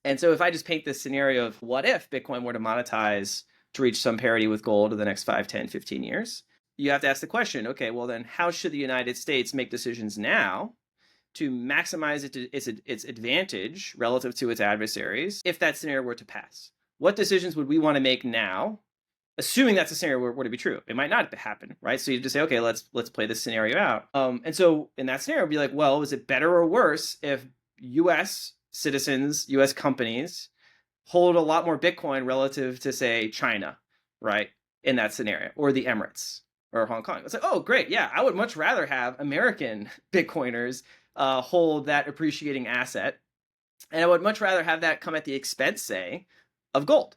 And so if I just paint this scenario of what if Bitcoin were to monetize to reach some parity with gold in the next 5, 10, 15 years, you have to ask the question, okay, well then how should the United States make decisions now to maximize its advantage relative to its adversaries if that scenario were to pass? What decisions would we want to make now, assuming that's a scenario were to be true? It might not happen, right? So you just say, okay, let's play this scenario out. And so in that scenario, be like, well, is it better or worse if U.S. citizens, U.S. companies hold a lot more Bitcoin relative to, say, China, right? In that scenario, or the Emirates or Hong Kong. It's like, oh, great. Yeah, I would much rather have American Bitcoiners hold that appreciating asset. And I would much rather have that come at the expense, say, of gold.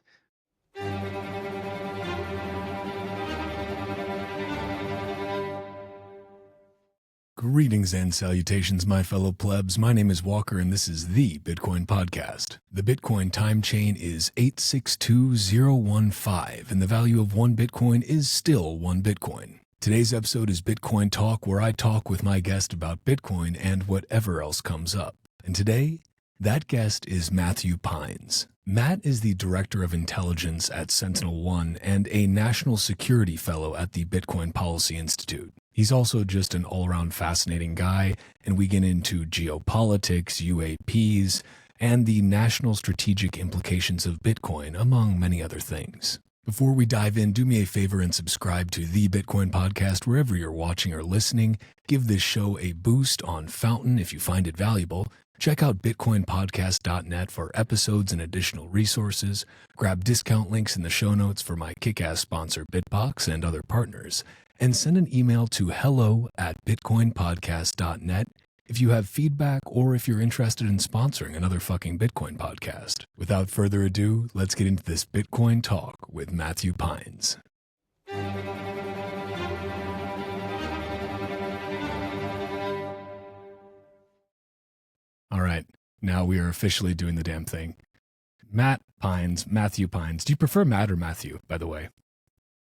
Greetings and salutations, my fellow plebs. My name is Walker, and this is the Bitcoin Podcast. The Bitcoin time chain is 862015, and the value of one Bitcoin is still one Bitcoin. Today's episode is Bitcoin Talk, where I talk with my guest about Bitcoin and whatever else comes up. And today, that guest is Matthew PINES. Matt is the Director of Intelligence at SentinelOne and a National Security Fellow at the Bitcoin Policy Institute. He's also just an all-around fascinating guy, and we get into geopolitics, UAPs, and the national strategic implications of Bitcoin, among many other things. Before we dive in, do me a favor and subscribe to the Bitcoin Podcast wherever you're watching or listening. Give this show a boost on Fountain if you find it valuable. Check out bitcoinpodcast.net for episodes and additional resources. Grab discount links in the show notes for my kick-ass sponsor Bitbox and other partners. And send an email to hello@bitcoinpodcast.net if you have feedback or if you're interested in sponsoring another fucking Bitcoin podcast. Without further ado, let's get into this Bitcoin talk with Matthew PINES. All right, now we are officially doing the damn thing. Matt PINES, Matthew PINES. Do you prefer Matt or Matthew, by the way?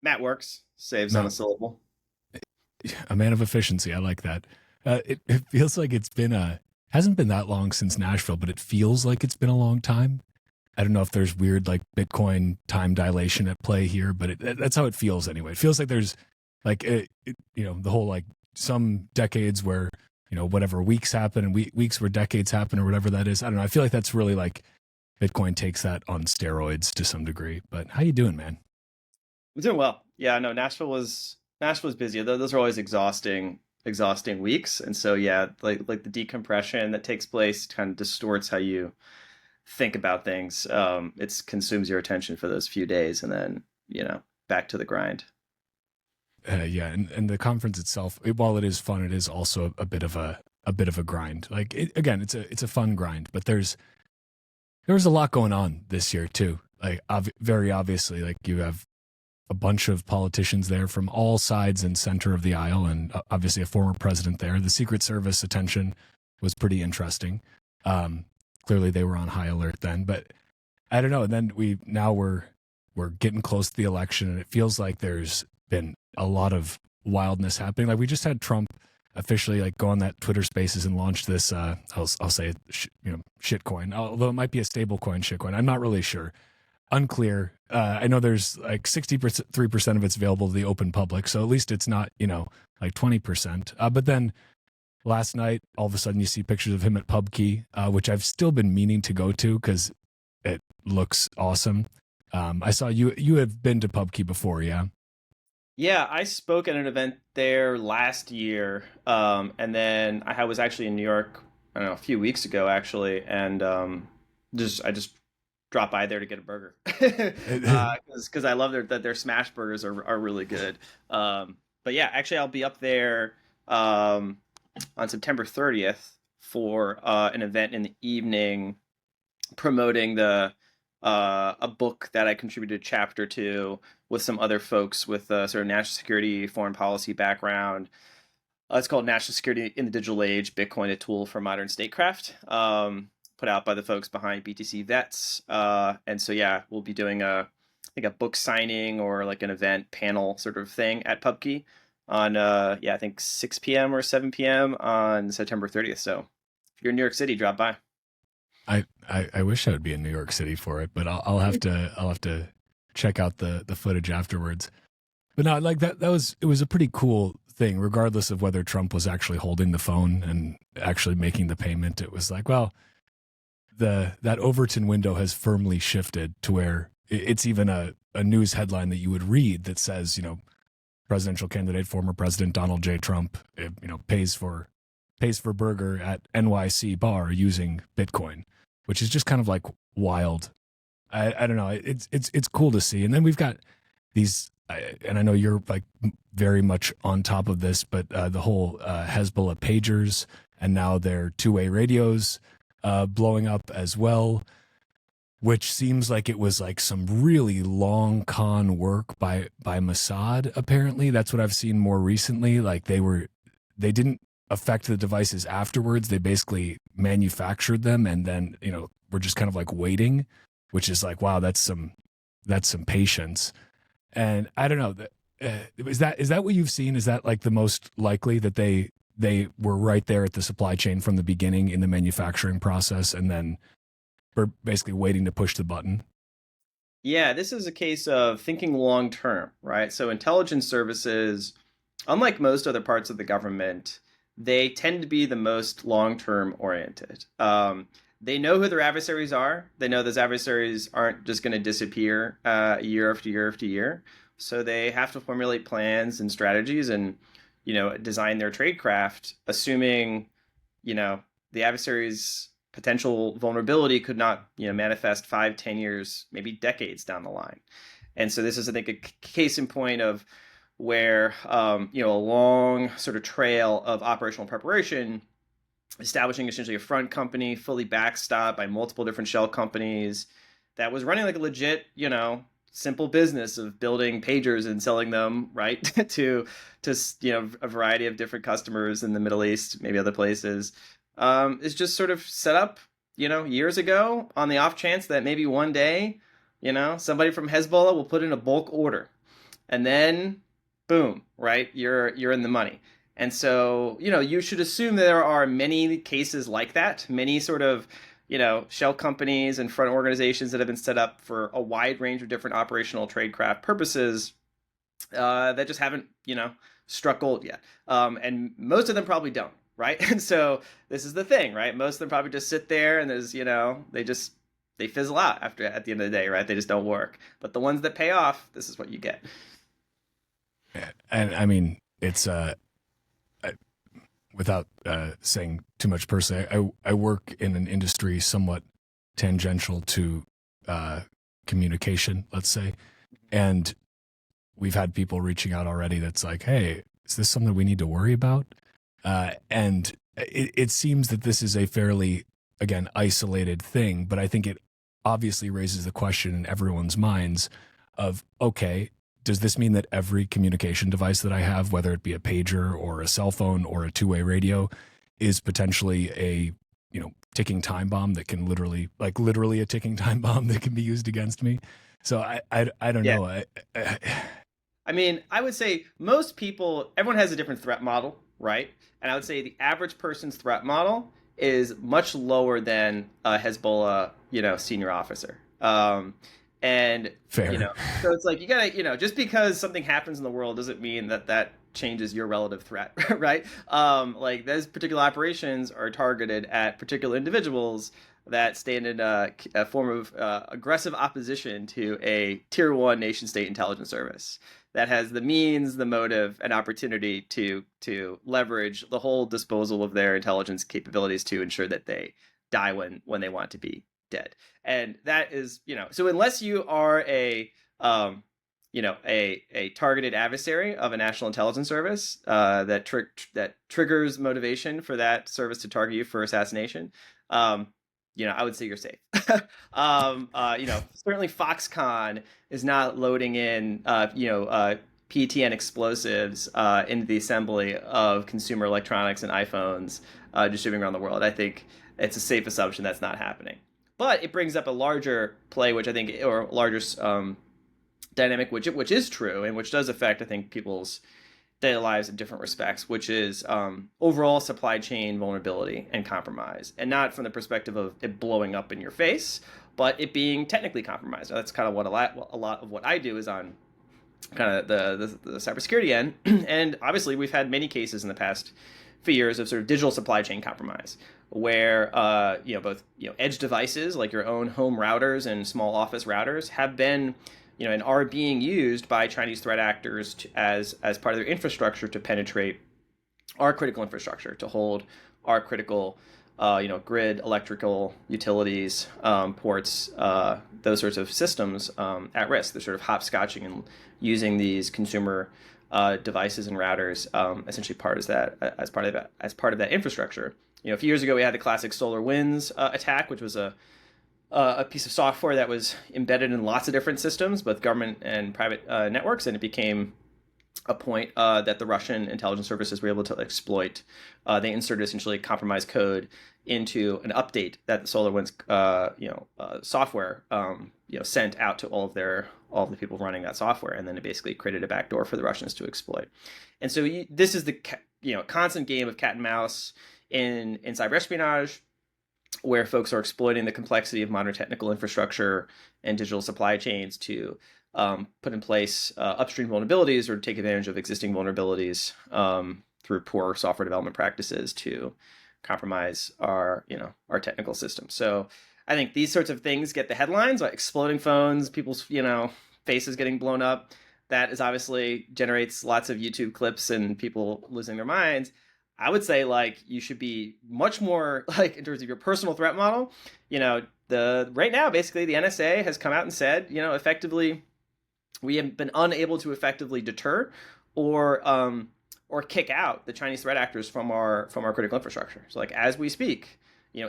Matt works, saves on a syllable. A man of efficiency. I like that. It feels like it's been hasn't been that long since Nashville, but it feels like it's been a long time. I don't know if there's weird like Bitcoin time dilation at play here, but that's how it feels anyway. It feels like there's like, the whole like some decades where, whatever weeks happen and weeks where decades happen or whatever that is. I don't know. I feel like that's really like Bitcoin takes that on steroids to some degree. But how you doing, man? I'm doing well. Yeah, no, Nashville was busy. Those are always exhausting weeks. And so, yeah, like the decompression that takes place kind of distorts how you think about things. It consumes your attention for those few days and then, back to the grind. Yeah. And the conference itself, while it is fun, it is also a bit of a grind. Like it's a fun grind, but there's a lot going on this year too. Like very obviously, like you have a bunch of politicians there from all sides and center of the aisle, and obviously a former president there. The Secret Service attention was pretty interesting. Clearly they were on high alert then, but I don't know. And then we're getting close to the election, and it feels like there's been a lot of wildness happening. Like we just had Trump officially like go on that Twitter Spaces and launch this. I'll say shitcoin, although it might be a stable coin shitcoin. I'm not really sure. Unclear. I know there's like 63% of it's available to the open public, so at least it's not like 20%. But then last night, all of a sudden, you see pictures of him at PubKey, which I've still been meaning to go to because it looks awesome. I saw you have been to PubKey before, yeah? Yeah, I spoke at an event there last year, and then I was actually in New York, I don't know, a few weeks ago actually, and I just drop by there to get a burger because I love their smash burgers are really good. But yeah, actually I'll be up there on September 30th for an event in the evening promoting a book that I contributed a chapter to with some other folks with sort of national security, foreign policy background. It's called National Security in the Digital Age, Bitcoin, a Tool for Modern Statecraft. Put out by the folks behind BTC Vets. And so, yeah, we'll be doing a book signing or like an event panel sort of thing at PubKey on, I think 6 p.m. or 7 p.m. on September 30th. So if you're in New York City, drop by. I wish I would be in New York City for it, but I'll have to check out the footage afterwards. But no, like that was it was a pretty cool thing, regardless of whether Trump was actually holding the phone and actually making the payment. It was like, well, the that Overton window has firmly shifted to where it's even a news headline that you would read that says, you know, presidential candidate, former President Donald J. Trump, you know, pays for burger at NYC bar using Bitcoin, which is just kind of like wild. I don't know. It's cool to see. And then we've got these, and I know you're like very much on top of this, but the whole Hezbollah pagers and now their two-way radios blowing up as well, which seems like it was like some really long con work by Mossad. Apparently, that's what I've seen more recently. Like they didn't affect the devices afterwards. They basically manufactured them and then, you know, we're just kind of like waiting, which is like, wow, that's some patience. And I don't know, is that what you've seen? Is that like the most likely that they were right there at the supply chain from the beginning in the manufacturing process, and then we're basically waiting to push the button? Yeah, this is a case of thinking long term, right? So intelligence services, unlike most other parts of the government, they tend to be the most long term oriented. They know who their adversaries are. They know those adversaries aren't just going to disappear year after year after year. So they have to formulate plans and strategies and, you know, design their tradecraft, assuming, you know, the adversary's potential vulnerability could not, you know, manifest 5, 10 years, maybe decades down the line. And so this is, I think, a case in point of where, you know, a long sort of trail of operational preparation, establishing essentially a front company fully backstopped by multiple different shell companies that was running like a legit, you know, simple business of building pagers and selling them, right, to you know, a variety of different customers in the Middle East, maybe other places, is just sort of set up, you know, years ago on the off chance that maybe one day, you know, somebody from Hezbollah will put in a bulk order, and then boom, right, you're in the money. And so, you know, you should assume that there are many cases like that, many sort of, you know, shell companies and front organizations that have been set up for a wide range of different operational tradecraft purposes that just haven't, you know, struck gold yet. And most of them probably don't, right? And so this is the thing, right? Most of them probably just sit there and there's, you know, they fizzle out after at the end of the day, right? They just don't work. But the ones that pay off, this is what you get. And I mean, it's without saying too much personally, I work in an industry somewhat tangential to communication, let's say, and we've had people reaching out already that's like, hey, is this something we need to worry about? And it seems that this is a fairly, again, isolated thing, but I think it obviously raises the question in everyone's minds of, okay, does this mean that every communication device that I have, whether it be a pager or a cell phone or a two-way radio, is potentially a, you know, ticking time bomb that can literally a ticking time bomb that can be used against me? So I don't Yeah. know. I mean, I would say most people, everyone has a different threat model, right? And I would say the average person's threat model is much lower than a Hezbollah, you know, senior officer. And you Fair. know, so it's like you gotta, you know, just because something happens in the world doesn't mean that that changes your relative threat, right? Like those particular operations are targeted at particular individuals that stand in a form of aggressive opposition to a tier one nation state intelligence service that has the means, the motive, and opportunity to leverage the whole disposal of their intelligence capabilities to ensure that they die when they want to be dead. And that is, you know, so unless you are a you know, a targeted adversary of a national intelligence service that triggers motivation for that service to target you for assassination, um, you know, I would say you're safe. You know, certainly Foxconn is not loading in, PTN explosives into the assembly of consumer electronics and iPhones distributing around the world. I think it's a safe assumption that's not happening. But it brings up a larger play, which I think, or larger dynamic, which is true and which does affect, I think, people's daily lives in different respects, which is overall supply chain vulnerability and compromise, and not from the perspective of it blowing up in your face, but it being technically compromised. Now, that's kind of what a lot of what I do is on kind of the cybersecurity end, and obviously we've had many cases in the past few years of sort of digital supply chain compromise, where both edge devices like your own home routers and small office routers have been and are being used by Chinese threat actors as part of their infrastructure to penetrate our critical infrastructure, to hold our critical grid, electrical utilities, ports, those sorts of systems at risk. They're sort of hopscotching and using these consumer devices and routers essentially as part of that infrastructure. A few years ago we had the classic SolarWinds attack, which was a piece of software that was embedded in lots of different systems, both government and private networks, and it became a point that the Russian intelligence services were able to exploit. They inserted essentially compromised code into an update that the SolarWinds software sent out to all of the people running that software, and then it basically created a backdoor for the Russians to exploit. And so this is the constant game of cat and mouse in cyber espionage, where folks are exploiting the complexity of modern technical infrastructure and digital supply chains to put in place upstream vulnerabilities or take advantage of existing vulnerabilities through poor software development practices to compromise our technical system. So I think these sorts of things get the headlines, like exploding phones, people's faces getting blown up. That is obviously generates lots of YouTube clips and people losing their minds. I would say you should be much more in terms of your personal threat model. Right now basically the NSA has come out and said effectively we have been unable to effectively deter or kick out the Chinese threat actors from our critical infrastructure. So as we speak,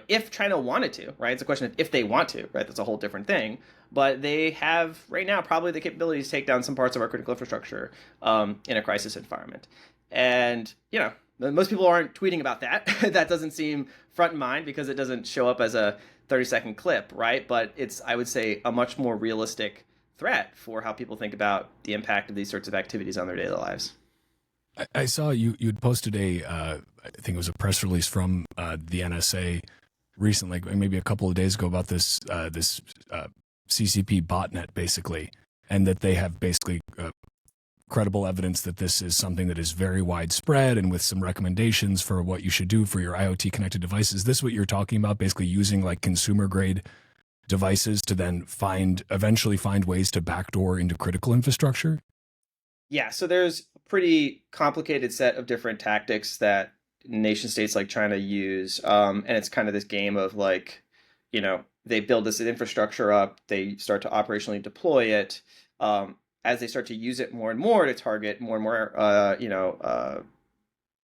if China wanted to, right? It's a question of if they want to, right? That's a whole different thing. But they have right now probably the capability to take down some parts of our critical infrastructure in a crisis environment. And most people aren't tweeting about that. That doesn't seem front in mind because it doesn't show up as a 30-second clip, right? But it's, I would say, a much more realistic threat for how people think about the impact of these sorts of activities on their daily lives. I saw you'd posted I think it was a press release from the NSA recently, maybe a couple of days ago, about this CCP botnet, basically, and that they have basically credible evidence that this is something that is very widespread and with some recommendations for what you should do for your IoT connected devices. Is this what you're talking about? Basically using consumer grade devices to then eventually find ways to backdoor into critical infrastructure? Yeah, so there's a pretty complicated set of different tactics that nation states like China use. And it's kind of this game of they build this infrastructure up, they start to operationally deploy it. As they start to use it more and more to target more and more,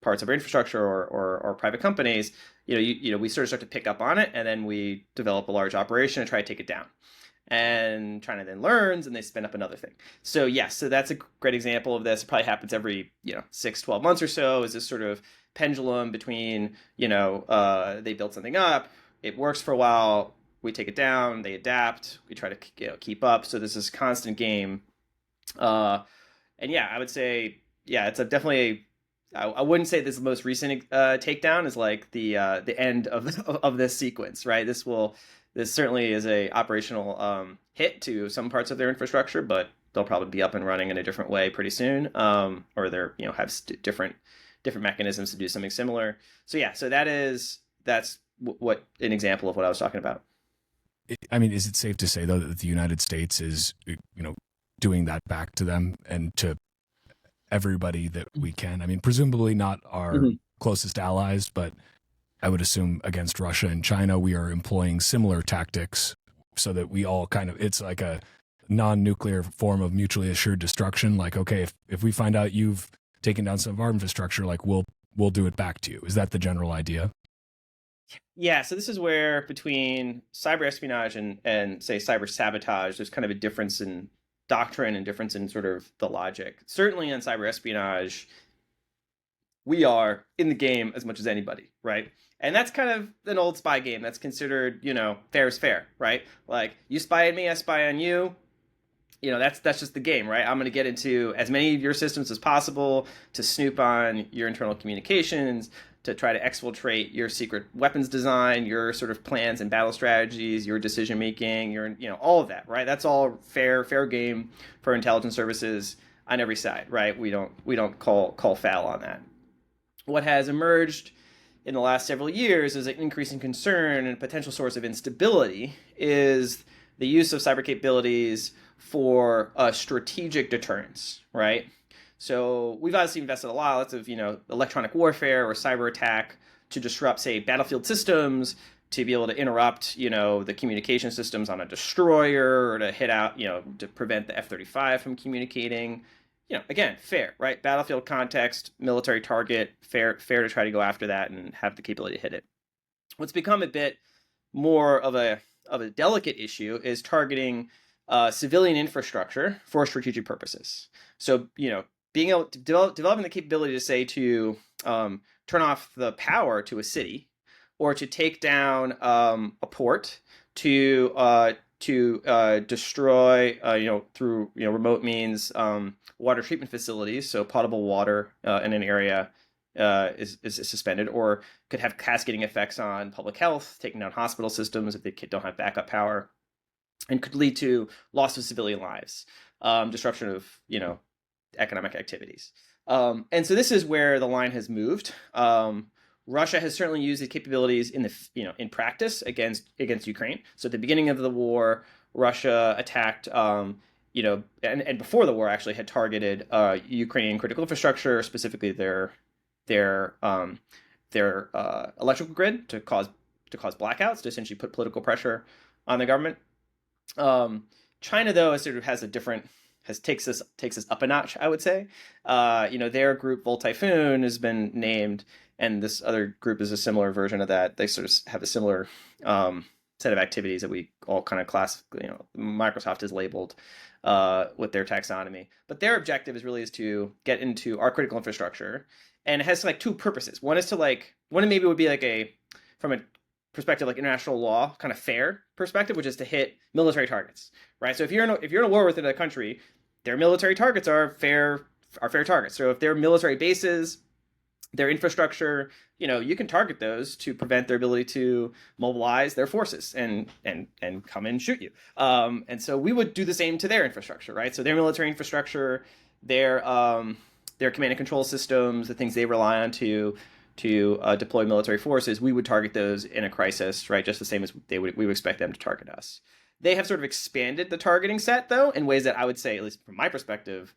parts of our infrastructure or private companies, we sort of start to pick up on it, and then we develop a large operation and try to take it down. And China then learns, and they spin up another thing. So yes, so that's a great example of this. It probably happens every 6-12 months or so. Is this sort of pendulum between they build something up, it works for a while, we take it down, they adapt, we try to keep up. So there's this constant game. And yeah, I would say, it's definitely. I wouldn't say this is the most recent takedown is the end of this sequence, right? This certainly is a operational hit to some parts of their infrastructure, but they'll probably be up and running in a different way pretty soon, or they're have different mechanisms to do something similar. So yeah, so that's what an example of what I was talking about. Is it safe to say though that the United States is doing that back to them and to everybody that we can? Presumably not our closest allies, but I would assume against Russia and China, we are employing similar tactics so that we all it's like a non-nuclear form of mutually assured destruction. Okay, if we find out you've taken down some of our infrastructure, we'll do it back to you. Is that the general idea? Yeah, so this is where between cyber espionage and say cyber sabotage, there's kind of a difference in doctrine and difference in sort of the logic. Certainly in cyber espionage, we are in the game as much as anybody, right? And that's kind of an old spy game that's considered, fair is fair, right? You spy on me, I spy on you. that's just the game, right? I'm going to get into as many of your systems as possible to snoop on your internal communications, to try to exfiltrate your secret weapons design, your sort of plans and battle strategies, your decision making, your all of that, right? That's all fair game for intelligence services on every side, right? We don't call foul on that. What has emerged in the last several years as an increasing concern and potential source of instability is the use of cyber capabilities for strategic deterrence, right? So we've obviously invested a lot, lots of electronic warfare or cyber attack to disrupt, say, battlefield systems, to be able to interrupt, the communication systems on a destroyer, or to hit out, to prevent the F-35 from communicating. Again, fair, right? Battlefield context, military target, fair to try to go after that and have the capability to hit it. What's become a bit more of a delicate issue is targeting civilian infrastructure for strategic purposes. So, being able to developing the capability to say to turn off the power to a city, or to take down a port, to destroy, through remote means, water treatment facilities, so potable water in an area is suspended, or could have cascading effects on public health, taking down hospital systems if they don't have backup power, and could lead to loss of civilian lives, disruption of economic activities. And so this is where the line has moved. Russia has certainly used these capabilities in practice against Ukraine. So at the beginning of the war, Russia attacked, and before the war actually had targeted Ukrainian critical infrastructure, specifically their electrical grid, to cause blackouts, to essentially put political pressure on the government. China, though, takes this up a notch, I would say. Their group Volt Typhoon has been named, and this other group is a similar version of that. They sort of have a similar set of activities that we all kind of Microsoft is labeled with their taxonomy. But their objective is to get into our critical infrastructure, and it has like two purposes. One maybe would be like from a perspective like international law, kind of fair perspective, which is to hit military targets, right? So if you're in a war with a country, their military targets are fair targets. So if their military bases, their infrastructure, you can target those to prevent their ability to mobilize their forces and come and shoot you. And so we would do the same to their infrastructure, right? So their military infrastructure, their command and control systems, the things they rely on to deploy military forces, we would target those in a crisis, right? Just the same as we would expect them to target us. They have sort of expanded the targeting set, though, in ways that I would say, at least from my perspective,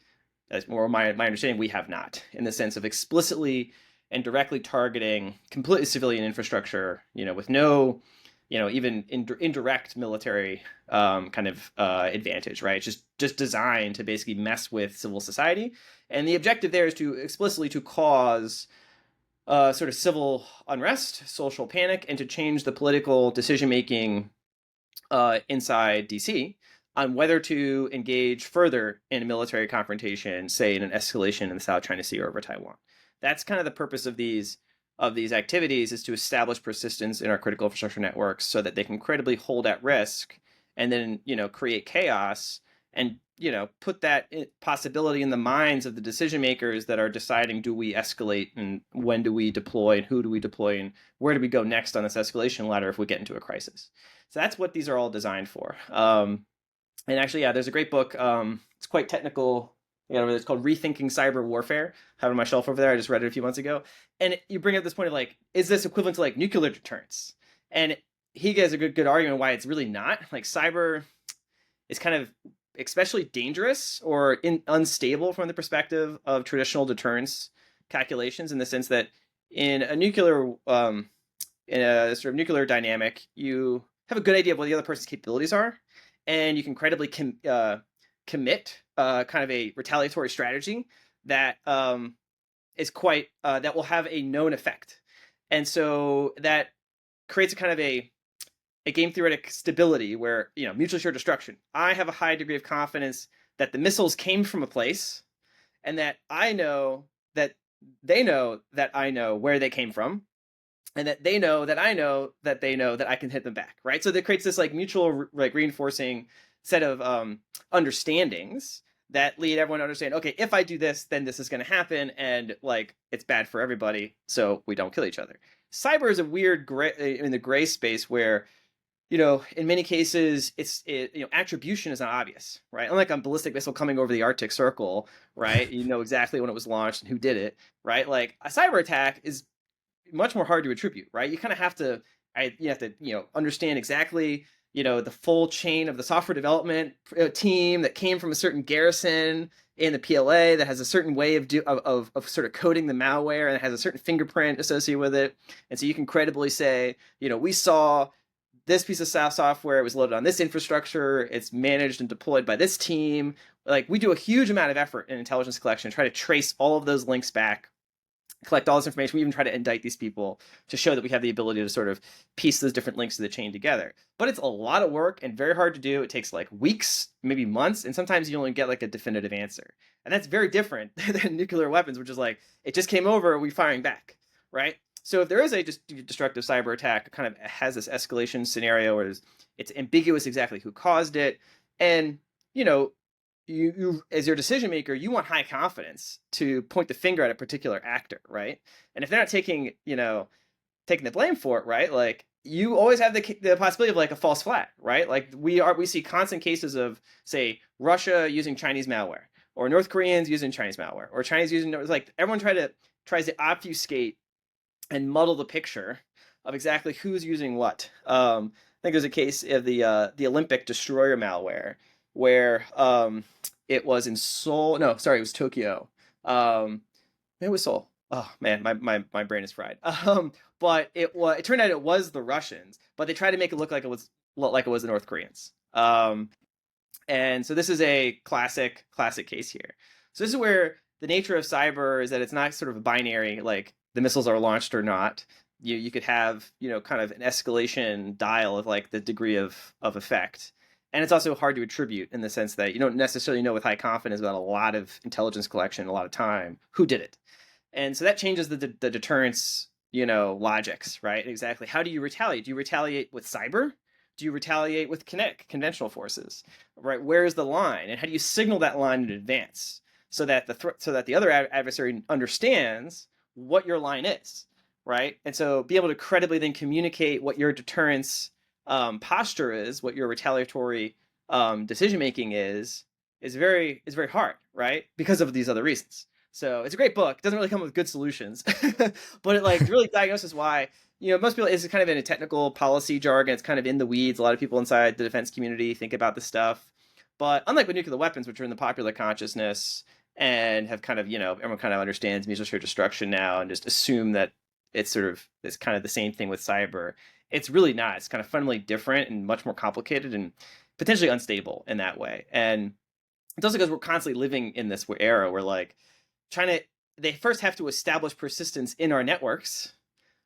as more my understanding, we have not, in the sense of explicitly and directly targeting completely civilian infrastructure, with no, even indirect military advantage, right? It's just designed to basically mess with civil society, and the objective there is to explicitly to cause sort of civil unrest, social panic, and to change the political decision making inside DC on whether to engage further in a military confrontation, say in an escalation in the South China Sea or over Taiwan. That's kind of the purpose of these activities, is to establish persistence in our critical infrastructure networks so that they can credibly hold at risk, and then create chaos, and put that possibility in the minds of the decision makers that are deciding, do we escalate, and when do we deploy, and who do we deploy, and where do we go next on this escalation ladder if we get into a crisis. So that's what these are all designed for. And actually, yeah, there's a great book. It's quite technical. It's called Rethinking Cyber Warfare. I have it on my shelf over there. I just read it a few months ago. And you bring up this point of like, is this equivalent to like nuclear deterrence? And he gives a good argument why it's really not. Like, cyber is kind of especially dangerous or unstable from the perspective of traditional deterrence calculations, in the sense that in a sort of nuclear dynamic, you have a good idea of what the other person's capabilities are, and you can credibly commit kind of a retaliatory strategy that is quite that will have a known effect, and so that creates a kind of a game theoretic stability where mutually assured destruction. I have a high degree of confidence that the missiles came from a place, and that I know that they know that I know where they came from, and that they know that I know that they know that I can hit them back, right? So that creates this like mutual like reinforcing set of understandings that lead everyone to understand, okay, if I do this, then this is going to happen, and like it's bad for everybody, so we don't kill each other. Cyber is a weird gray in the gray space where, in many cases, attribution is not obvious, right? Unlike a ballistic missile coming over the Arctic Circle, right? You know exactly when it was launched and who did it, right? Like a cyber attack is much more hard to attribute, right? You kind of have to, understand exactly, the full chain of the software development team that came from a certain garrison in the PLA that has a certain way of sort of coding the malware and it has a certain fingerprint associated with it. And so you can credibly say, we saw this piece of SaaS software, it was loaded on this infrastructure, it's managed and deployed by this team. Like we do a huge amount of effort in intelligence collection, try to trace all of those links back, collect all this information. We even try to indict these people to show that we have the ability to sort of piece those different links to the chain together. But it's a lot of work and very hard to do. It takes like weeks, maybe months, and sometimes you only get like a definitive answer. And that's very different than nuclear weapons, which is like, it just came over, we're firing back, right? So if there is a destructive cyber attack, it kind of has this escalation scenario where it's ambiguous exactly who caused it. And, you as your decision maker, you want high confidence to point the finger at a particular actor, right? And if they're not taking the blame for it, right? Like you always have the possibility of like a false flag, right? Like we see constant cases of, say, Russia using Chinese malware, or North Koreans using Chinese malware, or Chinese using, like everyone tries to obfuscate and muddle the picture of exactly who's using what. I think there's a case of the Olympic destroyer malware where it was in Seoul. No, sorry, it was Tokyo. It was Seoul. Oh man, my brain is fried. But it turned out it was the Russians, but they tried to make it look like it was the North Koreans. And so this is a classic case here. So this is where the nature of cyber is that it's not sort of a binary, like the missiles are launched or not. You could have, kind of an escalation dial of like the degree of effect. And it's also hard to attribute in the sense that you don't necessarily know with high confidence without a lot of intelligence collection, a lot of time, who did it. And so that changes the deterrence, logics, right? Exactly. How do you retaliate? Do you retaliate with cyber? Do you retaliate with conventional forces, right? Where's the line? And how do you signal that line in advance so that the other adversary understands what your line is, right? And so be able to credibly then communicate what your deterrence posture is, what your retaliatory decision making is very hard, right? Because of these other reasons. So it's a great book. It doesn't really come with good solutions, but it like really diagnoses why, most people, it's kind of in a technical policy jargon. It's kind of in the weeds. A lot of people inside the defense community think about this stuff. But unlike with nuclear weapons, which are in the popular consciousness and have kind of, everyone kind of understands mutual assured destruction now and just assume that it's kind of the same thing with cyber. It's really not. It's kind of fundamentally different and much more complicated and potentially unstable in that way. And it's also because we're constantly living in this era where like they first have to establish persistence in our networks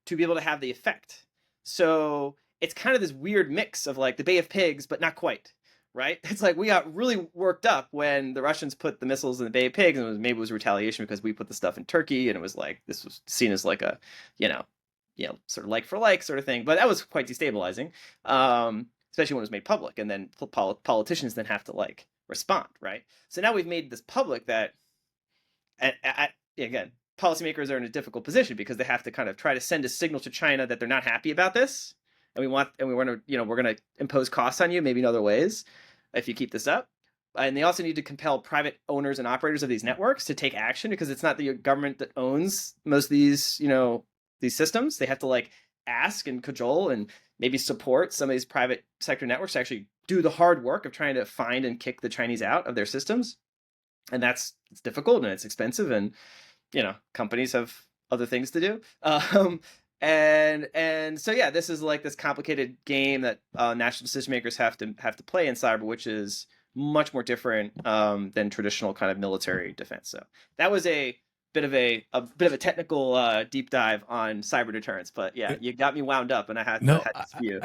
to be able to have the effect. So it's kind of this weird mix of like the Bay of Pigs, but not quite, right? It's like we got really worked up when the Russians put the missiles in the Bay of Pigs, and maybe it was retaliation because we put the stuff in Turkey, and it was like this was seen as like a, sort of like for like sort of thing. But that was quite destabilizing, especially when it was made public, and then politicians then have to like respond, right? So now we've made this public that, again, policymakers are in a difficult position because they have to kind of try to send a signal to China that they're not happy about this, and we want to, we're going to impose costs on you, maybe in other ways, if you keep this up. And they also need to compel private owners and operators of these networks to take action because it's not the government that owns most of these, these systems. They have to like ask and cajole and maybe support some of these private sector networks to actually do the hard work of trying to find and kick the Chinese out of their systems. And it's difficult and it's expensive, and companies have other things to do. And so yeah, this is like this complicated game that national decision makers have to play in cyber, which is much more different than traditional kind of military defense. So that was a bit of a technical deep dive on cyber deterrence. But yeah, you got me wound up, and I had to spew.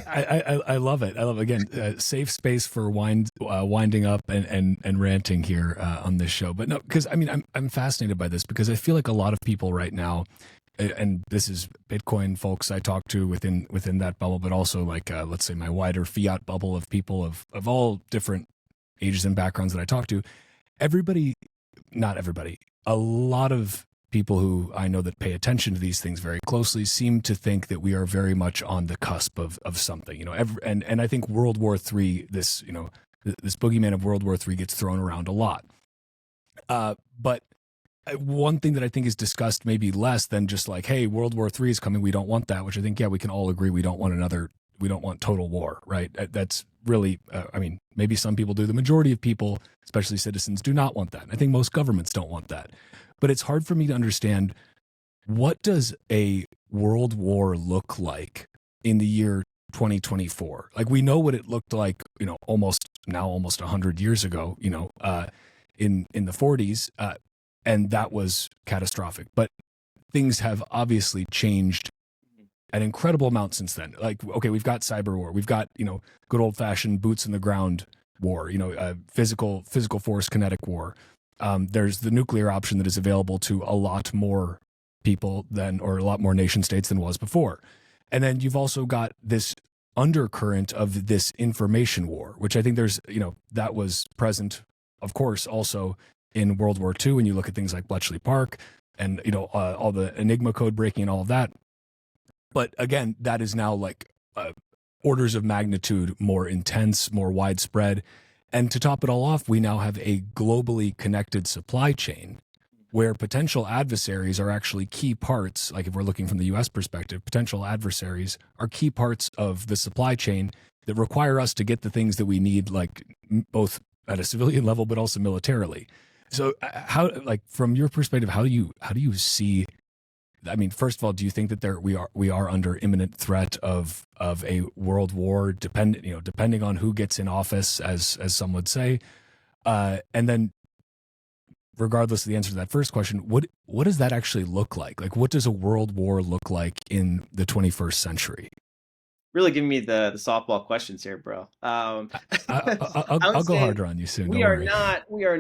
I love it. I love it. Again, safe space for winding up and ranting here on this show. But no, because I mean, I'm fascinated by this because I feel like a lot of people right now and this is Bitcoin folks I talk to within that bubble, but also like let's say my wider fiat bubble of people of all different ages and backgrounds that I talk to. Everybody, not everybody, a lot of people who I know that pay attention to these things very closely seem to think that we are very much on the cusp of something. And I think World War III, this boogeyman of World War III gets thrown around a lot. But one thing that I think is discussed maybe less than just like, hey, World War III is coming, we don't want that, which I think, yeah, we can all agree we don't want total war, right? That's really, maybe some people do. The majority of people, especially citizens, do not want that. I think most governments don't want that. But it's hard for me to understand, what does a world war look like in the year 2024? Like, we know what it looked like, almost 100 years ago, in the 40s, and that was catastrophic. But things have obviously changed an incredible amount since then. Like, okay, we've got cyber war, we've got good old fashioned boots in the ground war, physical force kinetic war. There's the nuclear option that is available to a lot more people or a lot more nation states than was before. And then you've also got this undercurrent of this information war, which I think that was present, of course, also in World War II. When you look at things like Bletchley Park and, all the Enigma code breaking and all of that. But again, that is now like orders of magnitude more intense, more widespread. And to top it all off, we now have a globally connected supply chain where potential adversaries are actually key parts. Like, if we're looking from the US perspective, potential adversaries are key parts of the supply chain that require us to get the things that we need, like both at a civilian level, but also militarily. So how, like, from your perspective, how do you see, I mean, first of all, do you think that we are under imminent threat of a world war, depending on who gets in office, as some would say, and then, regardless of the answer to that first question, what does that actually look like? Like, what does a world war look like in the 21st century? Really giving me the softball questions here, bro. I'll go harder on you soon. We Don't are worry.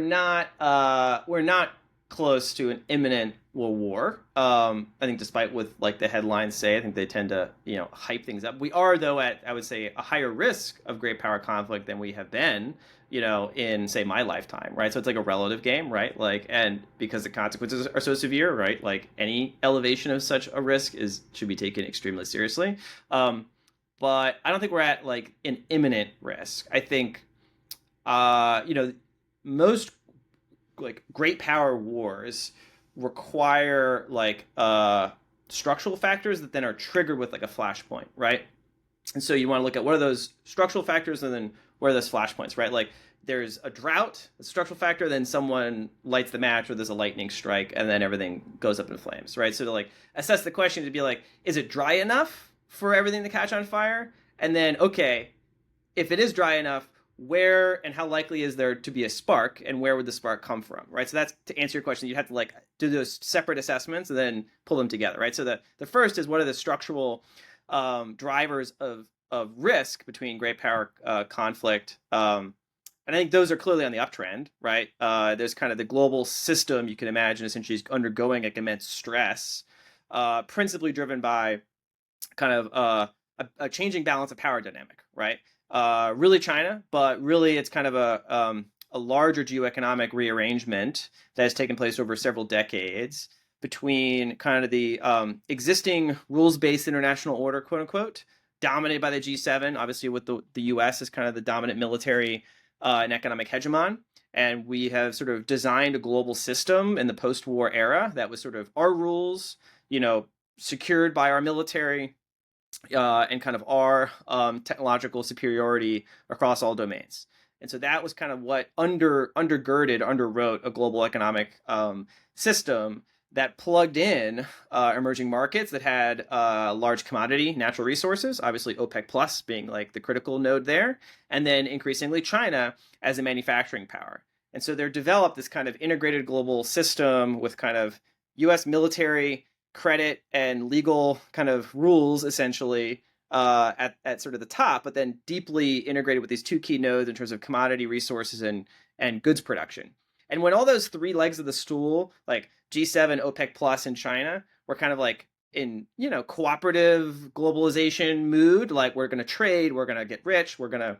we're not close to an imminent world war. I think, despite what like the headlines say, I think they tend to hype things up. We are, though, at, I would say, a higher risk of great power conflict than we have been, in, say, my lifetime, right? So it's like a relative game, right? Like, and because the consequences are so severe, right? Like, any elevation of such a risk should be taken extremely seriously. But I don't think we're at like an imminent risk. I think, most like great power wars require like structural factors that then are triggered with like a flashpoint, right? And so you want to look at what are those structural factors, and then where are those flashpoints, right? Like, there's a drought, a structural factor, then someone lights the match, or there's a lightning strike, and then everything goes up in flames, right? So to like assess the question, to be like, is it dry enough for everything to catch on fire? And then, okay, if it is dry enough, where and how likely is there to be a spark, and where would the spark come from, right? So that's, to answer your question, you have to like do those separate assessments and then pull them together, right? So the first is, what are the structural drivers of risk between great power conflict? And I think those are clearly on the uptrend, right? There's kind of the global system, you can imagine, essentially is undergoing like immense stress, principally driven by kind of a changing balance of power dynamic, right? Really China, but really it's kind of a larger geoeconomic rearrangement that has taken place over several decades between kind of the existing rules-based international order, quote unquote, dominated by the G7, obviously with the US as kind of the dominant military and economic hegemon. And we have sort of designed a global system in the post-war era that was sort of our rules, secured by our military, and kind of our technological superiority across all domains. And so that was kind of what underwrote a global economic system that plugged in emerging markets that had large commodity natural resources, obviously OPEC plus being like the critical node there, and then increasingly China as a manufacturing power. And so they're developed this kind of integrated global system with kind of US military, credit, and legal kind of rules, essentially, at sort of the top, but then deeply integrated with these two key nodes in terms of commodity resources and goods production. And when all those three legs of the stool, like G7, OPEC Plus, and China, were kind of like in, cooperative globalization mood, like we're going to trade, we're going to get rich, we're going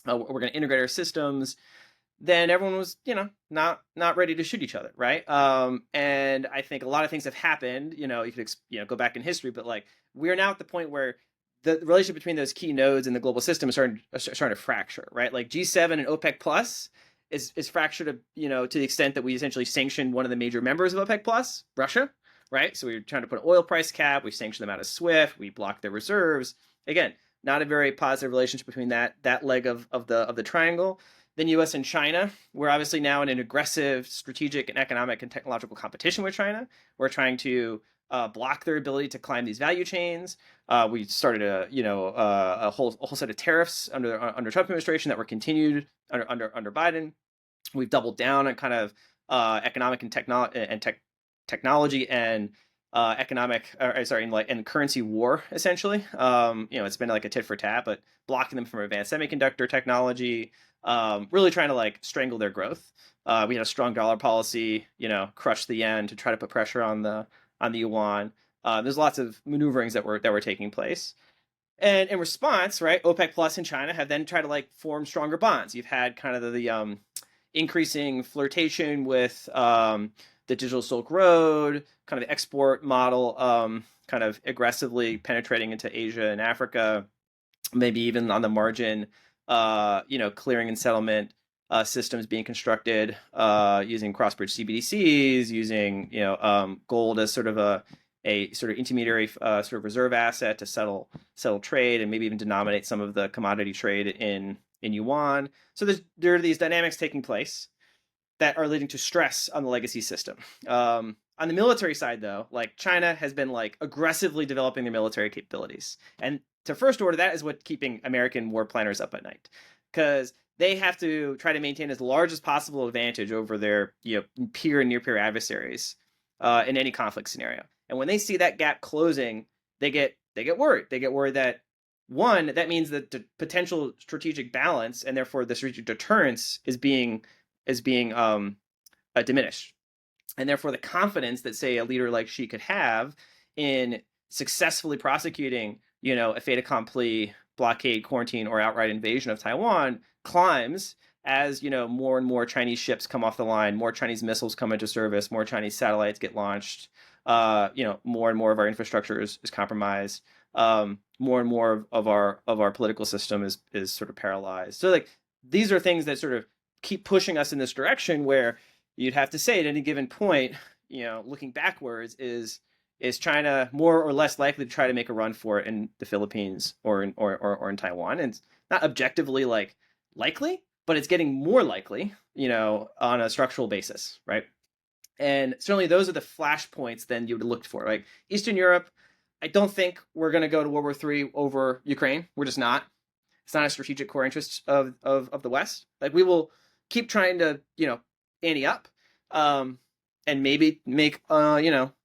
to integrate our systems, then everyone was, not ready to shoot each other, right? And I think a lot of things have happened. You could go back in history, but like we're now at the point where the relationship between those key nodes in the global system is starting to fracture, right? Like G7 and OPEC Plus is fractured, to the extent that we essentially sanctioned one of the major members of OPEC Plus, Russia, right? So we were trying to put an oil price cap. We sanctioned them out of SWIFT. We blocked their reserves. Again, not a very positive relationship between that leg of the triangle. Then U.S. and China, we're obviously now in an aggressive strategic and economic and technological competition with China. We're trying to block their ability to climb these value chains. We started a whole set of tariffs under Trump administration that were continued under Biden. We've doubled down on kind of economic and technology and and currency war essentially. It's been like a tit for tat, but blocking them from advanced semiconductor technology, really trying to like strangle their growth. We had a strong dollar policy, crush the yen to try to put pressure on the yuan. There's lots of maneuverings that were taking place. And in response, right, OPEC Plus and China have then tried to like form stronger bonds. You've had kind of the increasing flirtation with the digital Silk Road, kind of export model, kind of aggressively penetrating into Asia and Africa, maybe even on the margin, clearing and settlement systems being constructed using cross-bridge CBDCs, using gold as sort of a sort of intermediary sort of reserve asset to settle trade and maybe even denominate some of the commodity trade in yuan. So there are these dynamics taking place that are leading to stress on the legacy system. On the military side, though, like China has been like aggressively developing their military capabilities, and to first order, that is what's keeping American war planners up at night, because they have to try to maintain as large as possible advantage over their peer and near peer adversaries in any conflict scenario. And when they see that gap closing, they get worried. They get worried that one, that means that the potential strategic balance and therefore the strategic deterrence is being diminished, and therefore the confidence that say a leader like Xi could have in successfully prosecuting a fait accompli blockade, quarantine, or outright invasion of Taiwan climbs as more and more Chinese ships come off the line, more Chinese missiles come into service, more Chinese satellites get launched, more and more of our infrastructure is compromised, more and more of our political system is sort of paralyzed. So like these are things that sort of keep pushing us in this direction where you'd have to say at any given point, looking backwards, is China more or less likely to try to make a run for it in the Philippines or in Taiwan? And it's not objectively like likely, but it's getting more likely, on a structural basis, right? And certainly those are the flashpoints then you would have looked for. Like Eastern Europe, I don't think we're going to go to World War III over Ukraine. We're just not. It's not a strategic core interest of the West. Like we will keep trying to ante up, and maybe make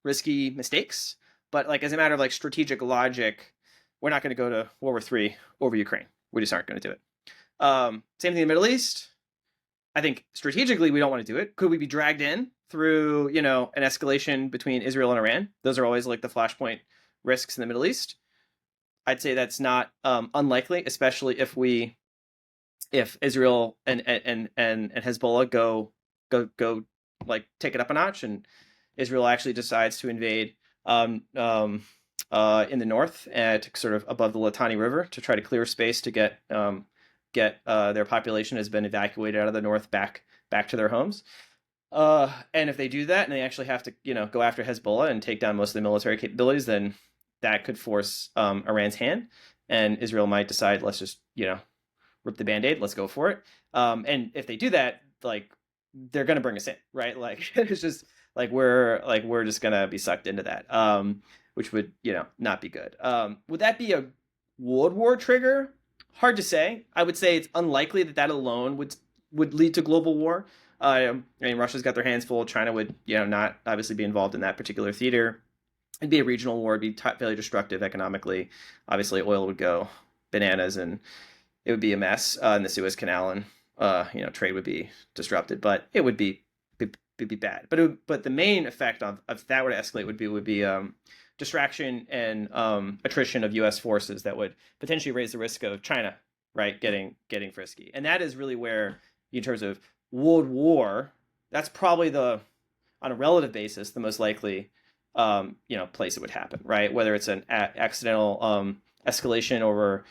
risky mistakes, but like as a matter of like strategic logic, we're not going to go to World War III over Ukraine. We just aren't going to do it. Same thing in the Middle East. I think strategically we don't want to do it. Could we be dragged in through an escalation between Israel and Iran? Those are always like the flashpoint risks in the Middle East. I'd say that's not unlikely, especially if Israel and Hezbollah go like take it up a notch, and Israel actually decides to invade in the north at sort of above the Litani River to try to clear space to get their population has been evacuated out of the north back to their homes. And if they do that and they actually have to go after Hezbollah and take down most of the military capabilities, then that could force Iran's hand, and Israel might decide, let's just rip the Band-Aid, let's go for it. And if they do that, like they're gonna bring us in, right? Like it's just like we're just gonna be sucked into that, which would not be good. Would that be a World War trigger? Hard to say. I would say it's unlikely that alone would lead to global war. I mean, Russia's got their hands full. China would not obviously be involved in that particular theater. It'd be a regional war. It'd be fairly destructive economically. Obviously, oil would go bananas, and it would be a mess in the Suez Canal, and trade would be disrupted. But it would be be bad. But the main effect of if that were to escalate would be distraction and attrition of U.S. forces that would potentially raise the risk of China, right, getting frisky. And that is really where, in terms of world war, that's probably the, on a relative basis, the most likely place it would happen, right? Whether it's an accidental escalation over,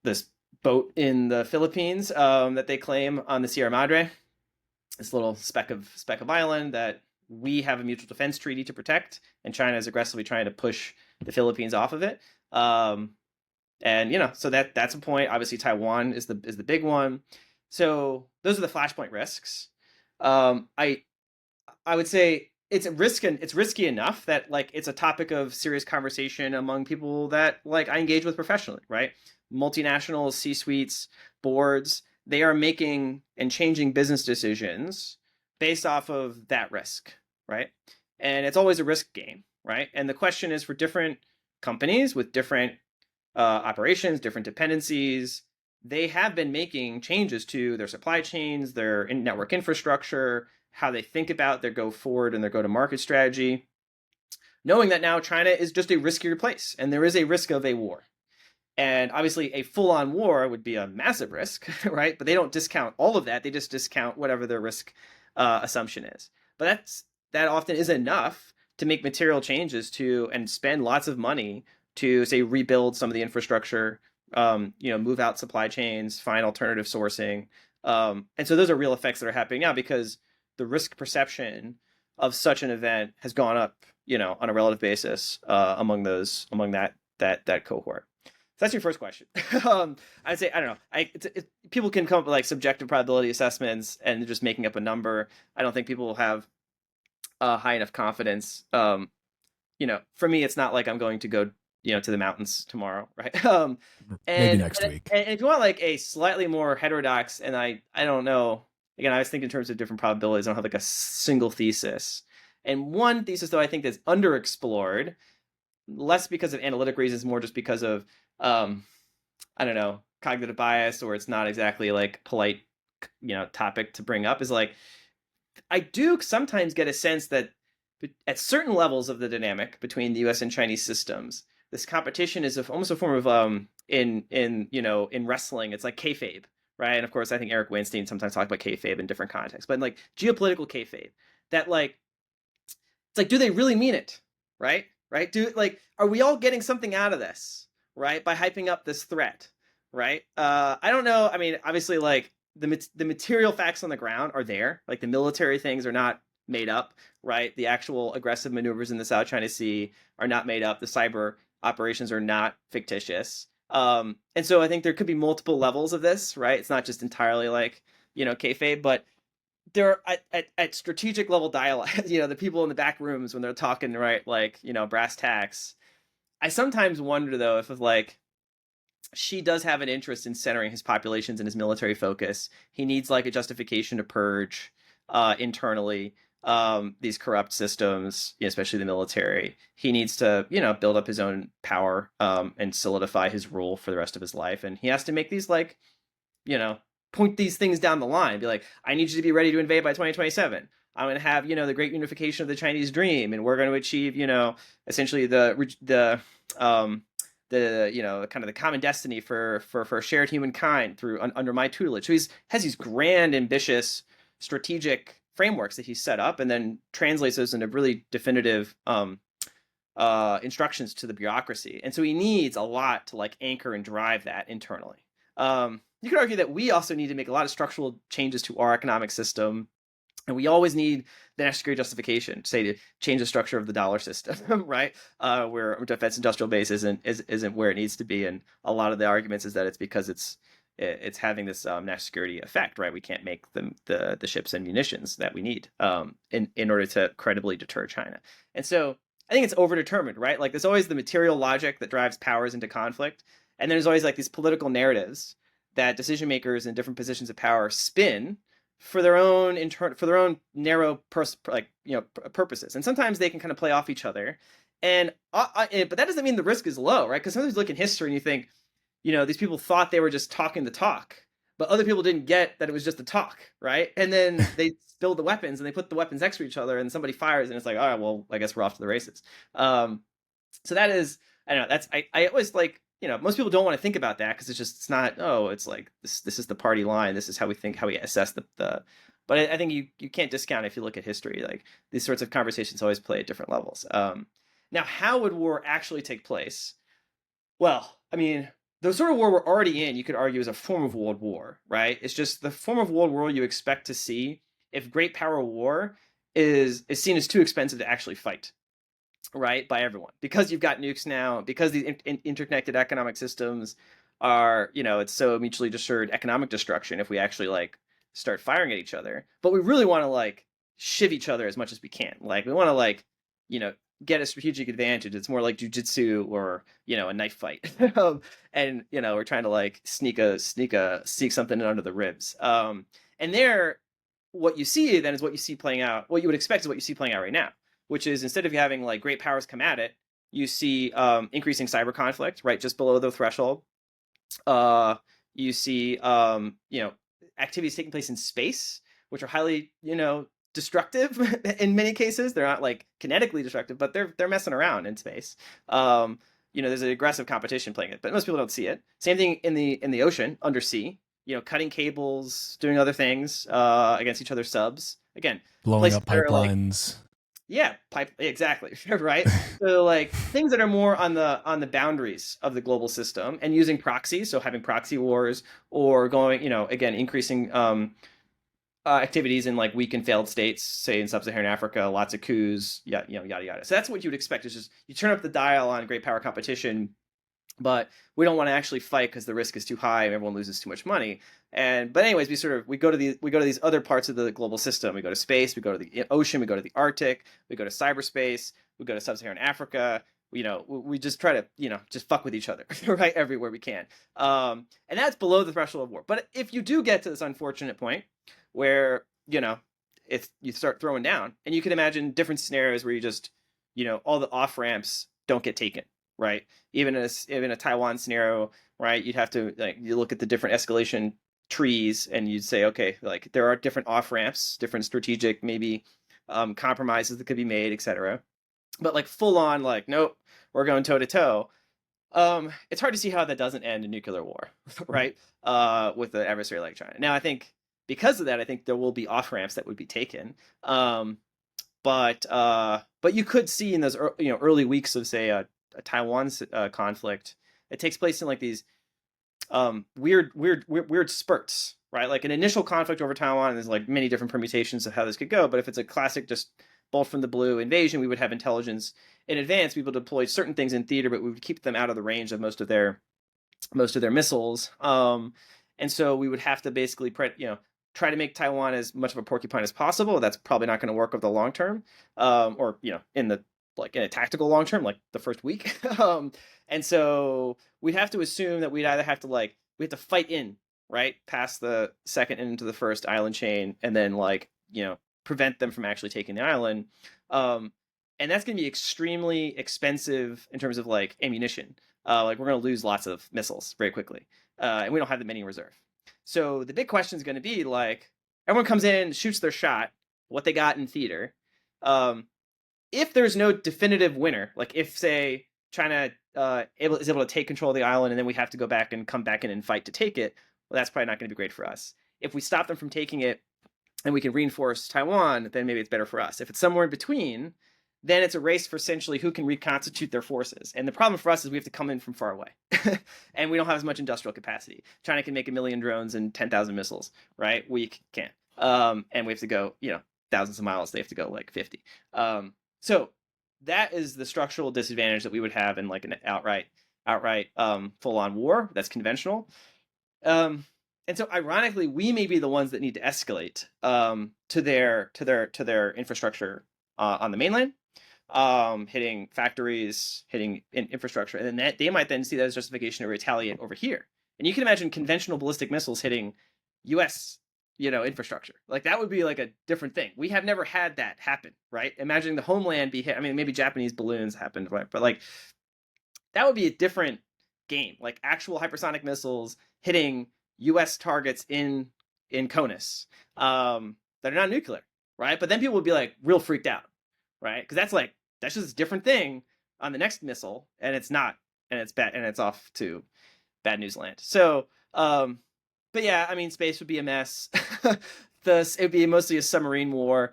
this boat in the Philippines that they claim on the Sierra Madre, this little speck of island that we have a mutual defense treaty to protect, and China is aggressively trying to push the Philippines off of it. And so that's a point. Obviously, Taiwan is the big one. So those are the flashpoint risks. I would say it's risky enough that like it's a topic of serious conversation among people that like I engage with professionally, right? Multinational C-suites, boards, they are making and changing business decisions based off of that risk, right? And it's always a risk game, right? And the question is, for different companies with different operations, different dependencies, they have been making changes to their supply chains, their network infrastructure, how they think about their go forward and their go to market strategy, knowing that now China is just a riskier place and there is a risk of a war. And obviously, a full on war would be a massive risk, right? But they don't discount all of that. They just discount whatever their risk assumption is. But that often is enough to make material changes to and spend lots of money to, say, rebuild some of the infrastructure, move out supply chains, find alternative sourcing. And so those are real effects that are happening now because the risk perception of such an event has gone up, on a relative basis among that cohort. So that's your first question. I'd say, I don't know. People can come up with like subjective probability assessments and just making up a number. I don't think people will have high enough confidence. For me, it's not like I'm going to go, to the mountains tomorrow, right? Maybe next week. And if you want like a slightly more heterodox, and I don't know. Again, I was thinking in terms of different probabilities. I don't have like a single thesis. And one thesis, though, I think that's underexplored, less because of analytic reasons, more just because of I don't know, cognitive bias, or it's not exactly like polite, topic to bring up, is like I do sometimes get a sense that at certain levels of the dynamic between the U.S. and Chinese systems, this competition is almost a form of in wrestling, it's like kayfabe, right? And of course, I think Eric Weinstein sometimes talks about kayfabe in different contexts, but in like geopolitical kayfabe, that like it's like, do they really mean it, right? Right? Are we all getting something out of this, right? By hyping up this threat, right? I don't know. I mean, obviously, like the material facts on the ground are there. Like the military things are not made up, right? The actual aggressive maneuvers in the South China Sea are not made up. The cyber operations are not fictitious. And so I think there could be multiple levels of this, right? It's not just entirely like, kayfabe, but there are at strategic level dialogue, the people in the back rooms when they're talking, right, like, brass tacks. I sometimes wonder though if like Xi does have an interest in centering his populations and his military focus. He needs like a justification to purge internally these corrupt systems, especially the military. He needs to, build up his own power and solidify his rule for the rest of his life. And he has to make these like, point these things down the line. Be like, I need you to be ready to invade by 2027. I'm going to have, the great unification of the Chinese dream, and we're going to achieve, essentially the kind of the common destiny for shared humankind through under my tutelage. So he has these grand, ambitious, strategic frameworks that he's set up, and then translates those into really definitive instructions to the bureaucracy. And so he needs a lot to like anchor and drive that internally. You could argue that we also need to make a lot of structural changes to our economic system. And we always need the necessary justification, say, to change the structure of the dollar system, right? Where defense industrial base isn't where it needs to be. And a lot of the arguments is that it's because it's having this national security effect, right? We can't make the ships and munitions that we need in order to credibly deter China. And so I think it's overdetermined, right? Like there's always the material logic that drives powers into conflict. And there's always like these political narratives that decision makers in different positions of power spin for their own narrow purposes, and sometimes they can kind of play off each other. And but that doesn't mean the risk is low, right? Because sometimes you look in history and you think, these people thought they were just talking the talk, but other people didn't get that it was just a talk, right? And then they spilled the weapons and they put the weapons next to each other, and somebody fires, and it's like, all right, well, I guess we're off to the races. Um, so that is, I don't know. That's I always like, most people don't want to think about that because it's not, oh, it's like this is the party line, this is how we think, how we assess the. But I think you can't discount, if you look at history, like these sorts of conversations always play at different levels. Now, how would war actually take place? Well, I mean, the sort of war we're already in, you could argue, is a form of world war, right? It's just the form of world war you expect to see if great power war is seen as too expensive to actually fight, right, by everyone, because you've got nukes now, because these interconnected economic systems are, it's so mutually assured economic destruction if we actually like start firing at each other. But we really want to like shiv each other as much as we can. Like we want to like, you know get a strategic advantage. It's more like jujitsu or a knife fight. And we're trying to like sneak something in under the ribs. And there, what you see then is what you see playing out. What you would expect is what you see playing out right now, which is, instead of you having like great powers come at it, you see increasing cyber conflict right just below the threshold. You see activities taking place in space, which are highly destructive in many cases. They're not like kinetically destructive, but they're messing around in space. There's an aggressive competition playing it, but most people don't see it. Same thing in the ocean, undersea. Cutting cables, doing other things against each other's subs. Again, Blowing places up that are like, pipelines. yeah, pipe, exactly. Right. So like things that are more on the boundaries of the global system, and using proxies, so having proxy wars, or going, again, increasing activities in like weak and failed states, say in sub-Saharan Africa, lots of coups, yeah, yada yada. So that's what you would expect, is just you turn up the dial on great power competition, but we don't want to actually fight because the risk is too high and everyone loses too much money. But anyways, we go to these other parts of the global system. We go to space, we go to the ocean, we go to the Arctic, we go to cyberspace, we go to sub-Saharan Africa. We just try to just fuck with each other right everywhere we can. And that's below the threshold of war. But if you do get to this unfortunate point where if you start throwing down, and you can imagine different scenarios where you just all the off ramps don't get taken, right? Even in a Taiwan scenario, right? You'd have to, like, you look at the different escalation trees, and you'd say, okay, like there are different off ramps, different strategic maybe compromises that could be made, etc. But like full on, like, nope, we're going toe to toe. It's hard to see how that doesn't end in nuclear war, right? With the adversary like China. Now, I think because of that, I think there will be off ramps that would be taken. But you could see in those early weeks of, say, a Taiwan conflict, it takes place in like these weird spurts, right? Like an initial conflict over Taiwan, and there's like many different permutations of how this could go. But if it's a classic just bolt from the blue invasion, we would have intelligence in advance. We would deploy certain things in theater, but we would keep them out of the range of most of their missiles. And so we would have to basically try to make Taiwan as much of a porcupine as possible. That's probably not going to work over the long term, or in a tactical long term, like the first week. And so we'd have to assume that we'd either have to we have to fight in, right, past the second into the first island chain, and then prevent them from actually taking the island. And that's going to be extremely expensive in terms of like ammunition. We're going to lose lots of missiles very quickly, and we don't have that many in reserve. So the big question is going to be like, everyone comes in, shoots their shot, what they got in theater. If there's no definitive winner, like if, say, China is able to take control of the island, and then we have to go back and come back in and fight to take it, well, that's probably not going to be great for us. If we stop them from taking it and we can reinforce Taiwan, then maybe it's better for us. If it's somewhere in between, then it's a race for essentially who can reconstitute their forces. And the problem for us is we have to come in from far away. And we don't have as much industrial capacity. China can make 1 million drones and 10,000 missiles, right? We can't. And we have to go, thousands of miles. They have to go like 50. So that is the structural disadvantage that we would have in like an outright full-on war that's conventional. And so ironically, we may be the ones that need to escalate to their infrastructure on the mainland, hitting factories, hitting infrastructure, and then they might then see that as justification to retaliate over here. And you can imagine conventional ballistic missiles hitting U.S. infrastructure. Like that would be like a different thing. We have never had that happen, right? Imagining the homeland be hit. I mean, maybe Japanese balloons happened, right? But like that would be a different game. Like actual hypersonic missiles hitting U.S. targets in CONUS that are not nuclear, right? But then people would be like real freaked out, right? Because that's just a different thing on the next missile, and it's not, and it's bad, and it's off to bad news land. So, but yeah, I mean, space would be a mess. It would be mostly a submarine war.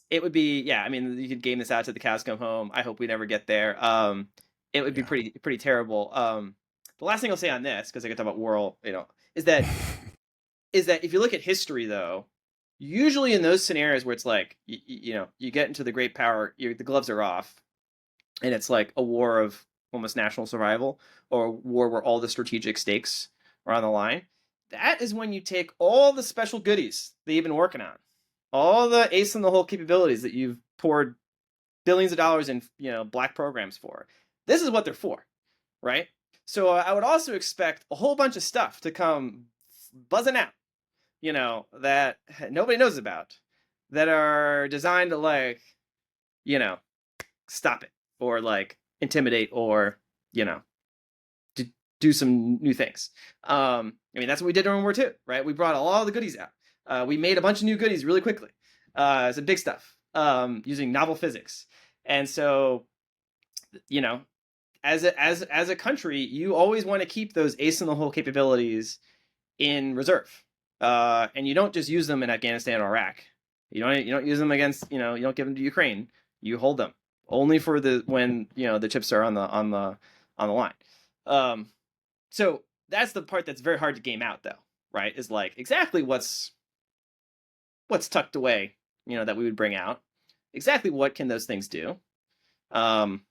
It would be, yeah. I mean, you could game this out to the cows come home. I hope we never get there. It would be Yeah. pretty terrible. The last thing I'll say on this, because I could talk about world, is that if you look at history, though, usually in those scenarios where it's like, you get into the great power, the gloves are off, and it's like a war of almost national survival, or a war where all the strategic stakes are on the line. That is when you take all the special goodies that you've been working on, all the ace in the hole capabilities that you've poured billions of dollars in, black programs for. This is what they're for, right? So I would also expect a whole bunch of stuff to come buzzing out, that nobody knows about, that are designed to you know, stop it, or intimidate, or you know do some new things. I mean, that's what we did during World War II, right? We brought all the goodies out. We made a bunch of new goodies really quickly. Some big stuff, using novel physics. And so, you know as a country, you always want to keep those ace in the hole capabilities in reserve, and you don't just use them in Afghanistan or Iraq. You don't use them against, you don't give them to Ukraine. You hold them only for when the chips are on the line. Um, so that's the part that's very hard to game out, though, right? Is like exactly what's tucked away, that we would bring out. Exactly what can those things do? Um,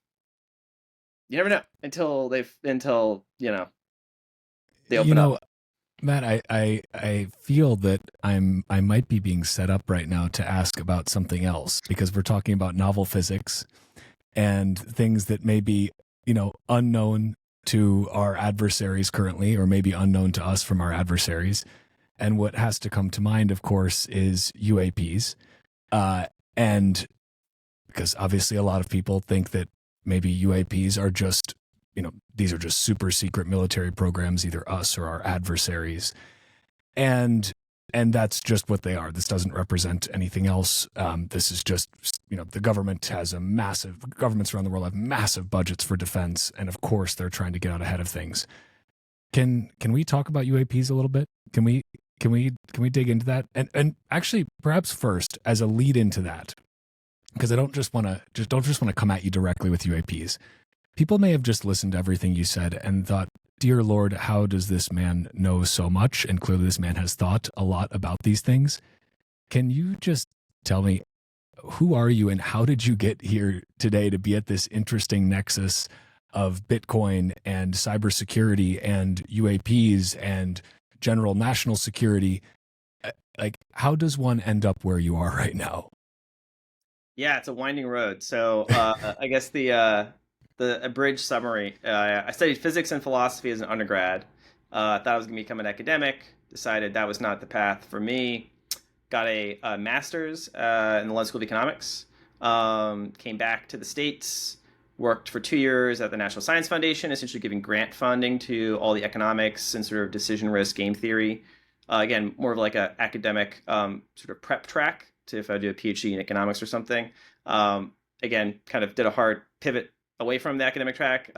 you never know until they You open up. know, Matt, I feel that I might be being set up right now to ask about something else because we're talking about novel physics and things that may be, unknown to our adversaries currently, or maybe unknown to us from our adversaries. And what has to come to mind, of course, is UAPs. And because obviously a lot of people think that maybe UAPs are just, these are just super secret military programs, either us or our adversaries. And that's just what they are. This doesn't represent anything else. This is just, the government has governments around the world have massive budgets for defense, and of course they're trying to get out ahead of things. Can we talk about UAPs a little bit? Can we dig into that? And actually, perhaps first, as a lead into that, because I don't just want to come at you directly with UAPs. People may have just listened to everything you said and thought, dear Lord, how does this man know so much? And clearly this man has thought a lot about these things. Can you just tell me, who are you and how did you get here today to be at this interesting nexus of Bitcoin and cybersecurity and UAPs and general national security? Like, how does one end up where you are right now? Yeah, it's a winding road. So I guess the abridged summary. I studied physics and philosophy as an undergrad. Thought I was going to become an academic. Decided that was not the path for me. Got a master's in the London School of Economics. Came back to the States. Worked for 2 years at the National Science Foundation, essentially giving grant funding to all the economics and sort of decision risk game theory. Again, more of like a academic sort of prep track to if I do a PhD in economics or something. Again, kind of did a hard pivot away from the academic track.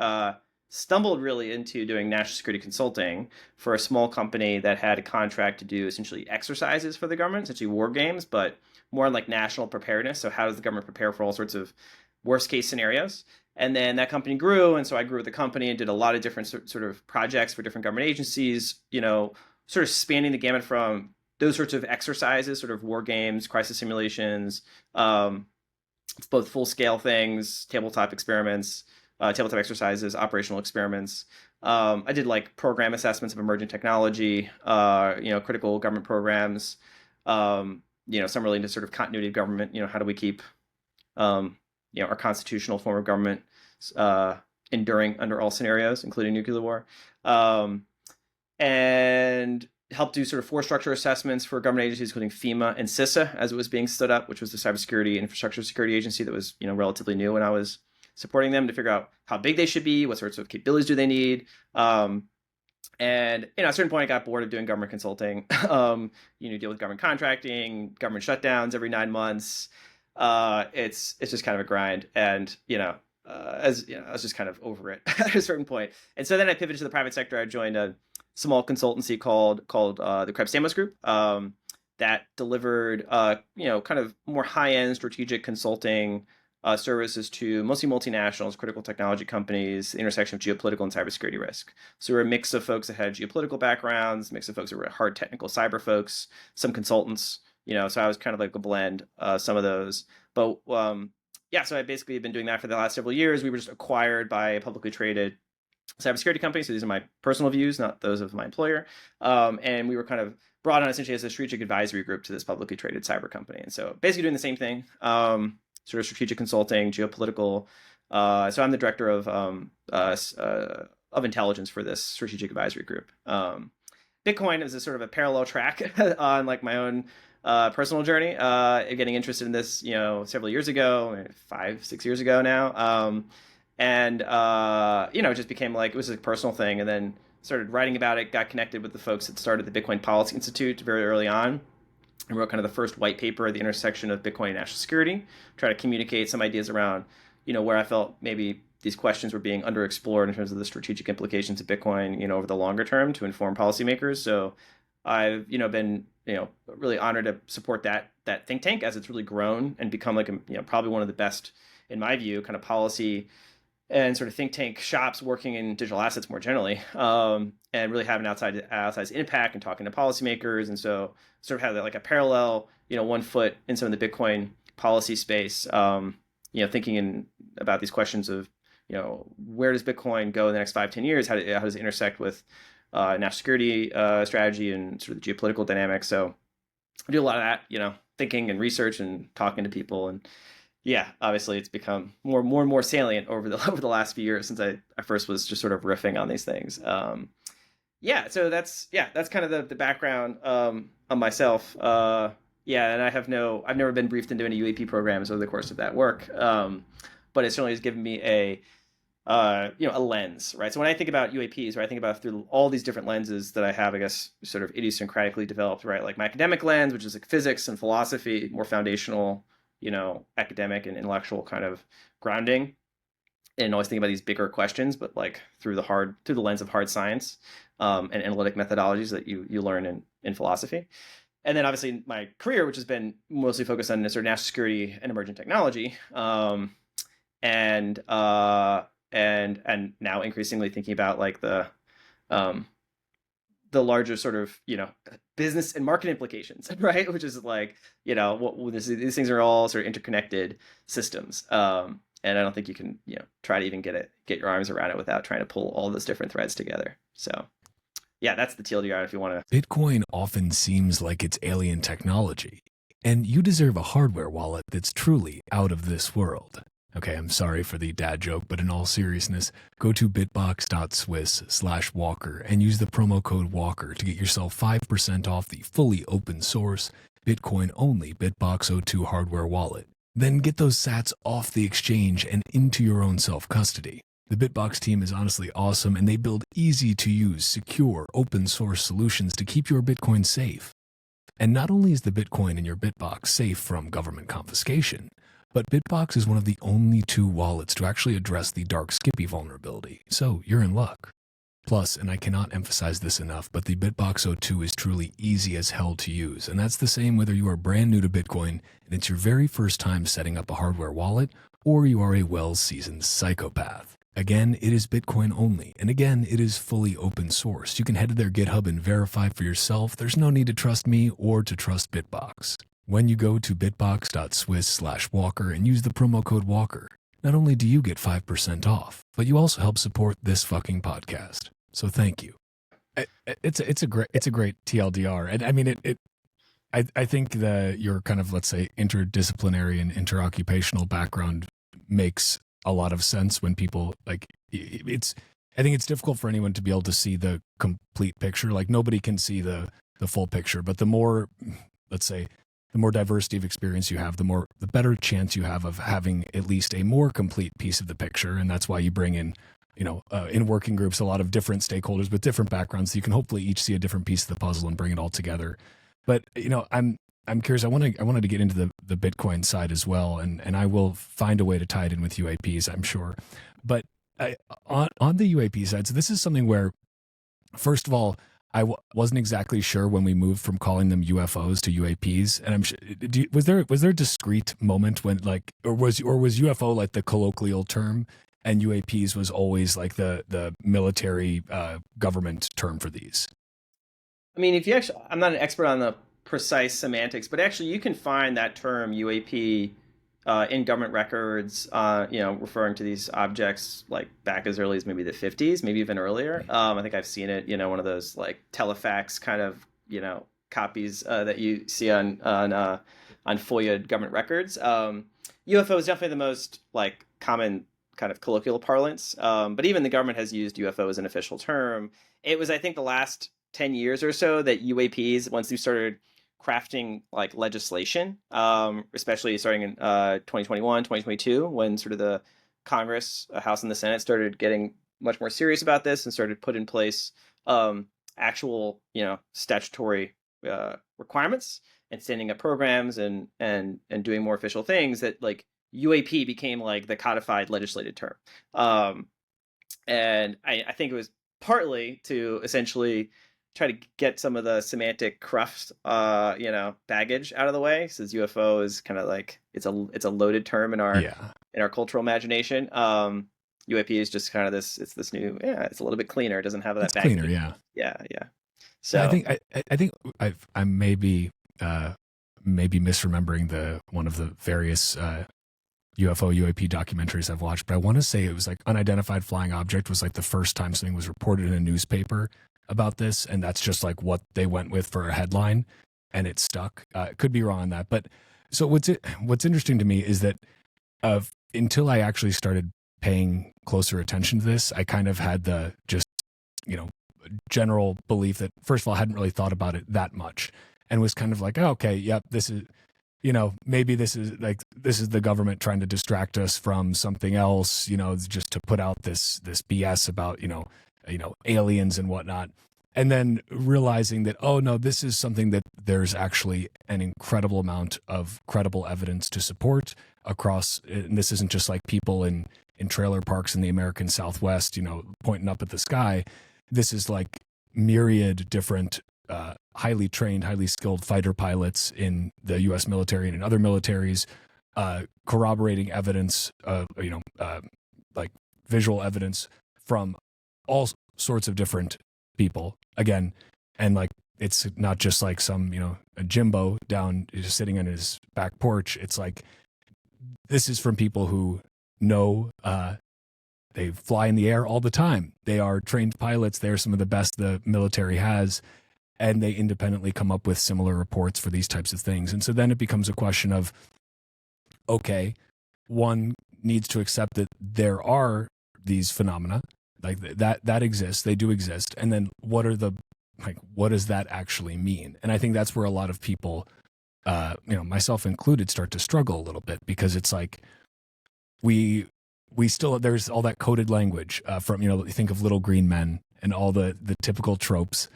Stumbled really into doing national security consulting for a small company that had a contract to do essentially exercises for the government, essentially war games, but more on like national preparedness. So how does the government prepare for all sorts of worst case scenarios? And then that company grew, and so I grew with the company and did a lot of different sort of projects for different government agencies, sort of spanning the gamut from those sorts of exercises, sort of war games, crisis simulations, both full scale things, tabletop experiments, tabletop exercises, operational experiments. I did like program assessments of emerging technology, critical government programs, some relating to sort of continuity of government. How do we keep, our constitutional form of government enduring under all scenarios, including nuclear war. And helped do sort of force structure assessments for government agencies, including FEMA and CISA, as it was being stood up, which was the Cybersecurity and Infrastructure Security Agency that was, relatively new when I was supporting them, to figure out how big they should be, what sorts of capabilities do they need. And at a certain point, I got bored of doing government consulting. Deal with government contracting, government shutdowns every 9 months. It's just kind of a grind, and I was just kind of over it at a certain point. And so then I pivoted to the private sector. I joined a small consultancy called the Krebs Stamos Group, that delivered kind of more high end strategic consulting services to mostly multinationals, critical technology companies, the intersection of geopolitical and cybersecurity risk. So we're a mix of folks that had geopolitical backgrounds, mix of folks that were hard technical cyber folks, some consultants. So I was kind of like a blend, some of those. But yeah, so I basically have been doing that for the last several years. We were just acquired by a publicly traded cybersecurity company. So these are my personal views, not those of my employer. And we were kind of brought on essentially as a strategic advisory group to this publicly traded cyber company. And so basically doing the same thing, sort of strategic consulting, geopolitical. So I'm the director of intelligence for this strategic advisory group. Bitcoin is a sort of a parallel track on like my own personal journey, getting interested in this, several years ago, 5, 6 years ago now. And it just became like, it was a personal thing. And then started writing about it, got connected with the folks that started the Bitcoin Policy Institute very early on, and wrote kind of the first white paper at the intersection of Bitcoin and national security, try to communicate some ideas around, where I felt maybe these questions were being underexplored in terms of the strategic implications of Bitcoin, over the longer term to inform policymakers. So I've, been, really honored to support that think tank as it's really grown and become like, probably one of the best, in my view, kind of policy and sort of think tank shops working in digital assets more generally, and really having outside impact and talking to policymakers. And so sort of have like a parallel, 1 foot in some of the Bitcoin policy space, thinking about these questions of, where does Bitcoin go in the next 5, 10 years? How does it intersect with national security strategy and sort of the geopolitical dynamics? So I do a lot of that, thinking and research and talking to people. And yeah, obviously it's become more and more salient over the last few years since I first was just sort of riffing on these things. So that's kind of the background on myself. And I've never been briefed into any UAP programs over the course of that work, but it certainly has given me a lens, right? So when I think about UAPs, right, I think about through all these different lenses that I have, I guess, sort of idiosyncratically developed, right? Like my academic lens, which is like physics and philosophy, more foundational, academic and intellectual kind of grounding, and always think about these bigger questions, but like through the lens of hard science, and analytic methodologies that you learn in philosophy. And then obviously my career, which has been mostly focused on sort of national security and emerging technology, and now increasingly thinking about like the larger sort of business and market implications, right? Which is like these things are all sort of interconnected systems, and I don't think you can try to even get your arms around it without trying to pull all those different threads together. So yeah, that's the TLDR if you want to. Bitcoin often seems like it's alien technology, and you deserve a hardware wallet that's truly out of this world. Okay, I'm sorry for the dad joke, but in all seriousness, go to bitbox.swiss/Walker and use the promo code Walker to get yourself 5% off the fully open source, Bitcoin only BitBox02 hardware wallet. Then get those sats off the exchange and into your own self-custody. The Bitbox team is honestly awesome, and they build easy to use, secure, open source solutions to keep your Bitcoin safe. And not only is the Bitcoin in your Bitbox safe from government confiscation, but Bitbox is one of the only 2 wallets to actually address the dark Skippy vulnerability, so you're in luck. Plus, and I cannot emphasize this enough, but the BitBox02 is truly easy as hell to use, and that's the same whether you are brand new to Bitcoin and it's your very first time setting up a hardware wallet, or you are a well-seasoned psychopath. Again, it is Bitcoin only, and again, it is fully open source. You can head to their GitHub and verify for yourself. There's no need to trust me or to trust Bitbox. When you go to bitbox.swiss/Walker and use the promo code Walker, not only do you get 5% off, but you also help support this fucking podcast. So thank you. It's a great TLDR, and I mean I think that your kind of, let's say, interdisciplinary and interoccupational background makes a lot of sense when people like it's. I think it's difficult for anyone to be able to see the complete picture. Like nobody can see the full picture, but the more, let's say, the more diversity of experience you have, the better chance you have of having at least a more complete piece of the picture. And that's why you bring in, in working groups, a lot of different stakeholders with different backgrounds. So you can hopefully each see a different piece of the puzzle and bring it all together. But I'm curious. I wanted to get into the Bitcoin side as well, and I will find a way to tie it in with UAPs, I'm sure. But on the UAP side, so this is something where, first of all, wasn't exactly sure when we moved from calling them UFOs to UAPs, and I'm sure, was there a discrete moment when or was UFO like the colloquial term, and UAPs was always like the military government term for these? I mean, if you actually, I'm not an expert on the precise semantics, but actually you can find that term UAP in government records, referring to these objects like back as early as maybe the 50s, maybe even earlier. I think I've seen it, one of those like telefax kind of, copies that you see on FOIA government records. UFO is definitely the most like common kind of colloquial parlance, but even the government has used UFO as an official term. It was, I think, the last 10 years or so that UAPs, once they started crafting like legislation, especially starting in 2021, 2022, when sort of the Congress, House and the Senate started getting much more serious about this and started put in place actual, statutory requirements and standing up programs and doing more official things, that like UAP became like the codified legislated term. And I think it was partly to essentially try to get some of the semantic cruft, baggage out of the way, since UFO is kind of like it's a loaded term in our Yeah, cultural imagination. UAP is just kind of this new, it's a little bit cleaner. It doesn't have that it's cleaner. baggage. Yeah, Yeah, yeah. yeah. So I think I'm maybe misremembering one of the various UFO UAP documentaries I've watched, but I want to say it was like unidentified flying object was like the first time something was reported in a newspaper about this, and that's just like what they went with for a headline, and it stuck. Could be wrong on that, but so what's interesting to me is that until I actually started paying closer attention to this, I kind of had the just general belief that, first of all, I hadn't really thought about it that much, and was kind of like, oh, okay, yep, this is, maybe this is the government trying to distract us from something else, just to put out this BS about, aliens and whatnot. And then realizing that, oh no, this is something that there's actually an incredible amount of credible evidence to support across. And this isn't just like people in trailer parks in the American Southwest, pointing up at the sky. This is like myriad different highly trained, highly skilled fighter pilots in the U.S. military and in other militaries, corroborating evidence, like visual evidence from all sorts of different people. Again, and like it's not just like some a Jimbo down just sitting on his back porch. It's like this is from people who know. They fly in the air all the time. They are trained pilots. They're some of the best the military has. And they independently come up with similar reports for these types of things. And so then it becomes a question of, okay, one needs to accept that there are these phenomena like that exist. They do exist. And then what does that actually mean? And I think that's where a lot of people, myself included, start to struggle a little bit, because it's like we still, there's all that coded language from, you think of Little Green Men and all the typical tropes.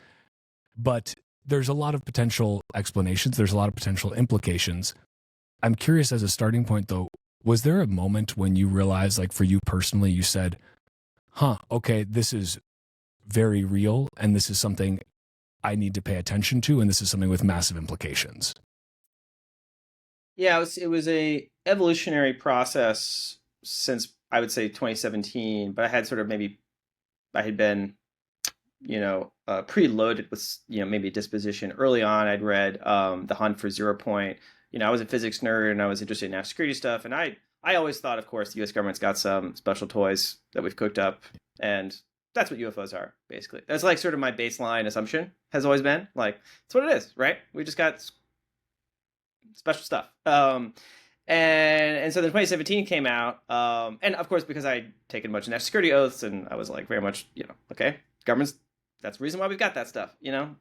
But there's a lot of potential explanations. There's a lot of potential implications. I'm curious, as a starting point, though, was there a moment when you realized, like for you personally, you said, okay, this is very real, and this is something I need to pay attention to, and this is something with massive implications? yeah, it was a evolutionary process since, I would say, 2017. But I had sort of I had been preloaded with maybe a disposition early on. I'd read The Hunt for Zero Point. I was a physics nerd and I was interested in national security stuff. And I always thought, of course, the U.S. government's got some special toys that we've cooked up, and that's what UFOs are, basically. That's like sort of my baseline assumption has always been like, it's what it is, right? We just got special stuff. And so then 2017 came out, and of course, because I'd taken a bunch of national security oaths, and I was like very much, okay, government's, that's the reason why we've got that stuff,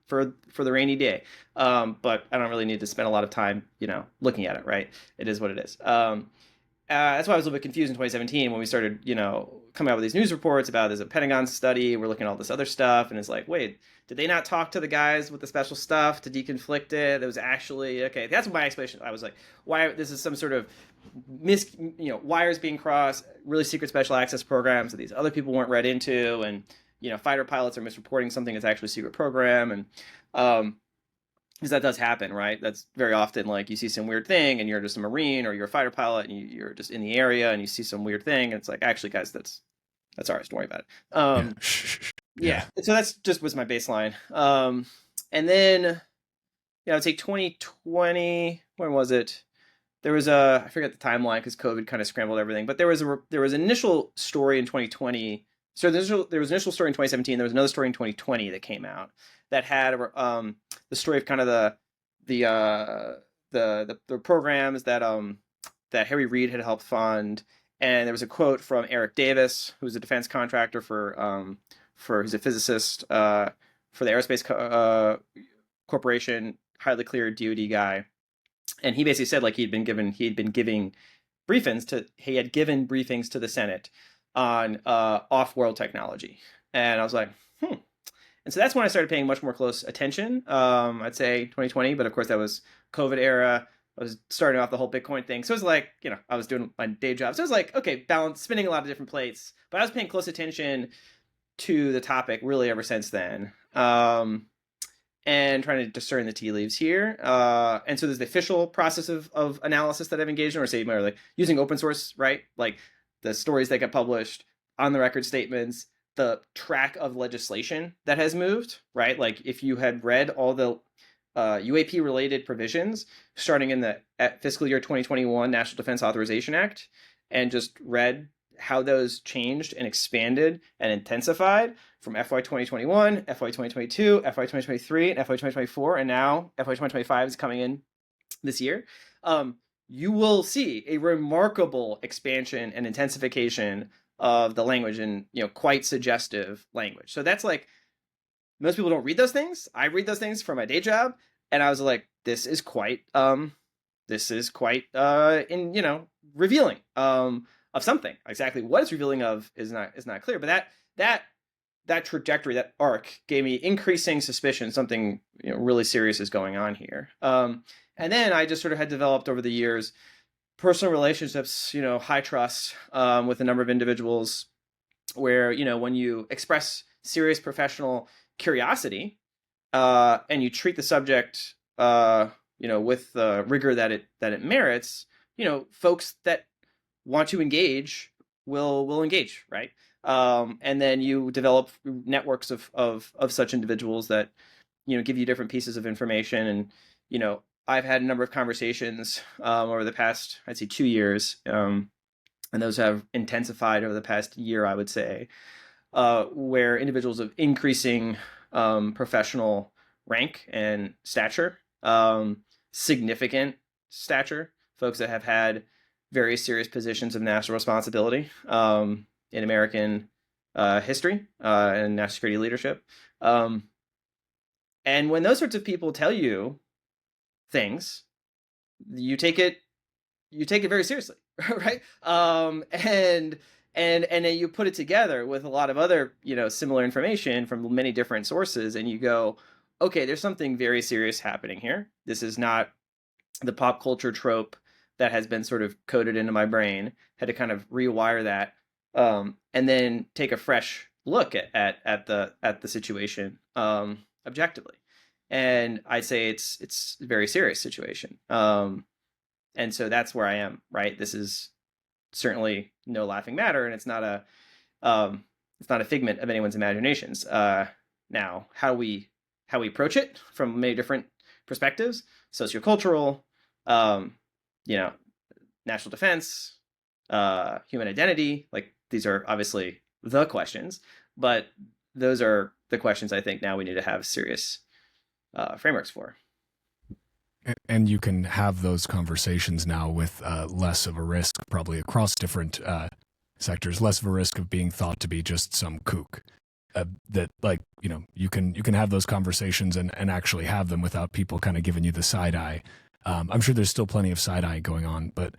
for the rainy day. But I don't really need to spend a lot of time, looking at it, right? It is what it is. that's why I was a little bit confused in 2017 when we started, coming out with these news reports about there's a Pentagon study. We're looking at all this other stuff, and it's like, wait, did they not talk to the guys with the special stuff to deconflict it? It was actually okay. That's my explanation. I was like, why this is some sort of wires being crossed, really secret special access programs that these other people weren't read into, and fighter pilots are misreporting something that's actually a secret program, and because that does happen, right? That's very often like you see some weird thing and you're just a Marine or you're a fighter pilot and you're just in the area and you see some weird thing and it's like, actually, guys, that's ours. Don't worry about it. Yeah. Yeah. So that's just was my baseline. And then, I'd say 2020. When was it? There was I forget the timeline because COVID kind of scrambled everything. But there was an initial story in 2020. So there was an initial story in 2017. There was another story in 2020 that came out that had the story of kind of the programs that Harry Reid had helped fund, and there was a quote from Eric Davis, who's a defense contractor he's a physicist for the aerospace corporation, highly cleared DoD guy, and he basically said like he had given briefings to the Senate on off-world technology, and I was like, And so that's when I started paying much more close attention. I'd say 2020, but of course that was COVID era. I was starting off the whole Bitcoin thing. So it was like, I was doing my day job. So it was like, okay, spinning a lot of different plates. But I was paying close attention to the topic really ever since then. And trying to discern the tea leaves here. And so there's the official process of analysis that I've engaged in, or say, like using open source, right? Like the stories that get published, on the record statements, the track of legislation that has moved, right? Like if you had read all the UAP related provisions starting in the fiscal year 2021 National Defense Authorization Act and just read how those changed and expanded and intensified from FY 2021, FY 2022, FY 2023, and FY 2024, and now FY 2025 is coming in this year, you will see a remarkable expansion and intensification of the language and quite suggestive language. So that's like most people don't read those things. I read those things for my day job, and I was like, this is quite revealing of something. Exactly what it's revealing of is not clear, but that trajectory, that arc, gave me increasing suspicion something really serious is going on here. And then I just sort of had developed over the years personal relationships, high trust with a number of individuals where, when you express serious professional curiosity and you treat the subject, with the rigor that it merits, folks that want to engage will engage, right? And then you develop networks of such individuals that, give you different pieces of information. And, I've had a number of conversations over the past, I'd say 2 years, and those have intensified over the past year, I would say, where individuals of increasing professional rank and stature, significant stature, folks that have had very serious positions of national responsibility in American history and national security leadership. And when those sorts of people tell you things, you take it very seriously, right? And then you put it together with a lot of other, similar information from many different sources, and you go, okay, there's something very serious happening here. This is not the pop culture trope that has been sort of coded into my brain. Had to kind of rewire that, and then take a fresh look at the situation objectively. And I'd say it's a very serious situation. And so that's where I am, right? This is certainly no laughing matter, and it's not a figment of anyone's imaginations. Now, how we approach it from many different perspectives, sociocultural, national defense, human identity, like these are obviously the questions, but those are the questions I think now we need to have serious frameworks for. And you can have those conversations now with less of a risk, probably across different sectors, less of a risk of being thought to be just some kook. That you can have those conversations and actually have them without people kind of giving you the side eye. I'm sure there's still plenty of side eye going on, but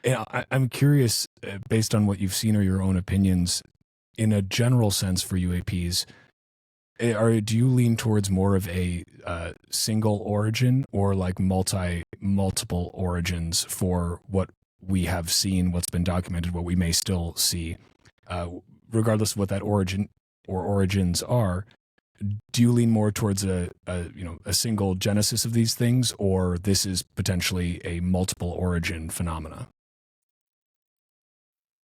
Yeah, I'm curious, based on what you've seen or your own opinions, in a general sense for UAPs, do you lean towards more of a single origin or like multiple origins for what we have seen, what's been documented, what we may still see, uh, regardless of what that origin or origins are? Do you lean more towards a single genesis of these things, or this is potentially a multiple origin phenomena?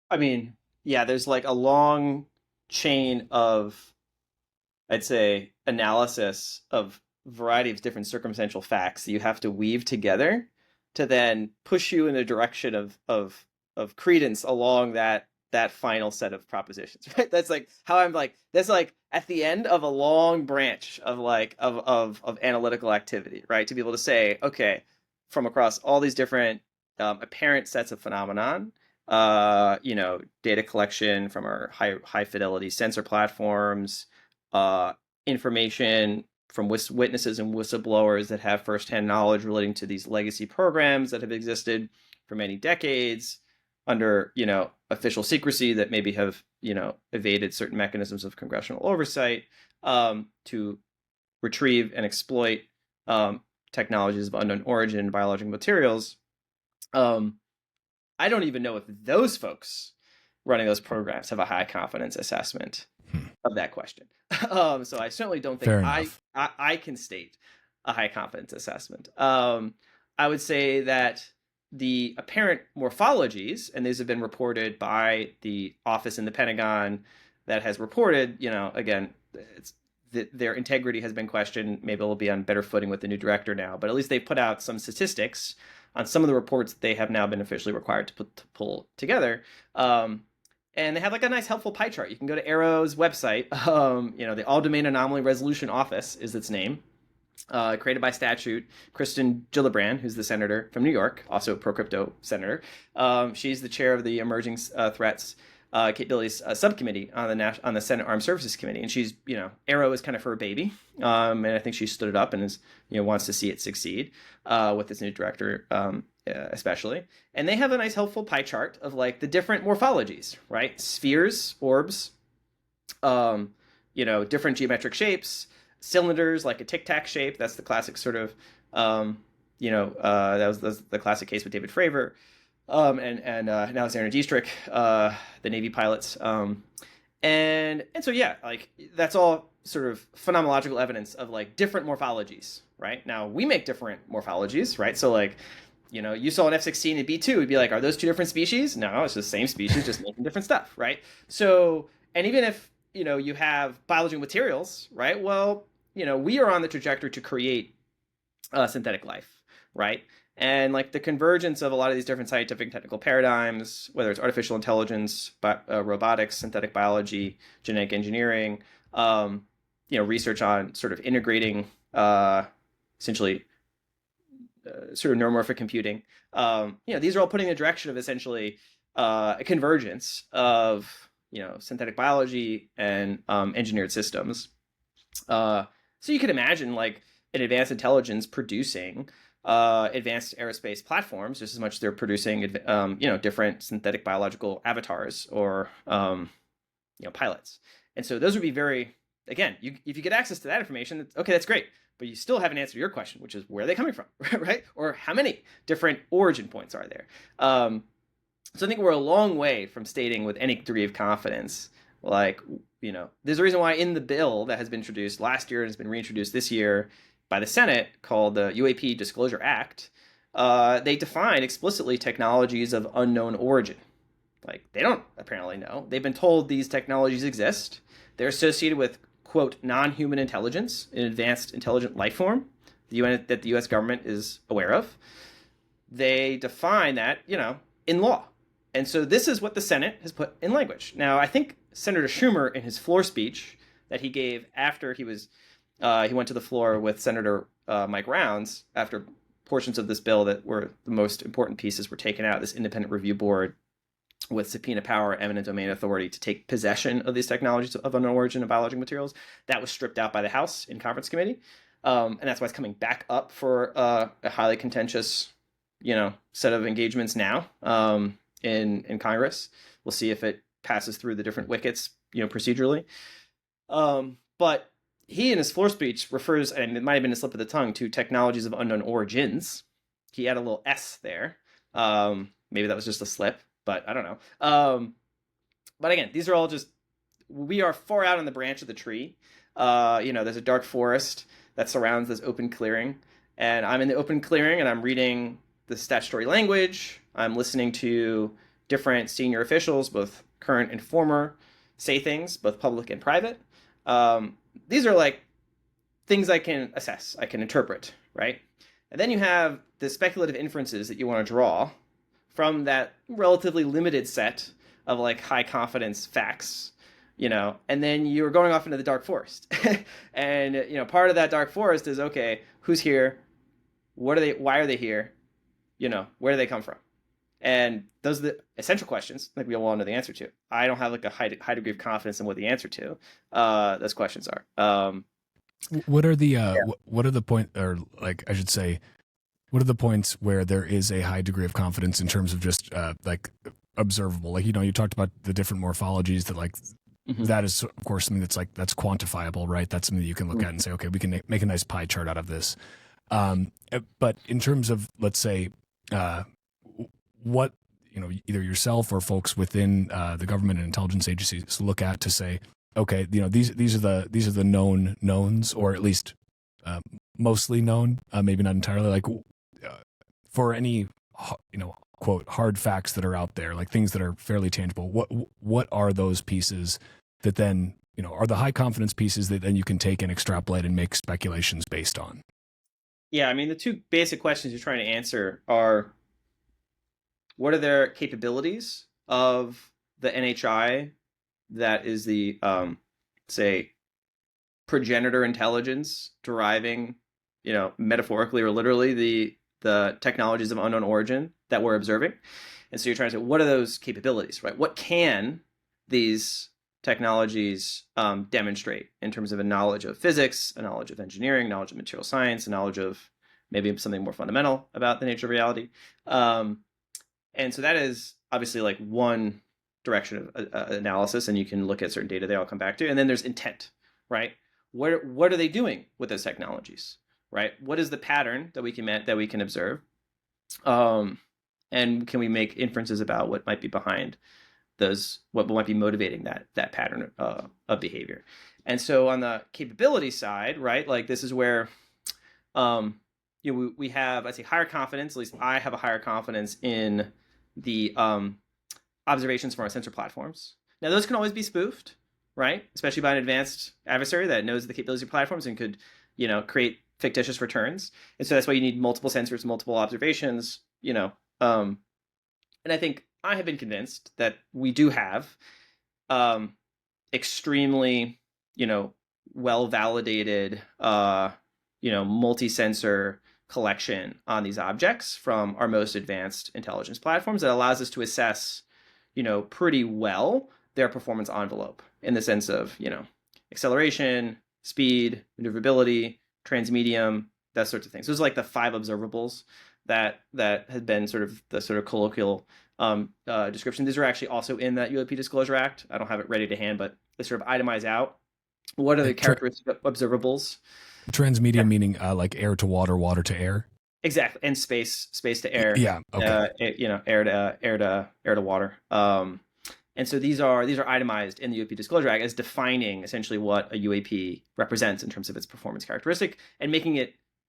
I mean, yeah, there's like a long chain of, I'd say, analysis of variety of different circumstantial facts that you have to weave together to then push you in the direction of credence along that final set of propositions, right? That's like how I'm like that's like at the end of a long branch of like of analytical activity, right? To be able to say, okay, from across all these different apparent sets of phenomenon, data collection from our high fidelity sensor platforms, uh, information from witnesses and whistleblowers that have firsthand knowledge relating to these legacy programs that have existed for many decades under official secrecy that maybe have evaded certain mechanisms of congressional oversight, to retrieve and exploit technologies of unknown origin, biological materials. um, I don't even know if those folks running those programs have a high confidence assessment Hmm. of that question. So I certainly don't think Fair I, enough. I I can state a high confidence assessment. I would say that the apparent morphologies, and these have been reported by the office in the Pentagon that has reported, again, it's their integrity has been questioned. Maybe it'll be on better footing with the new director now, but at least they've put out some statistics on some of the reports that they have now been officially required to pull together. Um, and they have like a nice helpful pie chart. You can go to Arrow's website. The All Domain Anomaly Resolution Office is its name, created by statute. Kristen Gillibrand, who's the senator from New York, also a pro crypto senator. She's the chair of the Emerging Threats Capabilities Subcommittee on the Senate Armed Services Committee, and she's Arrow is kind of her baby, and I think she stood it up and is wants to see it succeed with this new director, especially. And they have a nice helpful pie chart of like the different morphologies, right? Spheres, orbs, um, different geometric shapes, cylinders like a tic tac shape. That's the classic sort of, that was the classic case with David Fravor, and Alexander Dietrich, the Navy pilots, and so yeah, like that's all sort of phenomenological evidence of like different morphologies. Right now, we make different morphologies, right? So like, you saw an F-16 and B2, it'd be like, are those two different species? No, it's the same species, just making different stuff, right? So, and even if, you have biological materials, right? Well, we are on the trajectory to create synthetic life, right? And like the convergence of a lot of these different scientific and technical paradigms, whether it's artificial intelligence, robotics, synthetic biology, genetic engineering, research on sort of integrating essentially sort of neuromorphic computing. These are all putting in the direction of essentially a convergence of synthetic biology and engineered systems. So you could imagine like an advanced intelligence producing advanced aerospace platforms just as much as they're producing different synthetic biological avatars or pilots. And so those would be very, again, if you get access to that information, okay, that's great. But you still haven't answered your question, which is where are they coming from, right? Or how many different origin points are there? So I think we're a long way from stating with any degree of confidence, like, there's a reason why in the bill that has been introduced last year and has been reintroduced this year by the Senate called the UAP Disclosure Act, they define explicitly technologies of unknown origin. Like, they don't apparently know. They've been told these technologies exist. They're associated with, quote, non-human intelligence, an advanced intelligent life form that the U.S. government is aware of. They define that, in law. And so this is what the Senate has put in language. Now, I think Senator Schumer, in his floor speech that he gave after he went to the floor with Senator Mike Rounds after portions of this bill that were the most important pieces were taken out, this independent review board with subpoena power, eminent domain authority to take possession of these technologies of unknown origin and biological materials. That was stripped out by the House in conference committee. And that's why it's coming back up for a highly contentious set of engagements now in Congress. We'll see if it passes through the different wickets, procedurally. But he in his floor speech refers, and it might have been a slip of the tongue, to technologies of unknown origins. He had a little S there. Maybe that was just a slip, but I don't know. But again, these are all just, we are far out on the branch of the tree. There's a dark forest that surrounds this open clearing, and I'm in the open clearing and I'm reading the statutory language. I'm listening to different senior officials, both current and former, say things, both public and private. These are like things I can assess, I can interpret, right? And then you have the speculative inferences that you want to draw from that relatively limited set of like high confidence facts, and then you're going off into the dark forest. And, part of that dark forest is, okay, who's here? What are they? Why are they here? Where do they come from? And those are the essential questions I think we all know the answer to. I don't have like a high degree of confidence in what the answer to those questions are. What are the what are the point, or like I should say, what are the points where there is a high degree of confidence in terms of just like observable? Like, you talked about the different morphologies that like that is of course something that's quantifiable, right? That's something that you can look at and say, okay, we can make a nice pie chart out of this. But in terms of, let's say, what either yourself or folks within the government and intelligence agencies look at to say, okay, these are the known knowns, or at least mostly known, maybe not entirely. Like for any quote hard facts that are out there, like things that are fairly tangible. What are those pieces that then are the high confidence pieces that then you can take and extrapolate and make speculations based on? Yeah, I mean, the two basic questions you're trying to answer are, what are their capabilities of the NHI that is the, say, progenitor intelligence deriving, metaphorically or literally the technologies of unknown origin that we're observing. And so you're trying to say, what are those capabilities, right? What can these technologies demonstrate in terms of a knowledge of physics, a knowledge of engineering, knowledge of material science, a knowledge of maybe something more fundamental about the nature of reality. And so that is obviously like one direction of analysis, and you can look at certain data they all come back to. And then there's intent, right? What are they doing with those technologies, right? What is the pattern that we can observe? And can we make inferences about what might be behind those, what might be motivating that pattern of behavior? And so on the capability side, right, like this is where we have, I'd say, higher confidence. At least I have a higher confidence in the observations from our sensor platforms. Now, those can always be spoofed, right? Especially by an advanced adversary that knows the capabilities of platforms and could, create fictitious returns. And so that's why you need multiple sensors, multiple observations, and I think I have been convinced that we do have extremely, well validated, multi-sensor collection on these objects from our most advanced intelligence platforms that allows us to assess, pretty well their performance envelope in the sense of, acceleration, speed, maneuverability, transmedium, that sorts of things. Those are like the 5 observables that had been sort of the sort of colloquial description. These are actually also in that UAP Disclosure Act. I don't have it ready to hand, but they sort of itemize out what are the characteristic observables. Transmedium meaning like air to water, water to air. Exactly, and space to air. Yeah. Okay. Air to water. And so these are itemized in the UAP Disclosure Act as defining essentially what a UAP represents in terms of its performance characteristic, and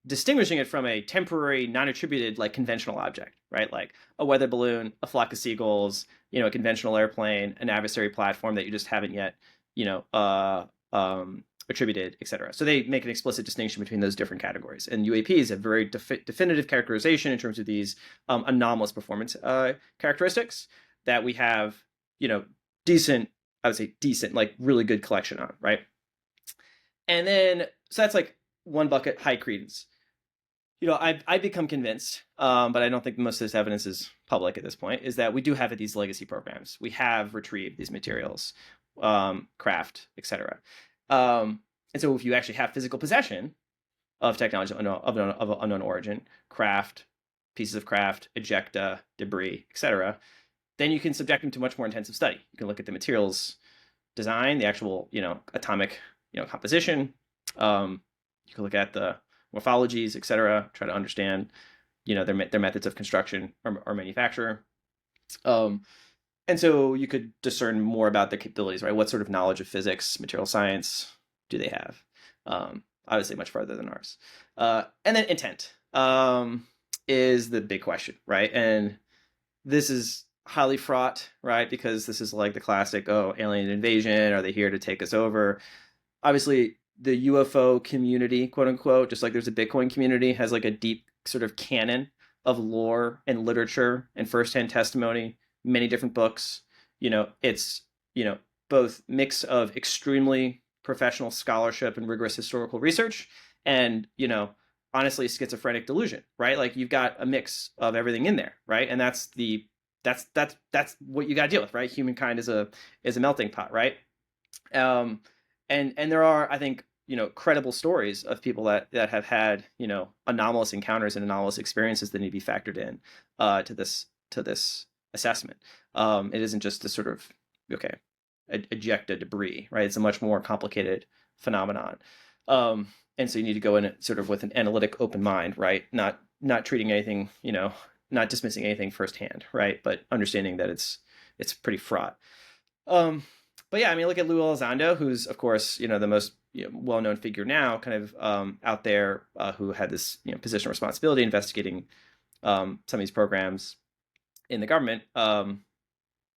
distinguishing it from a temporary, non-attributed, like conventional object, right? Like a weather balloon, a flock of seagulls, a conventional airplane, an adversary platform that you just haven't yet, attributed, etc. So they make an explicit distinction between those different categories. And UAPs have very definitive characterization in terms of these anomalous performance characteristics that we have, decent, like really good collection on, right? And then, so that's like one bucket, high credence. I've become convinced, but I don't think most of this evidence is public at this point, is that we do have these legacy programs. We have retrieved these materials, craft, etc. And so if you actually have physical possession of technology of unknown origin, craft, pieces of craft, ejecta, debris, etc., then you can subject them to much more intensive study. You can look at the materials design, the actual, atomic, composition. You can look at the morphologies, etc., try to understand, their methods of construction or manufacture. Um, and so you could discern more about their capabilities, right? What sort of knowledge of physics, material science do they have? Obviously, much farther than ours. And then intent is the big question, right? And this is highly fraught, right? Because this is like the classic, oh, alien invasion, are they here to take us over? Obviously, the UFO community, quote unquote, just like there's a Bitcoin community, has like a deep sort of canon of lore and literature and firsthand testimony, many different books. It's, both mix of extremely professional scholarship and rigorous historical research and, honestly schizophrenic delusion, right? Like you've got a mix of everything in there, right? And that's what you got to deal with, right? Humankind is a melting pot, right? Um, and there are, I think, credible stories of people that have had, anomalous encounters and anomalous experiences that need to be factored in to this assessment. It isn't just this sort of okay, ejecta debris, right? It's a much more complicated phenomenon. And so you need to go in it sort of with an analytic, open mind, right? Not treating anything, not dismissing anything firsthand, right? But understanding that it's pretty fraught. Um, but yeah, I mean, look at Lou Elizondo, who's of course the most well-known figure now, kind of out there, who had this position of responsibility investigating some of these programs in the government. And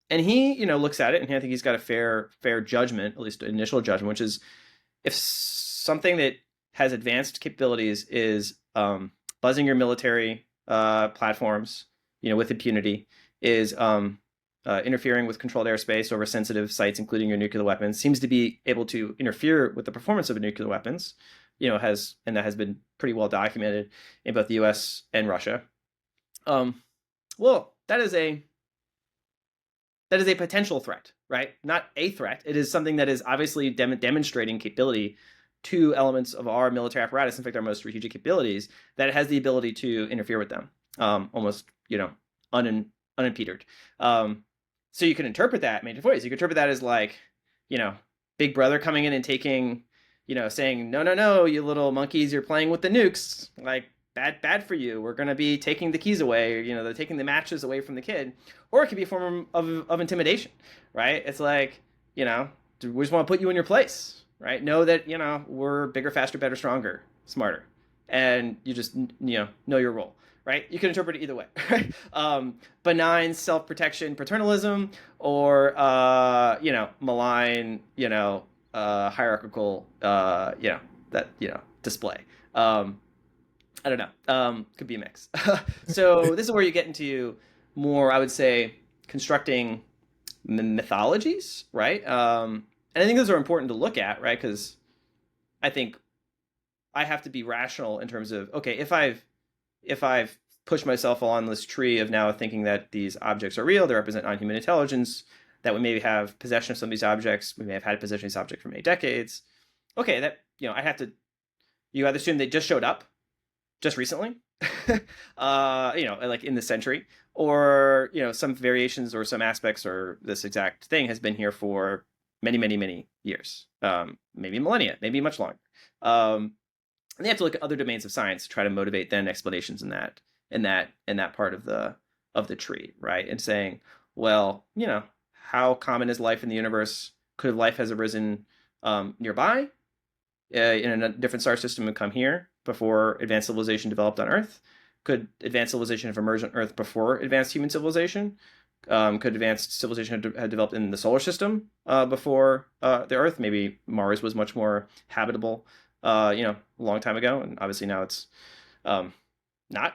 he looks at it, and I think he's got a fair judgment, at least initial judgment, which is if something that has advanced capabilities is buzzing your military platforms, with impunity, is interfering with controlled airspace over sensitive sites, including your nuclear weapons, seems to be able to interfere with the performance of nuclear weapons, and that has been pretty well documented in both the U.S. and Russia. Well, that is a potential threat, right? Not a threat. It is something that is obviously demonstrating capability to elements of our military apparatus, in fact, our most strategic capabilities, that it has the ability to interfere with them, almost, unimpeded. So you can interpret that in many different ways. You can interpret that as like, Big Brother coming in and taking, saying, no, no, no, you little monkeys, you're playing with the nukes. Like, bad for you. We're going to be taking the keys away. They're taking the matches away from the kid. Or it could be a form of intimidation, right? It's like, we just want to put you in your place, right? Know that, we're bigger, faster, better, stronger, smarter. And you just, know your role. Right? You can interpret it either way. Benign self-protection paternalism, or malign, hierarchical, display. I don't know. Could be a mix. So this is where you get into more, I would say, constructing mythologies, right? And I think those are important to look at, right? Because I think I have to be rational in terms of, okay, if I've pushed myself along this tree of now thinking that these objects are real, they represent non-human intelligence, that we maybe have possession of some of these objects, we may have had possession of these objects for many decades. Okay, that I have to. You either assume they just showed up, just recently, like in this century, or some variations or some aspects or this exact thing has been here for many, many, many years, maybe millennia, maybe much longer. And they have to look at other domains of science to try to motivate then explanations in that part of the tree, right? And saying, well, how common is life in the universe? Could life has arisen nearby in a different star system and come here before advanced civilization developed on Earth? Could advanced civilization have emerged on Earth before advanced human civilization? Could advanced civilization have developed in the solar system before the Earth? Maybe Mars was much more habitable a long time ago, and obviously now it's not.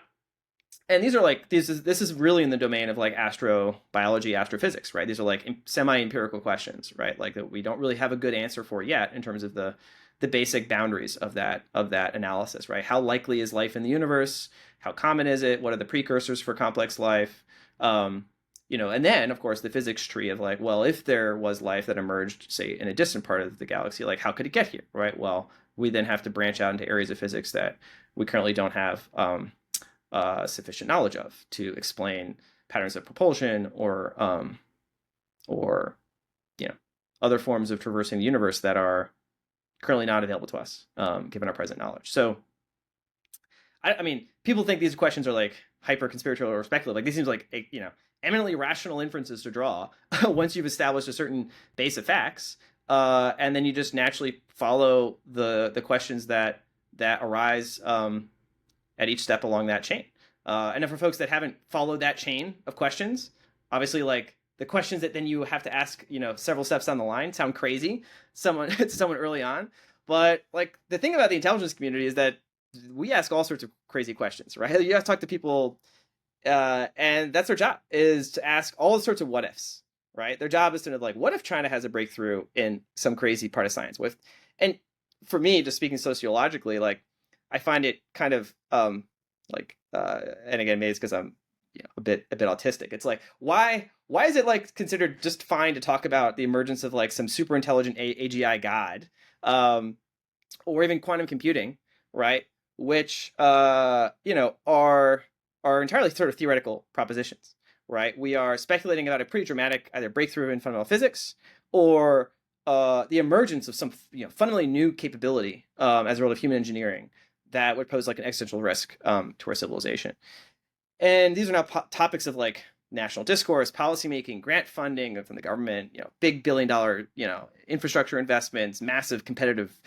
And these are like this is really in the domain of like astrobiology, astrophysics, right? These are like semi-empirical questions, right? Like that we don't really have a good answer for yet in terms of the basic boundaries of that analysis, right? How likely is life in the universe? How common is it? What are the precursors for complex life? And then of course the physics tree of like, well, if there was life that emerged, say, in a distant part of the galaxy, like how could it get here, right? Well, we then have to branch out into areas of physics that we currently don't have sufficient knowledge of to explain patterns of propulsion or other forms of traversing the universe that are currently not available to us, given our present knowledge. So, I mean, people think these questions are like hyper conspiratorial or speculative. Like, these seems like eminently rational inferences to draw once you've established a certain base of facts, and then you just naturally follow the questions that arise at each step along that chain. And then for folks that haven't followed that chain of questions, obviously, like, the questions that then you have to ask, several steps down the line sound crazy to someone early on. But like, the thing about the intelligence community is that we ask all sorts of crazy questions, right? You have to talk to people, and that's their job, is to ask all sorts of what ifs, right? Their job is to know, like, what if China has a breakthrough in some crazy part of science? And for me, just speaking sociologically, like, I find it kind of and again, maybe it's because I'm a bit autistic. It's like, why is it like considered just fine to talk about the emergence of like some super intelligent AGI god, or even quantum computing, right? Which are entirely sort of theoretical propositions, right? We are speculating about a pretty dramatic either breakthrough in fundamental physics or the emergence of some fundamentally new capability as a result of human engineering that would pose like an existential risk to our civilization. And these are now topics of like national discourse, policymaking, grant funding from the government, big billion-dollar, infrastructure investments, massive competitive,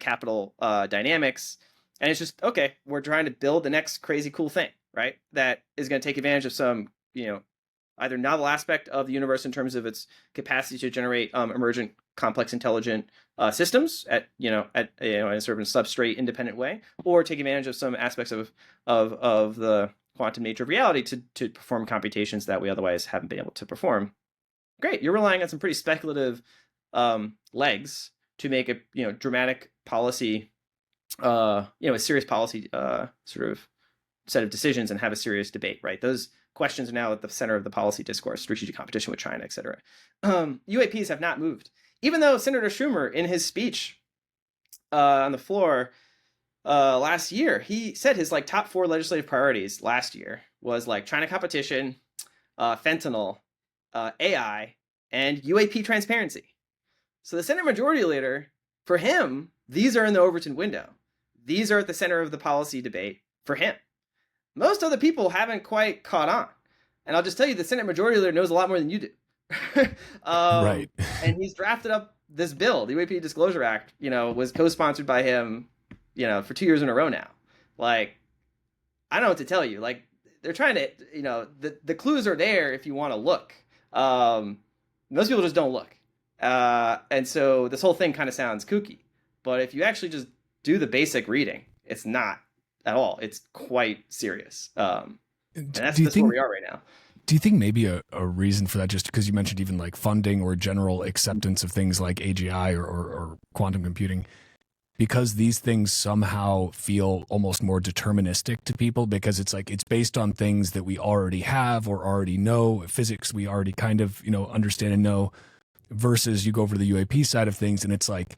capital dynamics. And it's just, okay, we're trying to build the next crazy cool thing, right? That is going to take advantage of some, either novel aspect of the universe in terms of its capacity to generate emergent, complex, intelligent systems at in a sort of a substrate independent way, or take advantage of some aspects of the quantum nature of reality to perform computations that we otherwise haven't been able to perform. Great, you're relying on some pretty speculative legs to make a dramatic policy, a serious policy sort of set of decisions and have a serious debate, right? Those questions are now at the center of the policy discourse, strategic competition with China, et cetera. UAPs have not moved, even though Senator Schumer, in his speech on the floor last year, he said his like top 4 legislative priorities last year was like China competition, fentanyl, AI, and UAP transparency. So the Senate Majority Leader, for him, these are in the Overton window. These are at the center of the policy debate for him. Most other people haven't quite caught on. And I'll just tell you, the Senate Majority Leader knows a lot more than you do. Right. And he's drafted up this bill, the UAP Disclosure Act, was co-sponsored by him, for 2 years in a row now. Like, I don't know what to tell you. Like, they're trying to, the clues are there if you want to look. Most people just don't look. And so this whole thing kind of sounds kooky. But if you actually just do the basic reading, it's not at all. It's quite serious. And that's where we are right now. Do you think maybe a reason for that, just because you mentioned even like funding or general acceptance of things like AGI or quantum computing, because these things somehow feel almost more deterministic to people, because it's like it's based on things that we already have or already know, physics we already kind of understand and know, versus you go over to the UAP side of things and it's like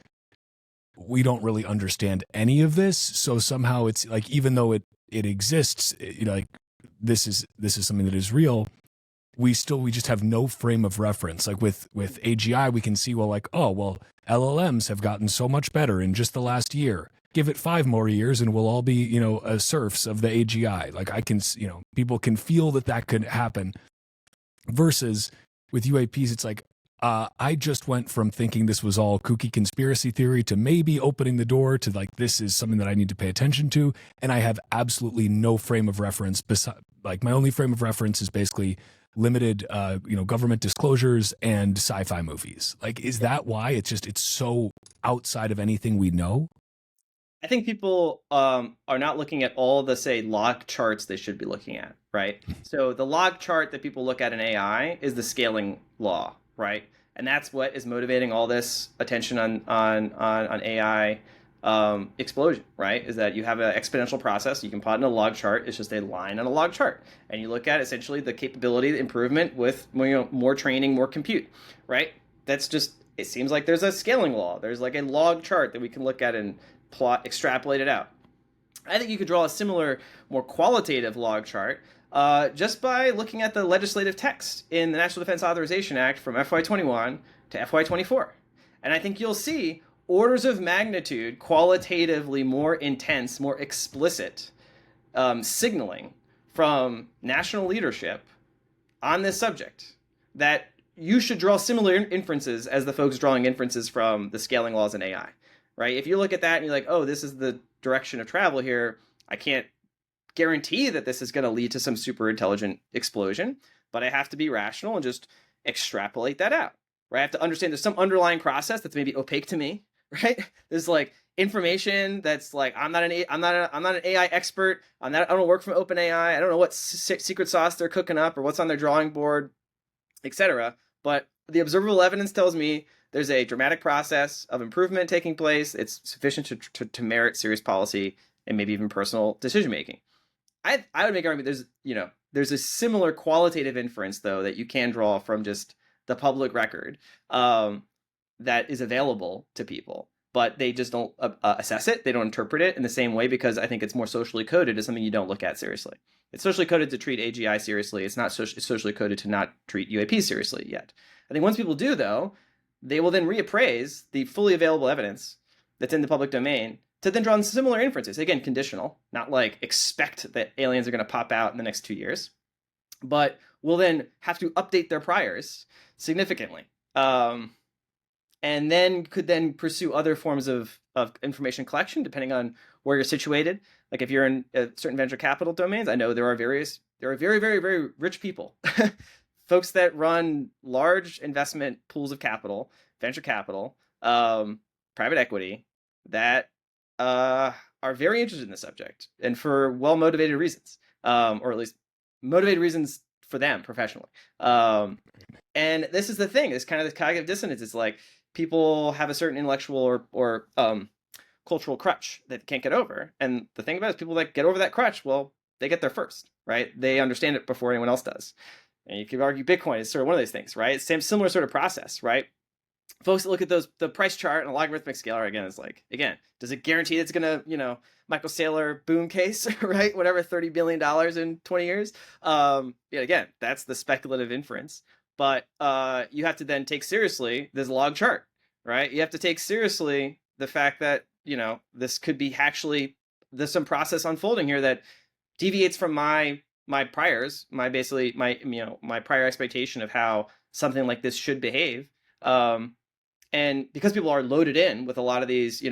we don't really understand any of this, so somehow it's like, even though it exists, like this is something that is real, we just have no frame of reference. Like with AGI, we can see, well, like, oh, well, LLMs have gotten so much better in just the last year. Give it 5 more years and we'll all be, serfs of the AGI. Like, I can, people can feel that could happen. Versus with UAPs, it's like, I just went from thinking this was all kooky conspiracy theory to maybe opening the door to like, this is something that I need to pay attention to. And I have absolutely no frame of reference. Like, my only frame of reference is basically limited, government disclosures and sci-fi movies. Like, is that why it's so outside of anything we know? I think people are not looking at all the, say, log charts they should be looking at, right? So the log chart that people look at in AI is the scaling law, right? And that's what is motivating all this attention on AI explosion, right? Is that you have an exponential process. You can plot in a log chart. It's just a line on a log chart. And you look at essentially the capability, the improvement with more training, more compute, right? That's just, it seems like there's a scaling law. There's like a log chart that we can look at and plot, extrapolate it out. I think you could draw a similar, more qualitative log chart just by looking at the legislative text in the National Defense Authorization Act from FY21 to FY24. And I think you'll see orders of magnitude qualitatively more intense, more explicit signaling from national leadership on this subject that you should draw similar inferences as the folks drawing inferences from the scaling laws in AI, right? If you look at that and you're like, oh, this is the direction of travel here, I can't guarantee that this is going to lead to some super intelligent explosion, but I have to be rational and just extrapolate that out, right? I have to understand there's some underlying process that's maybe opaque to me, right? There's like information that's like I'm not an AI expert. I don't work from OpenAI. I don't know what secret sauce they're cooking up or what's on their drawing board, etc. But the observable evidence tells me there's a dramatic process of improvement taking place. It's sufficient to merit serious policy and maybe even personal decision making. I would make an argument there's a similar qualitative inference though that you can draw from just the public record that is available to people, but they just don't assess it. They don't interpret it in the same way because I think it's more socially coded as something you don't look at seriously. It's socially coded to treat AGI seriously. It's not it's socially coded to not treat UAP seriously yet. I think once people do though, they will then reappraise the fully available evidence that's in the public domain to then draw similar inferences. Again, conditional, not like expect that aliens are going to pop out in the next 2 years, but will then have to update their priors significantly. And then could then pursue other forms of information collection depending on where you're situated. Like if you're in certain venture capital domains, I know there are very, very, very rich people, folks that run large investment pools of capital, venture capital, private equity, that are very interested in the subject and for well-motivated reasons, or at least motivated reasons for them professionally. And this is the thing, this kind of this cognitive dissonance is like people have a certain intellectual or cultural crutch that they can't get over. And the thing about it is people that get over that crutch, well, they get there first, right? They understand it before anyone else does. And you could argue Bitcoin is sort of one of those things, right? Same similar sort of process, right? Folks that look at the price chart and a logarithmic scalar again is like, again, does it guarantee it's gonna, Michael Saylor boom case, right? Whatever, $30 billion in 20 years. Again, that's the speculative inference. But you have to then take seriously this log chart, right? You have to take seriously the fact that, this could be actually, there's some process unfolding here that deviates from my priors, my prior expectation of how something like this should behave. And because people are loaded in with a lot of these,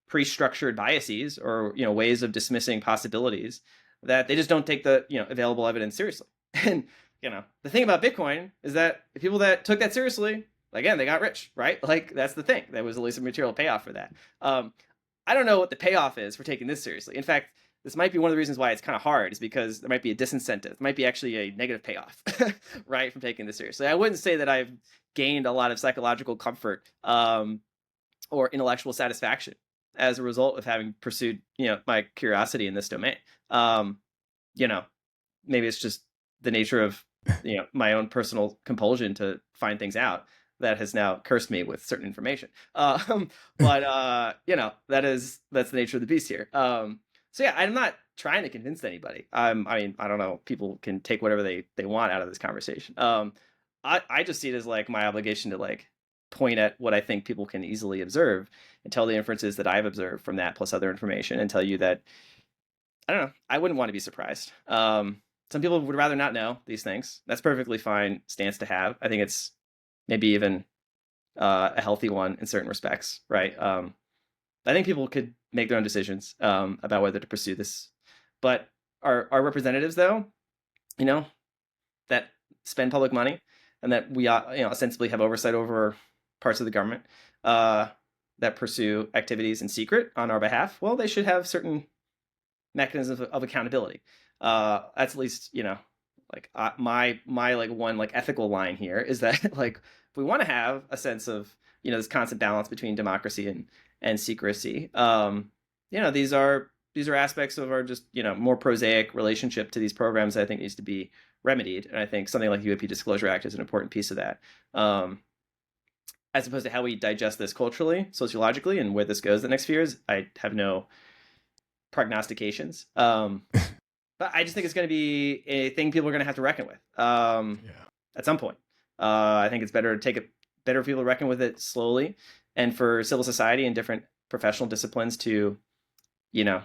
pre-structured biases or, ways of dismissing possibilities, that they just don't take the, available evidence seriously. And, the thing about Bitcoin is that the people that took that seriously, again, they got rich, right? Like that's the thing. There was at least a material payoff for that. I don't know what the payoff is for taking this seriously. In fact, this might be one of the reasons why it's kind of hard is because there might be a disincentive. There might be actually a negative payoff, right, from taking this seriously. I wouldn't say that I've gained a lot of psychological comfort or intellectual satisfaction as a result of having pursued, my curiosity in this domain. Maybe it's just the nature of, my own personal compulsion to find things out that has now cursed me with certain information. But that's the nature of the beast here. So yeah, I'm not trying to convince anybody. I mean, I don't know. People can take whatever they want out of this conversation. I just see it as like my obligation to like point at what I think people can easily observe and tell the inferences that I've observed from that plus other information and tell you that, I don't know, I wouldn't want to be surprised. Some people would rather not know these things. That's perfectly fine stance to have. I think it's maybe even a healthy one in certain respects, right? I think people could make their own decisions about whether to pursue this. But our representatives, though, that spend public money and that we ostensibly have oversight over parts of the government that pursue activities in secret on our behalf, well, they should have certain mechanisms of accountability. That's at least my like one like ethical line here is that like if we want to have a sense of this constant balance between democracy and secrecy, these are aspects of our just more prosaic relationship to these programs that I think needs to be remedied, and I think something like UAP Disclosure Act is an important piece of that. As opposed to how we digest this culturally, sociologically, and where this goes the next few years, I have no prognostications. But I just think it's going to be a thing people are going to have to reckon with Yeah. at some point. I think it's better to take it, better for people to reckon with it slowly, and for civil society and different professional disciplines to, you know,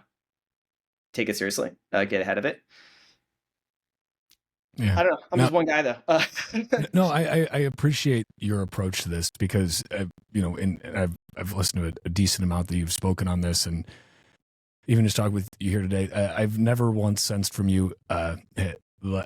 take it seriously, get ahead of it. Yeah. I don't know. I'm Now, just one guy though. no, I appreciate your approach to this because and I've listened to a decent amount that you've spoken on this, and even just talking with you here today, I've never once sensed from you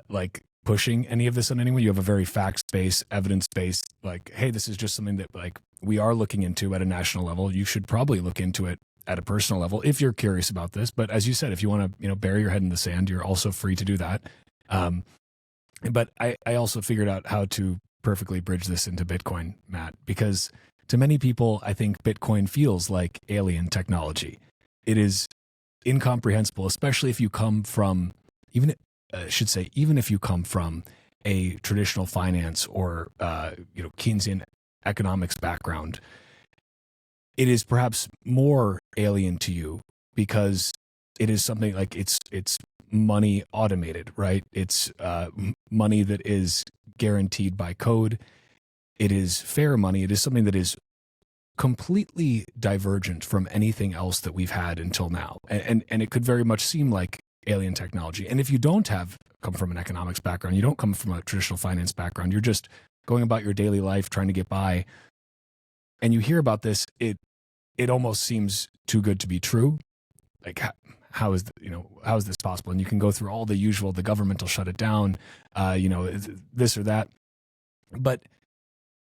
like pushing any of this on anyone. You have a very facts-based, evidence-based, like, hey, this is just something that like we are looking into at a national level. You should probably look into it at a personal level if you're curious about this. But as you said, if you want to, bury your head in the sand, you're also free to do that. But I also figured out how to perfectly bridge this into Bitcoin, Matt, because to many people, I think Bitcoin feels like alien technology. It is incomprehensible, especially if you come from even if you come from a traditional finance or Keynesian economics background. It is perhaps more alien to you because it is something like it's money automated, right? It's money that is guaranteed by code. It is fair money. It is something that is completely divergent from anything else that we've had until now. And it could very much seem like alien technology. And if you don't come from an economics background, you don't come from a traditional finance background, you're just going about your daily life trying to get by, and you hear about this, it almost seems too good to be true. Like, how is this possible? And you can go through all the usual, the government will shut it down, this or that. But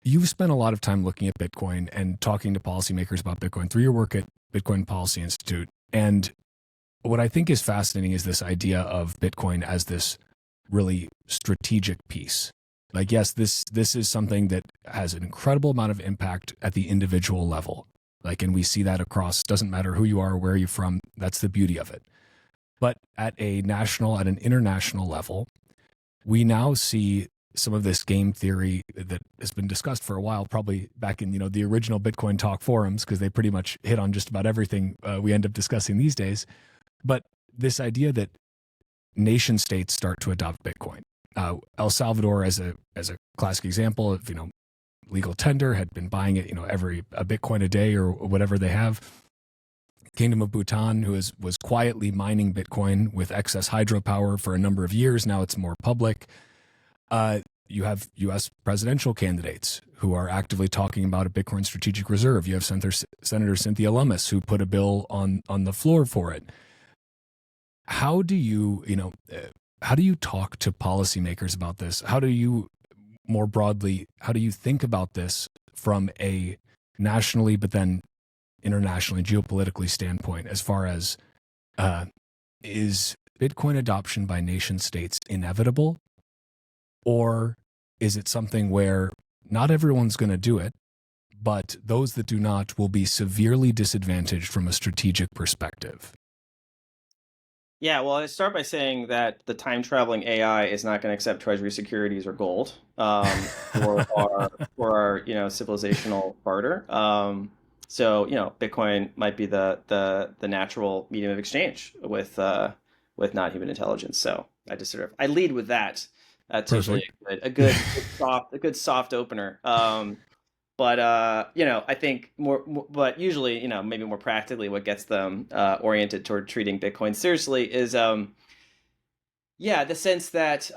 you've spent a lot of time looking at Bitcoin and talking to policymakers about Bitcoin through your work at Bitcoin Policy Institute. And what I think is fascinating is this idea of Bitcoin as this really strategic piece. Like, yes, this is something that has an incredible amount of impact at the individual level. Like, and we see that across, doesn't matter who you are, where you're from, that's the beauty of it. But at an international level, we now see some of this game theory that has been discussed for a while, probably back in, the original Bitcoin talk forums, because they pretty much hit on just about everything we end up discussing these days. But this idea that nation states start to adopt Bitcoin. El Salvador, as a classic example of, legal tender, had been buying it, a Bitcoin a day or whatever they have. Kingdom of Bhutan, who was quietly mining Bitcoin with excess hydropower for a number of years. Now it's more public. You have U.S. presidential candidates who are actively talking about a Bitcoin strategic reserve. You have Senator Cynthia Lummis, who put a bill on the floor for it. How do you talk to policymakers about this? How do you, more broadly, how do you think about this from a nationally, but then internationally, geopolitically standpoint, as far as is Bitcoin adoption by nation states inevitable? Or is it something where not everyone's going to do it, but those that do not will be severely disadvantaged from a strategic perspective? Yeah, well, I start by saying that the time traveling AI is not going to accept treasury securities or gold for our civilizational barter. So Bitcoin might be the natural medium of exchange with non-human intelligence. So I lead with that. That's usually Perfect. a good soft opener. But I think but usually, maybe more practically, what gets them oriented toward treating Bitcoin seriously is, the sense that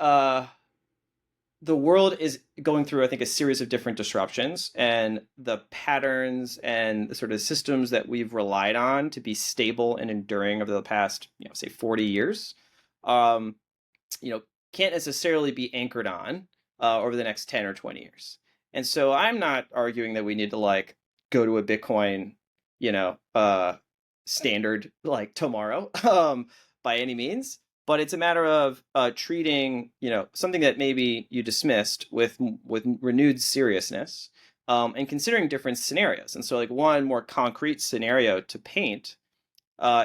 the world is going through, I think, a series of different disruptions, and the patterns and the sort of systems that we've relied on to be stable and enduring over the past, say 40 years, um, can't necessarily be anchored on over the next 10 or 20 years. And so I'm not arguing that we need to like go to a Bitcoin, standard like tomorrow by any means, but it's a matter of treating, something that maybe you dismissed with renewed seriousness, and considering different scenarios. And so like one more concrete scenario to paint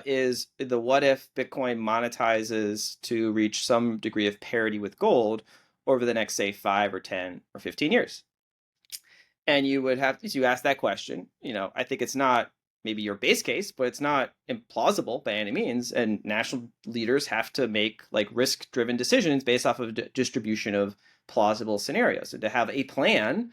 is the what if Bitcoin monetizes to reach some degree of parity with gold over the next, say, 5 or 10 or 15 years. And you would have to ask that question. I think it's not maybe your base case, but it's not implausible by any means. And national leaders have to make like risk-driven decisions based off of distribution of plausible scenarios, and to have a plan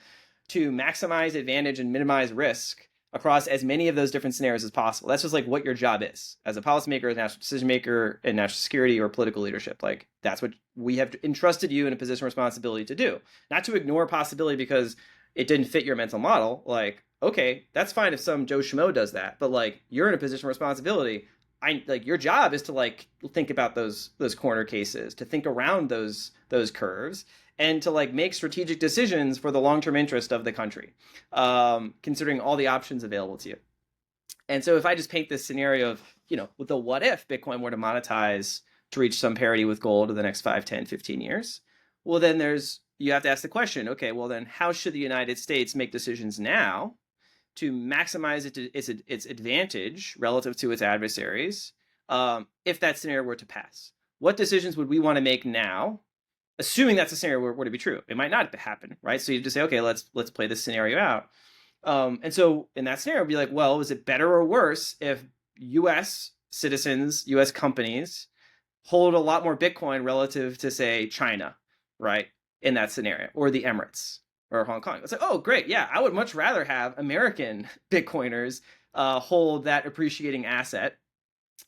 to maximize advantage and minimize risk across as many of those different scenarios as possible. That's just like what your job is as a policymaker, as a national decision maker in national security or political leadership. Like that's what we have entrusted you in a position of responsibility to do. Not to ignore a possibility because it didn't fit your mental model. Like, okay, that's fine if some Joe Schmo does that, but like you're in a position of responsibility. I like your job is to like think about those corner cases, to think around those curves, and to like make strategic decisions for the long-term interest of the country, considering all the options available to you. And so if I just paint this scenario of, with the what if Bitcoin were to monetize to reach some parity with gold in the next 5, 10, 15 years, well, then you have to ask the question, okay, well, then how should the United States make decisions now to maximize its advantage relative to its adversaries, if that scenario were to pass? What decisions would we want to make now, assuming that's a scenario were to be true? It might not happen, right? So you just say, okay, let's play this scenario out. And so in that scenario, it'd be like, well, is it better or worse if U.S. citizens, U.S. companies hold a lot more Bitcoin relative to, say, China, right? In that scenario, or the Emirates or Hong Kong. It's like, oh, great. Yeah, I would much rather have American Bitcoiners hold that appreciating asset.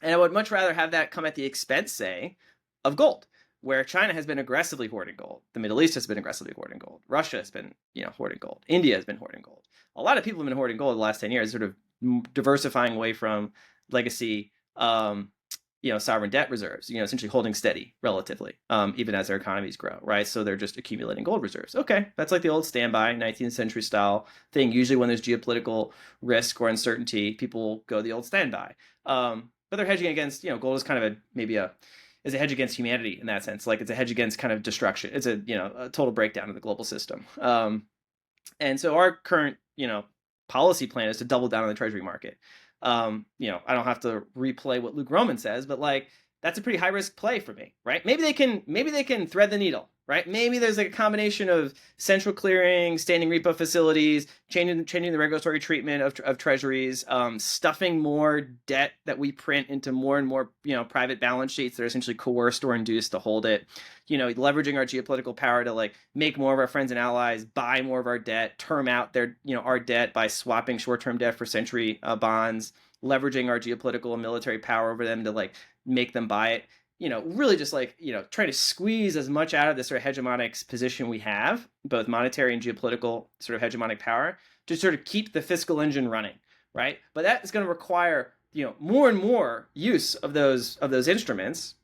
And I would much rather have that come at the expense, say, of gold, where China has been aggressively hoarding gold. The Middle East has been aggressively hoarding gold. Russia has been, hoarding gold. India has been hoarding gold. A lot of people have been hoarding gold the last 10 years, sort of diversifying away from legacy, sovereign debt reserves, essentially holding steady relatively, even as their economies grow, right? So they're just accumulating gold reserves. Okay, that's like the old standby 19th century style thing. Usually when there's geopolitical risk or uncertainty, people go the old standby. But they're hedging against, gold is kind of is a hedge against humanity in that sense. Like it's a hedge against kind of destruction. It's a total breakdown of the global system. And so our current, policy plan is to double down on the treasury market. I don't have to replay what Luke Roman says, but like that's a pretty high risk play for me, right? Maybe they can thread the needle, right? Maybe there's like a combination of central clearing, standing repo facilities, changing the regulatory treatment of treasuries, stuffing more debt that we print into more and more private balance sheets that are essentially coerced or induced to hold it. Leveraging our geopolitical power to like make more of our friends and allies buy more of our debt, term out their our debt by swapping short-term debt for century bonds, leveraging our geopolitical and military power over them to like make them buy it. Really just like, trying to squeeze as much out of this sort of hegemonic position we have, both monetary and geopolitical sort of hegemonic power, to sort of keep the fiscal engine running, right? But that is going to require, more and more use of those instruments,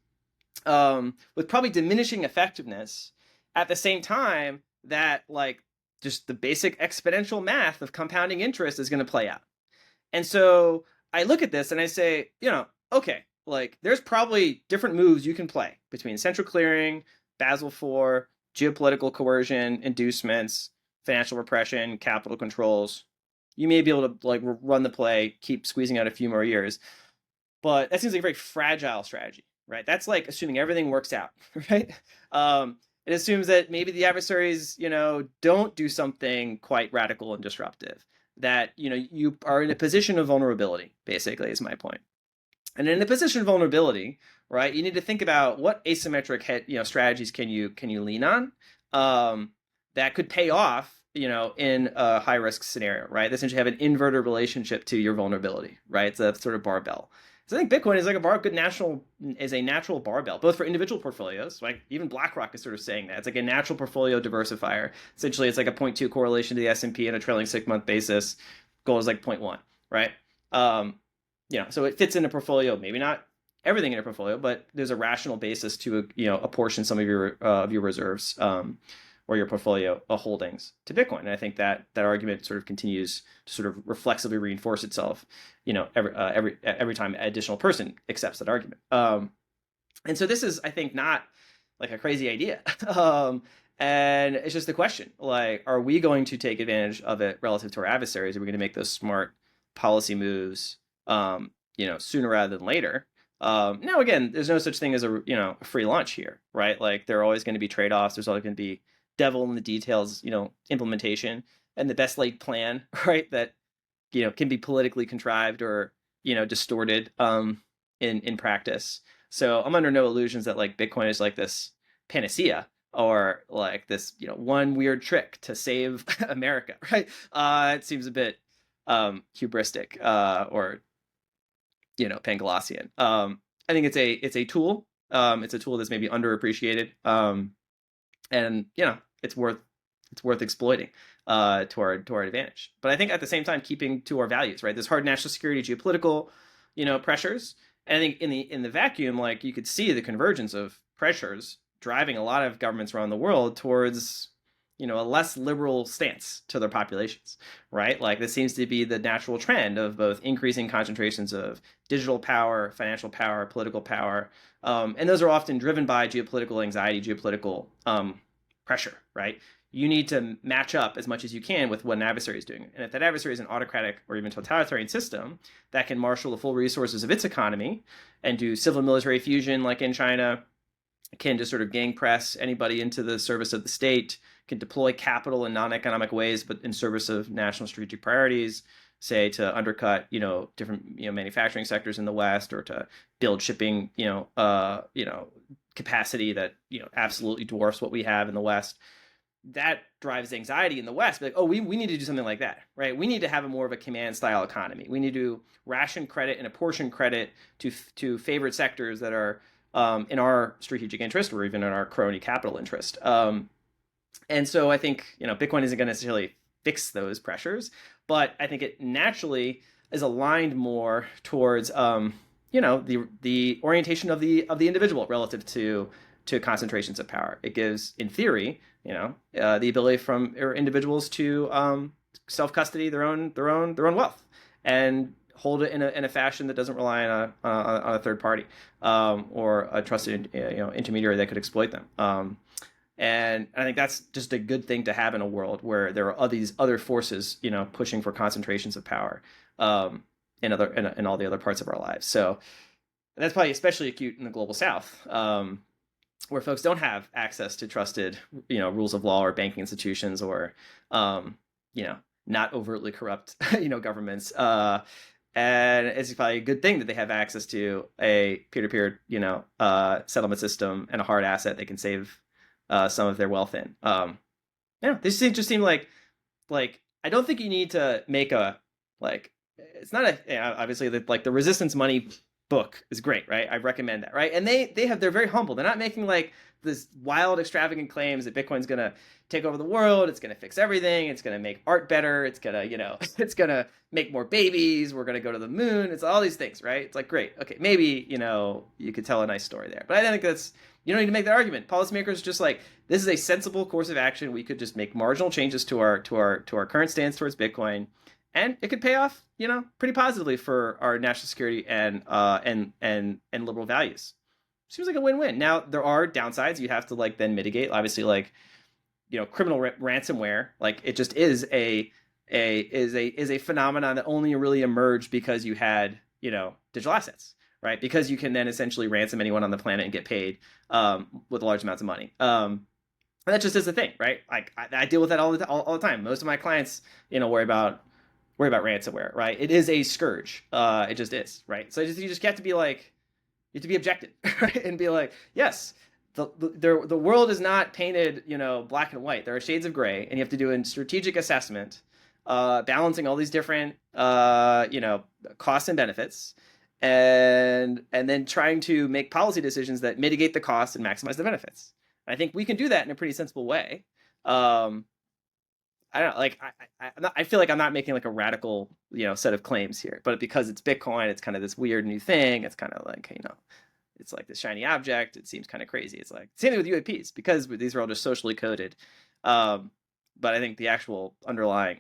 with probably diminishing effectiveness at the same time that like just the basic exponential math of compounding interest is going to play out. And so I look at this and I say, okay, like there's probably different moves you can play between central clearing, Basel IV, geopolitical coercion, inducements, financial repression, capital controls. You may be able to like run the play, keep squeezing out a few more years, but that seems like a very fragile strategy, right? That's like assuming everything works out, right? It assumes that maybe the adversaries, don't do something quite radical and disruptive. That you are in a position of vulnerability, basically, is my point. And in a position of vulnerability, right, you need to think about what asymmetric strategies can you lean on, that could pay off, in a high risk scenario, right? They essentially have an inverted relationship to your vulnerability, right? It's a sort of barbell. So I think Bitcoin is like a natural barbell, both for individual portfolios. Like even BlackRock is sort of saying that it's like a natural portfolio diversifier. Essentially, it's like a 0.2 correlation to the S&P on a trailing 6-month basis. Gold is like 0.1, right? So it fits in a portfolio, maybe not everything in a portfolio, but there's a rational basis to apportion some of your reserves, or your portfolio holdings to Bitcoin. And I think that argument sort of continues to sort of reflexively reinforce itself, every time an additional person accepts that argument. And so this is, I think, not like a crazy idea. And it's just the question, like, are we going to take advantage of it relative to our adversaries? Are we going to make those smart policy moves, sooner rather than later? Now, again, there's no such thing as a free lunch here, right? Like there are always going to be trade-offs. There's always going to be devil in the details, implementation, and the best laid plan, right? That can be politically contrived or distorted in practice. So I'm under no illusions that like Bitcoin is like this panacea or like this one weird trick to save America, right? It seems a bit hubristic or Panglossian. I think it's a tool. It's a tool that's maybe underappreciated, and it's worth exploiting to our advantage. But I think at the same time, keeping to our values, right? There's hard national security, geopolitical, pressures, and I think in the vacuum, like you could see the convergence of pressures driving a lot of governments around the world towards a less liberal stance to their populations, right? Like this seems to be the natural trend of both increasing concentrations of digital power, financial power, political power, and those are often driven by geopolitical anxiety, geopolitical pressure, right? You need to match up as much as you can with what an adversary is doing. And if that adversary is an autocratic or even totalitarian system that can marshal the full resources of its economy and do civil military fusion like in China, can just sort of gang press anybody into the service of the state, can deploy capital in non-economic ways, but in service of national strategic priorities, say to undercut, different, manufacturing sectors in the West, or to build shipping, capacity that, absolutely dwarfs what we have in the West. That drives anxiety in the West. Like, oh, we need to do something like that, right? We need to have more of a command style economy. We need to ration credit and apportion credit to favorite sectors that are in our strategic interest or even in our crony capital interest. And so I think Bitcoin isn't going to necessarily fix those pressures, but I think it naturally is aligned more towards the orientation of the individual relative to concentrations of power. It gives, in theory, the ability from individuals to self custody their own wealth and hold it in a fashion that doesn't rely on a third party or a trusted intermediary that could exploit them. And I think that's just a good thing to have in a world where there are all these other forces, pushing for concentrations of power in all the other parts of our lives. So that's probably especially acute in the global South, where folks don't have access to trusted, rules of law or banking institutions or, not overtly corrupt, governments. And it's probably a good thing that they have access to a peer-to-peer, settlement system and a hard asset they can save some of their wealth in. This just seemed like I don't think you need to make it's not obviously the resistance money book is great, right? I recommend that, right? And they're very humble. They're not making like this wild, extravagant claims that Bitcoin's gonna take over the world. It's gonna fix everything. It's gonna make art better. It's gonna, it's gonna make more babies. We're gonna go to the moon. It's all these things, right? It's like, great, okay, maybe you could tell a nice story there, but I think you don't need to make that argument. Policymakers just like, this is a sensible course of action. We could just make marginal changes to our current stance towards Bitcoin, and it could pay off, pretty positively for our national security and liberal values. Seems like a win-win. Now there are downsides you have to then mitigate. Obviously, criminal ransomware, it just is a phenomenon that only really emerged because you had digital assets, right? Because you can then essentially ransom anyone on the planet and get paid with large amounts of money. And that just is a thing, right? I deal with that all the time. Most of my clients, worry about ransomware, right? It is a scourge. It just is, right? So you just have to be you have to be objective, right? And be like, yes, the world is not painted, black and white. There are shades of gray, and you have to do a strategic assessment, balancing all these different, costs and benefits, and then trying to make policy decisions that mitigate the costs and maximize the benefits. And I think we can do that in a pretty sensible way. I don't know, I feel like I'm not making a radical, set of claims here, but because it's Bitcoin, it's kind of this weird new thing. It's kind of it's like this shiny object. It seems kind of crazy. It's like same thing with UAPs because these are all just socially coded. But I think the actual underlying,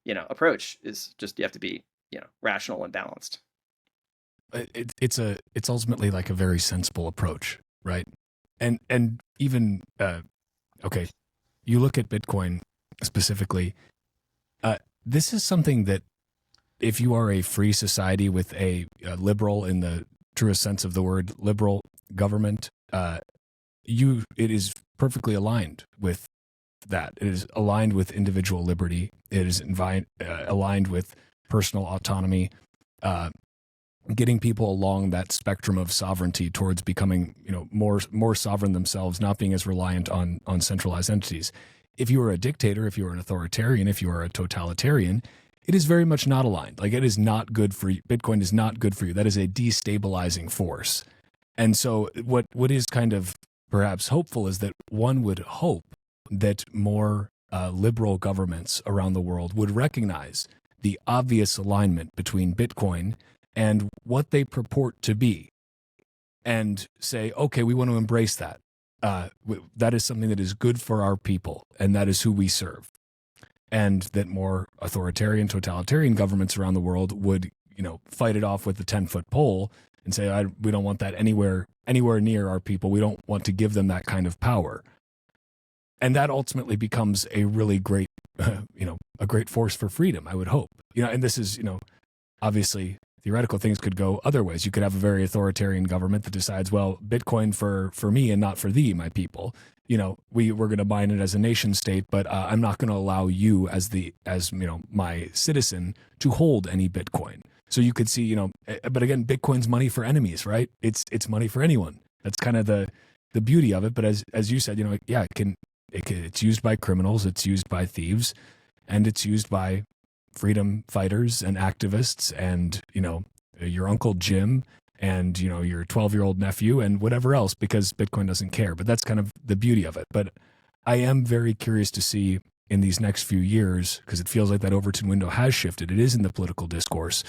approach is just, you have to be, rational and balanced. It's ultimately a very sensible approach, right? And even, okay, you look at Bitcoin specifically, this is something that if you are a free society with a liberal, in the truest sense of the word, liberal government, it is perfectly aligned with that. It is aligned with individual liberty. It is aligned with personal autonomy, uh, getting people along that spectrum of sovereignty towards becoming, more sovereign themselves, not being as reliant on centralized entities. If you are a dictator, if you are an authoritarian, if you are a totalitarian, it is very much not aligned. Like, it is not good for you. Bitcoin is not good for you. That is a destabilizing force. And so what is kind of perhaps hopeful is that one would hope that more liberal governments around the world would recognize the obvious alignment between Bitcoin and what they purport to be, and say, okay, we want to embrace that. That is something that is good for our people, and that is who we serve. And that more authoritarian, totalitarian governments around the world would, fight it off with the 10-foot pole and say, we don't want that anywhere near our people. We don't want to give them that kind of power. And that ultimately becomes a really great, a great force for freedom, I would hope. And this is, obviously theoretical things could go other ways. You could have a very authoritarian government that decides, well, Bitcoin for me and not for thee, my people. We're going to mine it as a nation state, but I'm not going to allow you as my citizen to hold any Bitcoin. So you could see, but again, Bitcoin's money for enemies, right? It's money for anyone. That's kind of the beauty of it. But as you said, it's used by criminals, it's used by thieves, and it's used by freedom fighters and activists, and your Uncle Jim, and your 12-year-old nephew, and whatever else, because Bitcoin doesn't care. But that's kind of the beauty of it. But I am very curious to see in these next few years, because it feels like that Overton window has shifted. It is in the political discourse.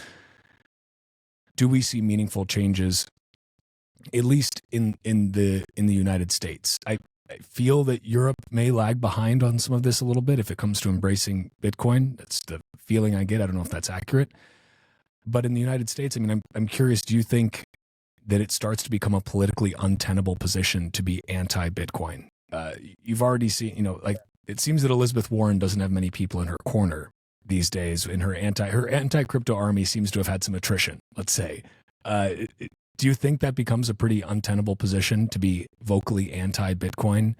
Do we see meaningful changes, at least in the United States? I feel that Europe may lag behind on some of this a little bit if it comes to embracing Bitcoin. That's the feeling I get. I don't know if that's accurate. But in the United States, I mean, I'm curious, do you think that it starts to become a politically untenable position to be anti-Bitcoin? You've already seen, it seems that Elizabeth Warren doesn't have many people in her corner these days, and her anti-crypto army seems to have had some attrition, let's say. Do you think that becomes a pretty untenable position to be vocally anti-Bitcoin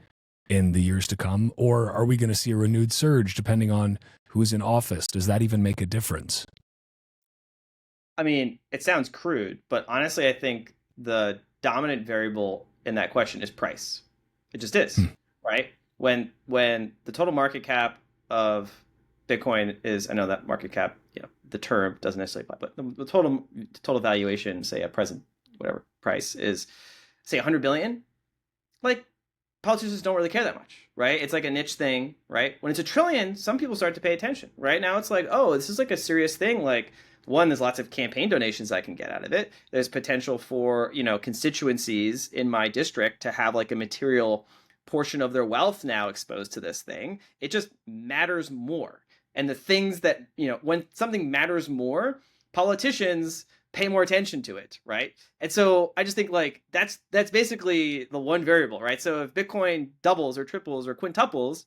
in the years to come? Or are we going to see a renewed surge depending on who's in office? Does that even make a difference? I mean, it sounds crude, but honestly, I think the dominant variable in that question is price. It just is, right? When the total market cap of Bitcoin is, I know that market cap, the term doesn't necessarily apply, but the total valuation, say at present, whatever price is, say 100 billion, like politicians don't really care that much, right? It's like a niche thing, right? When it's a trillion, some people start to pay attention. Right now, it's like, oh, this is like a serious thing. Like, one, there's lots of campaign donations I can get out of it. There's potential for, constituencies in my district to have like a material portion of their wealth now exposed to this thing. It just matters more. And the things that, when something matters more, politicians pay more attention to it, right? And so I just think like that's basically the one variable, right? So if Bitcoin doubles or triples or quintuples,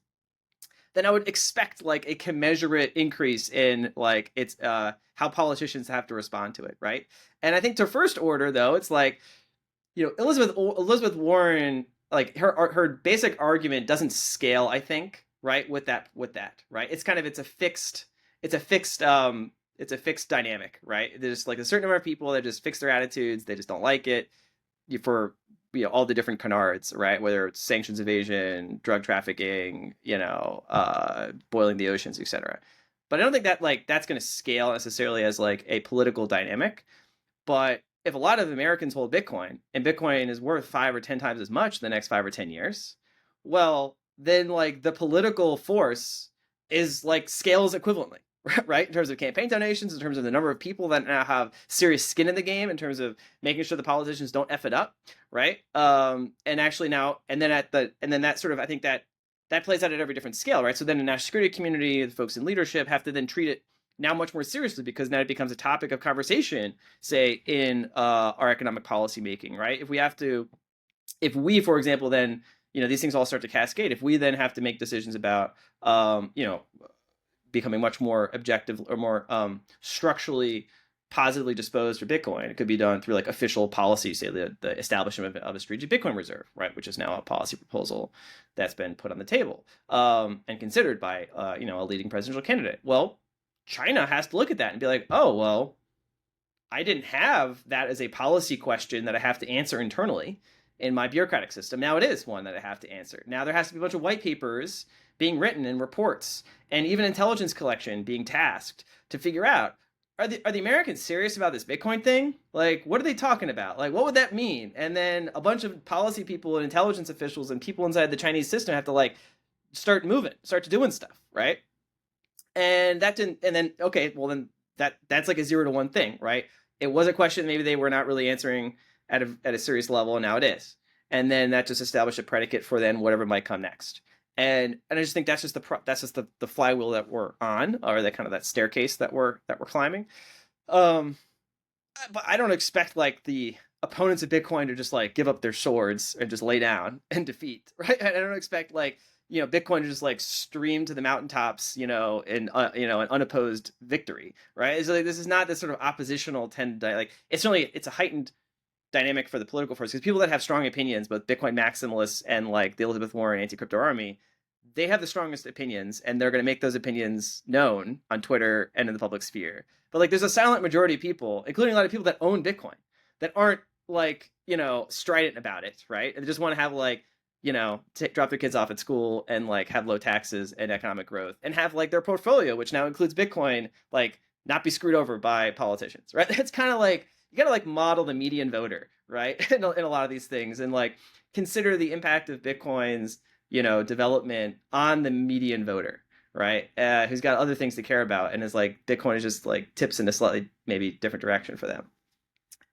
then I would expect like a commensurate increase in like its how politicians have to respond to it, right? And I think to first order though, it's like, Elizabeth Warren, like her basic argument doesn't scale, I think, right? With that, right? It's a fixed dynamic, right? There's like a certain number of people that just fix their attitudes, they just don't like it for all the different canards, right? Whether it's sanctions evasion, drug trafficking, boiling the oceans, etc. But I don't think that like that's going to scale necessarily as like a political dynamic. But if a lot of Americans hold Bitcoin and Bitcoin is worth 5 or 10 times as much in the next 5 or 10 years, well, then like the political force is like scales equivalently, right? In terms of campaign donations, in terms of the number of people that now have serious skin in the game, in terms of making sure the politicians don't F it up, right? And actually now, and then that sort of, I think that plays out at every different scale, right? So then the national security community, the folks in leadership have to then treat it now much more seriously, because now it becomes a topic of conversation, say, in our economic policy making, right? If we, for example, then, these things all start to cascade. If we then have to make decisions about, becoming much more objective or more structurally positively disposed for Bitcoin, it could be done through like official policy, say the establishment of a strategic Bitcoin reserve, right, which is now a policy proposal that's been put on the table and considered by a leading presidential candidate. Well, China has to look at that and be like, oh, well, I didn't have that as a policy question that I have to answer internally in my bureaucratic system. Now it is one that I have to answer. Now there has to be a bunch of white papers being written and reports and even intelligence collection being tasked to figure out, are the Americans serious about this Bitcoin thing? Like, what are they talking about? Like, what would that mean? And then a bunch of policy people and intelligence officials and people inside the Chinese system have to like start moving, start to doing stuff, right? And that didn't, and then okay, well then that's like a 0 to 1 thing, right? It was a question maybe they were not really answering at a serious level, and now it is. And then that just established a predicate for then whatever might come next. And I just think that's just the flywheel that we're on, or that kind of that staircase that we're climbing. Um, but I don't expect like the opponents of Bitcoin to just like give up their swords and just lay down and defeat, right? I don't expect like Bitcoin to just like stream to the mountaintops, in an unopposed victory, right? So like this is not this sort of oppositional like it's a heightened dynamic for the political force because people that have strong opinions, both Bitcoin maximalists and like the Elizabeth Warren anti-crypto army, they have the strongest opinions and they're going to make those opinions known on Twitter and in the public sphere. But like there's a silent majority of people, including a lot of people that own Bitcoin, that aren't like, strident about it, right? And they just want to have like, drop their kids off at school and like have low taxes and economic growth and have like their portfolio, which now includes Bitcoin, like not be screwed over by politicians, right? It's kind of like you got to like model the median voter, right? in a lot of these things and like consider the impact of Bitcoin's, development on the median voter, right? Who's got other things to care about and is like Bitcoin is just like tips in a slightly maybe different direction for them.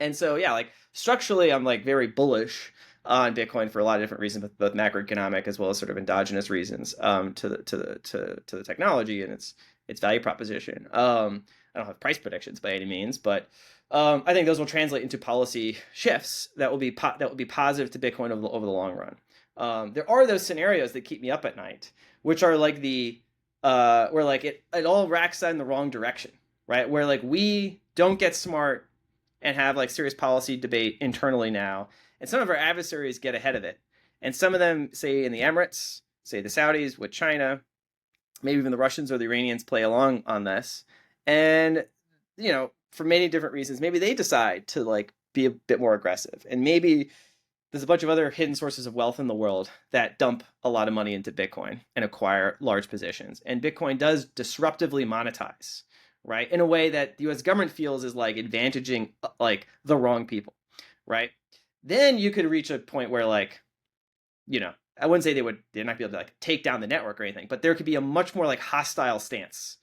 And so yeah, like structurally, I'm like very bullish on Bitcoin for a lot of different reasons, both macroeconomic as well as sort of endogenous reasons to the technology and its value proposition. I don't have price predictions by any means, but I think those will translate into policy shifts that will be positive to Bitcoin over the long run. There are those scenarios that keep me up at night, which are like where like it all racks in the wrong direction, right? Where like we don't get smart and have like serious policy debate internally now, and some of our adversaries get ahead of it, and some of them, say in the Emirates, say the Saudis with China, maybe even the Russians or the Iranians play along on this, and for many different reasons, maybe they decide to like be a bit more aggressive, and maybe there's a bunch of other hidden sources of wealth in the world that dump a lot of money into Bitcoin and acquire large positions. And Bitcoin does disruptively monetize, right? In a way that the US government feels is like advantaging like the wrong people, right? Then you could reach a point where like, I wouldn't say they're not be able to like take down the network or anything, but there could be a much more like hostile stance.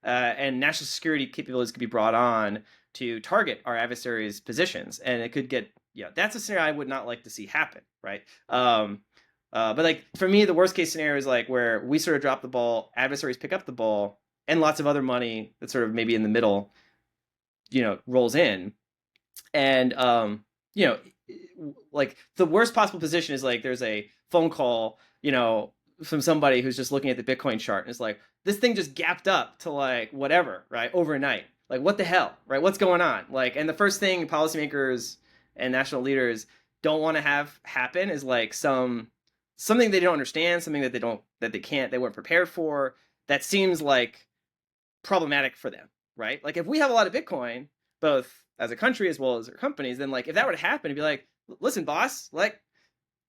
And national security capabilities could be brought on to target our adversaries' positions, and it could get that's a scenario I would not like to see happen, right? But like for me, the worst case scenario is like where we sort of drop the ball, adversaries pick up the ball, and lots of other money that's sort of maybe in the middle, rolls in, and like the worst possible position is like there's a phone call, from somebody who's just looking at the Bitcoin chart and it's like this thing just gapped up to like whatever, right, overnight. Like what the hell, right? What's going on? Like, and the first thing policymakers and national leaders don't want to have happen is like something they don't understand, something they weren't prepared for. That seems like problematic for them, right? Like if we have a lot of Bitcoin, both as a country as well as our companies, then like if that were to happen, it'd be like, listen, boss, like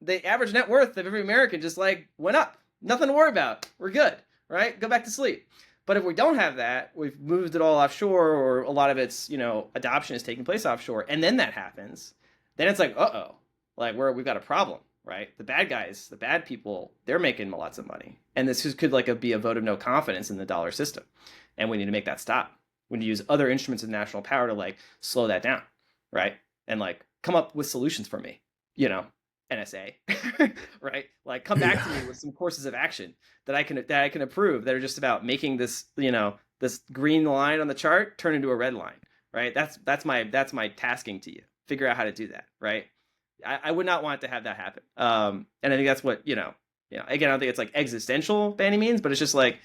the average net worth of every American just like went up. Nothing to worry about. We're good, right? Go back to sleep. But if we don't have that, we've moved it all offshore, or a lot of its, adoption is taking place offshore, and then that happens, then it's like, uh-oh, like we've got a problem, right? The bad guys, the bad people, they're making lots of money. And this could like be a vote of no confidence in the dollar system. And we need to make that stop. We need to use other instruments of national power to like slow that down, right? And like come up with solutions for me, NSA, right? Like come back to me with some courses of action that I can approve that are just about making this, this green line on the chart turn into a red line, right? That's my tasking to you. Figure out how to do that, right? I would not want to have that happen. And I think that's what, again, I don't think it's like existential by any means, but it's just like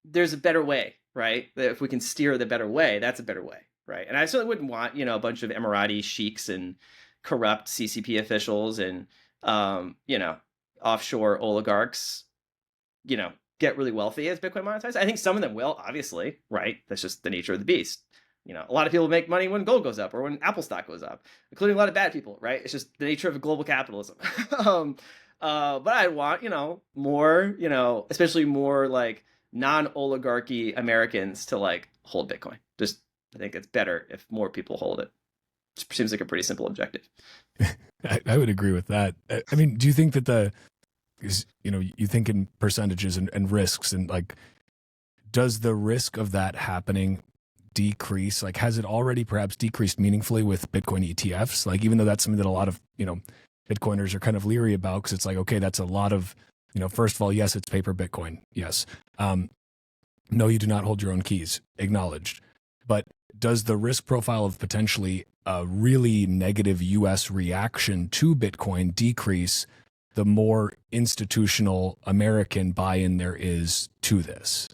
there's a better way, right? That if we can steer the better way, that's a better way, right? And I certainly wouldn't want, a bunch of Emirati sheiks and corrupt CCP officials and offshore oligarchs, get really wealthy as Bitcoin monetizes. I think some of them will, obviously, right? That's just the nature of the beast. A lot of people make money when gold goes up or when Apple stock goes up, including a lot of bad people, right? It's just the nature of global capitalism. um, but I want, more, especially more like non-oligarchy Americans to like hold Bitcoin. Just I think it's better if more people hold it. It seems like a pretty simple objective. I would agree with that. I mean, do you think that you think in percentages and risks, and like, does the risk of that happening decrease? Like, has it already perhaps decreased meaningfully with Bitcoin ETFs? Like, even though that's something that a lot of, Bitcoiners are kind of leery about, because it's like, okay, that's a lot of, first of all, yes, it's paper Bitcoin. Yes. No, you do not hold your own keys. Acknowledged. But does the risk profile of potentially a really negative US reaction to Bitcoin decrease the more institutional American buy-in there is to this?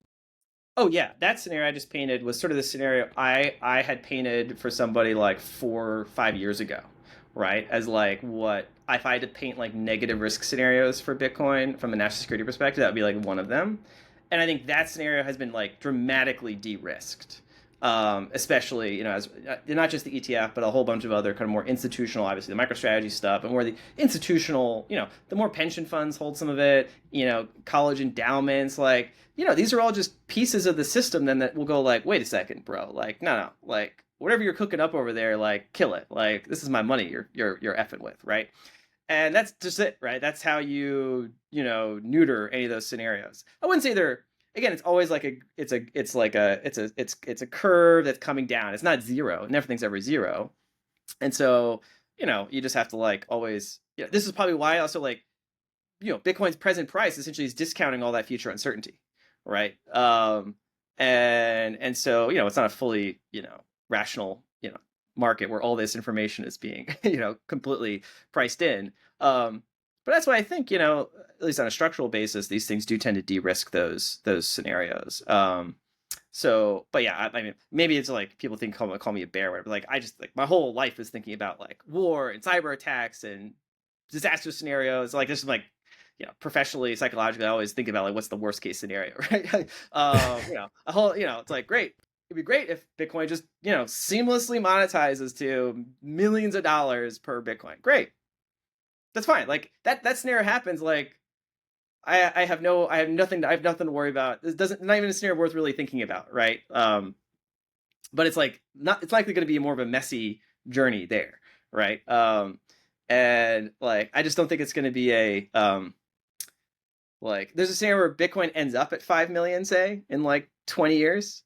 Oh yeah, that scenario I just painted was sort of the scenario I had painted for somebody like 4 or 5 years ago, right? As like what if I had to paint like negative risk scenarios for Bitcoin from a national security perspective, that would be like one of them. And I think that scenario has been like dramatically de-risked. Especially, as not just the ETF, but a whole bunch of other kind of more institutional, obviously the MicroStrategy stuff, and more the institutional, the more pension funds hold some of it, college endowments, like, these are all just pieces of the system then that will go like, wait a second, bro, like, no, like whatever you're cooking up over there, like, kill it, like this is my money you're effing with, right? And that's just it, right? That's how you neuter any of those scenarios. I wouldn't say they're, again, it's always like it's a curve that's coming down. It's not zero, and everything's ever zero. And so you just have to like always, this is probably why also like, Bitcoin's present price essentially is discounting all that future uncertainty, right? And so it's not a fully rational market where all this information is being completely priced in. But that's why I think at least on a structural basis, these things do tend to de-risk those scenarios. So, but yeah, I mean, maybe it's like people think call me a bear, or whatever. Like I just like my whole life is thinking about like war and cyber attacks and disaster scenarios. Like this is like professionally, psychologically, I always think about like what's the worst case scenario, right? A whole, it's like great. It'd be great if Bitcoin just, seamlessly monetizes to millions of dollars per Bitcoin. Great, that's fine. Like that scenario happens. Like I have nothing to worry about. This doesn't not even a scenario worth really thinking about, right? But it's like not. It's likely going to be more of a messy journey there, right? And like I just don't think it's going to be a like there's a scenario where Bitcoin ends up at 5 million, say, in like 20 years,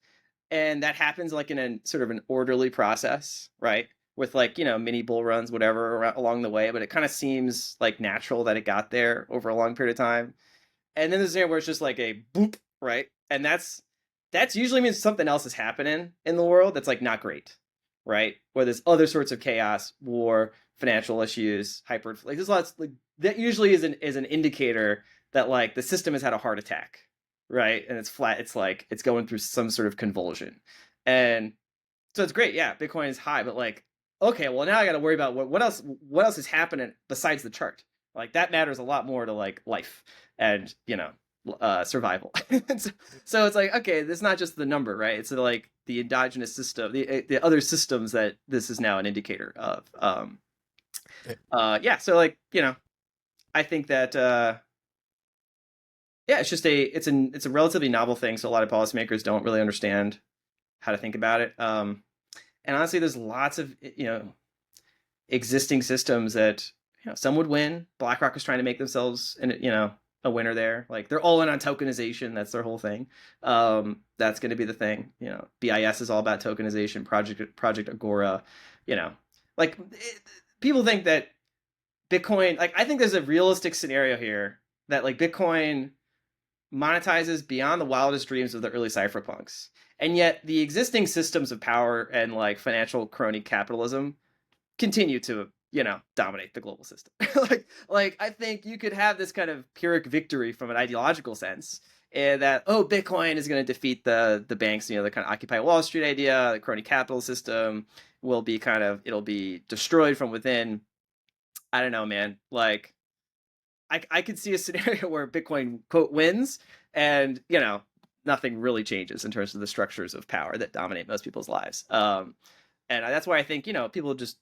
and that happens like in a sort of an orderly process, right? With like mini bull runs, whatever, along the way. But it kind of seems like natural that it got there over a long period of time. And then there's a scenario where it's just like a boop, right? And that's usually means something else is happening in the world that's like not great, right? Where there's other sorts of chaos, war, financial issues, hyper like there's lots like that usually is an indicator that like the system has had a heart attack, right? And it's flat. It's like it's going through some sort of convulsion, and so it's great. Yeah, Bitcoin is high, but like, okay, well now I got to worry about what else is happening besides the chart. Like that matters a lot more to like life and survival. So it's like, okay, it's not just the number, right? It's like the endogenous system, the other systems that this is now an indicator of. Yeah. So like I think that yeah, it's a relatively novel thing, so a lot of policymakers don't really understand how to think about it. And honestly, there's lots of existing systems that some would win. BlackRock is trying to make themselves a winner there. Like they're all in on tokenization. That's their whole thing. That's going to be the thing. BIS is all about tokenization. Project Agora. You know, like people think that Bitcoin. Like I think there's a realistic scenario here that like Bitcoin monetizes beyond the wildest dreams of the early cypherpunks. And yet the existing systems of power and like financial crony capitalism continue to, dominate the global system. like I think you could have this kind of Pyrrhic victory from an ideological sense, and that Bitcoin is going to defeat the banks, the kind of Occupy Wall Street idea, the crony capital system will be it'll be destroyed from within. I don't know, man. Like I could see a scenario where Bitcoin quote wins, and nothing really changes in terms of the structures of power that dominate most people's lives. And that's why I think people just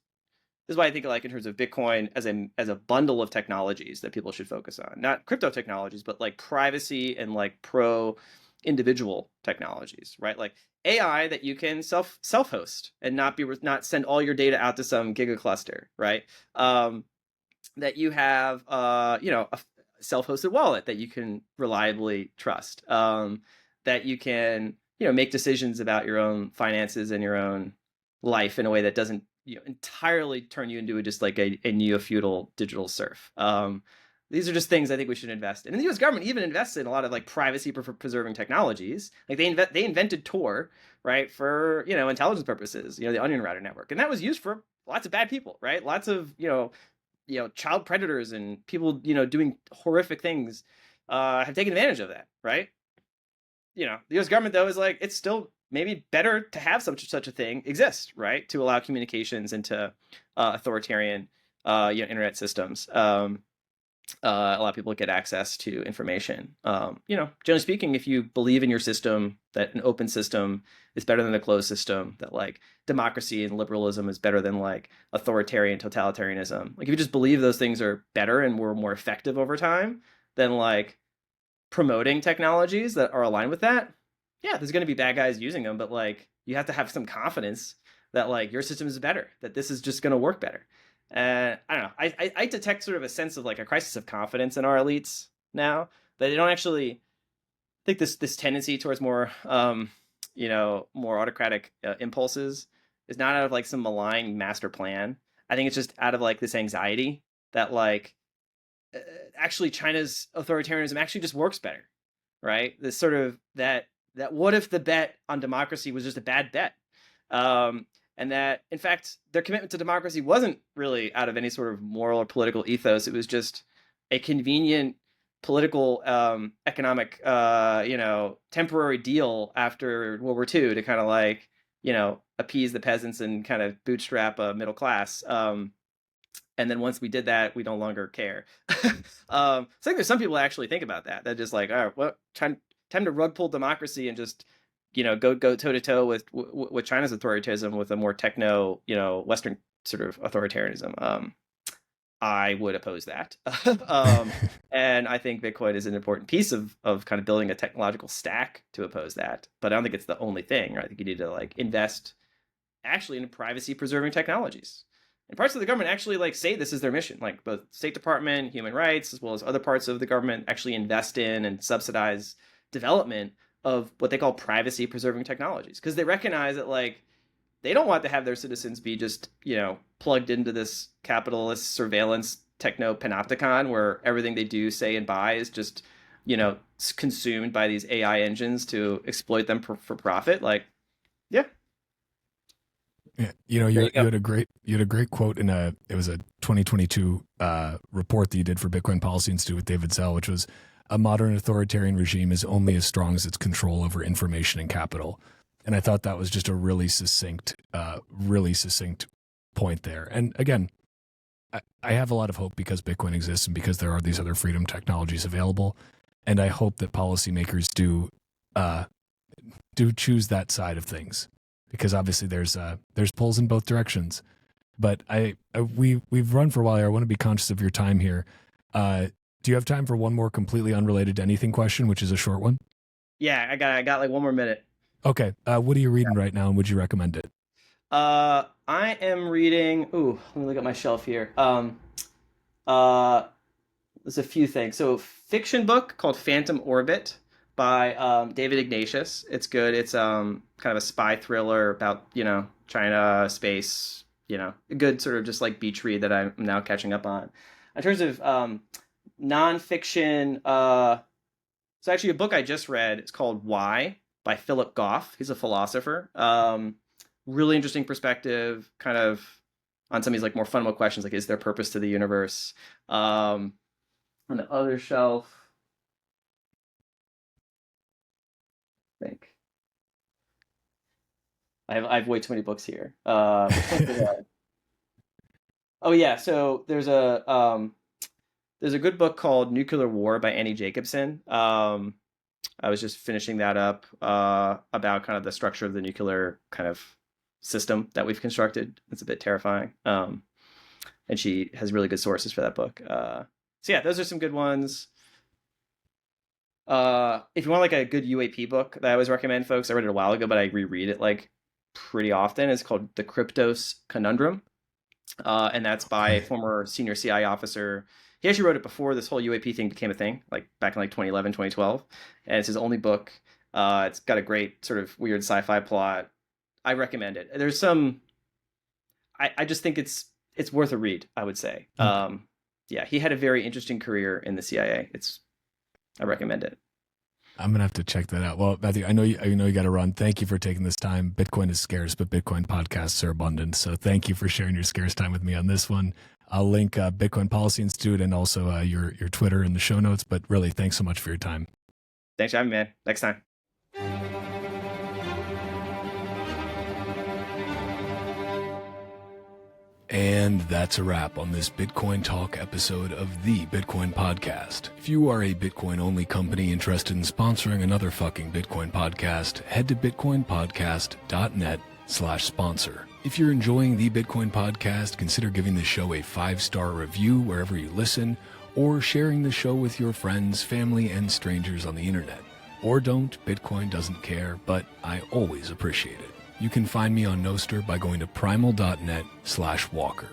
this is why I think like in terms of Bitcoin as a bundle of technologies that people should focus on, not crypto technologies, but like privacy and like pro individual technologies, right? Like AI that you can self host and not send all your data out to some giga cluster, right? That you have a self-hosted wallet that you can reliably trust, that you can make decisions about your own finances and your own life in a way that doesn't entirely turn you into just like a neo-feudal digital serf. These are just things I think we should invest in. And the U.S. government even invested in a lot of like privacy preserving technologies. Like they invented Tor, right, for intelligence purposes. The Onion Router network, and that was used for lots of bad people, right? Lots of child predators and people doing horrific things have taken advantage of that, right? The U.S. government though is like it's still maybe better to have such a thing exist, right? To allow communications into authoritarian internet systems. A lot of people get access to information. Generally speaking, if you believe in your system, that an open system is better than a closed system, that like democracy and liberalism is better than like authoritarian totalitarianism. Like if you just believe those things are better and were more effective over time than like promoting technologies that are aligned with that, yeah, there's going to be bad guys using them, but like you have to have some confidence that like your system is better, that this is just going to work better. And I don't know. I detect sort of a sense of like a crisis of confidence in our elites now that they don't actually think this tendency towards more more autocratic impulses is not out of like some malign master plan. I think it's just out of like this anxiety that like uh, actually China's authoritarianism actually just works better, right? This sort of that what if the bet on democracy was just a bad bet, and that in fact their commitment to democracy wasn't really out of any sort of moral or political ethos. It was just a convenient political, economic, temporary deal after World War II to kind of like appease the peasants and kind of bootstrap a middle class. And then once we did that, we no longer care. So I think there's some people that actually think about that. They're just like, all right, well, time to rug pull democracy and just go toe to toe with China's authoritarianism with a more techno Western sort of authoritarianism. I would oppose that. And I think Bitcoin is an important piece of kind of building a technological stack to oppose that. But I don't think it's the only thing. Right? I think you need to like invest actually in privacy preserving technologies. And parts of the government actually like say this is their mission. Like both State Department, human rights, as well as other parts of the government actually invest in and subsidize development of what they call privacy preserving technologies because they recognize that like they don't want to have their citizens be just plugged into this capitalist surveillance techno panopticon where everything they do, say, and buy is just consumed by these AI engines to exploit them for profit. Like, yeah, Yeah, there you you go. had a great quote in it was a 2022 report that you did for Bitcoin Policy Institute with David Zell, which was a modern authoritarian regime is only as strong as its control over information and capital. And I thought that was just a really succinct point there. And again, I have a lot of hope because Bitcoin exists and because there are these other freedom technologies available. And I hope that policymakers uh, do choose that side of things because obviously there's pulls in both directions. But we've run for a while here. I want to be conscious of your time here. Do you have time for one more completely unrelated to anything question, which is a short one? Yeah, I got like one more minute. Okay. What are you reading right now, and would you recommend it? I am reading. Ooh, let me look at my shelf here. Uh, there's a few things. So, fiction book called Phantom Orbit by David Ignatius. It's good. It's kind of a spy thriller about China, space. A good sort of just like beach read that I'm now catching up on. In terms of nonfiction, it's actually a book I just read. It's called Why by Philip Goff. He's a philosopher. Really interesting perspective, kind of on some of these like more fundamental questions, like is there purpose to the universe? On the other shelf, I think I have way too many books here. Which one did I? Oh yeah, so There's a good book called Nuclear War by Annie Jacobson. I was just finishing that up about kind of the structure of the nuclear kind of system that we've constructed. It's a bit terrifying. And she has really good sources for that book. So yeah, those are some good ones. If you want like a good UAP book that I always recommend, folks, I read it a while ago, but I reread it like pretty often. It's called The Kryptos Conundrum, and that's by a Okay. former senior CI officer. He actually wrote it before this whole UAP thing became a thing, like back in like 2011, 2012, and it's his only book. It's got a great sort of weird sci-fi plot. I recommend it. There's some. I just think it's worth a read, I would say. Okay. Yeah, he had a very interesting career in the CIA. I recommend it. I'm gonna have to check that out. Well, Matthew, I know you got to run. Thank you for taking this time. Bitcoin is scarce, but Bitcoin podcasts are abundant. So thank you for sharing your scarce time with me on this one. I'll link Bitcoin Policy Institute and also your Twitter in the show notes. But really, thanks so much for your time. Thanks for having me, man. Next time. And that's a wrap on this Bitcoin Talk episode of the Bitcoin Podcast. If you are a Bitcoin-only company interested in sponsoring another fucking Bitcoin podcast, head to bitcoinpodcast.net/sponsor. If you're enjoying the Bitcoin Podcast, consider giving the show a 5-star review wherever you listen, or sharing the show with your friends, family, and strangers on the internet. Or don't, Bitcoin doesn't care, but I always appreciate it. You can find me on Nostr by going to primal.net/Walker.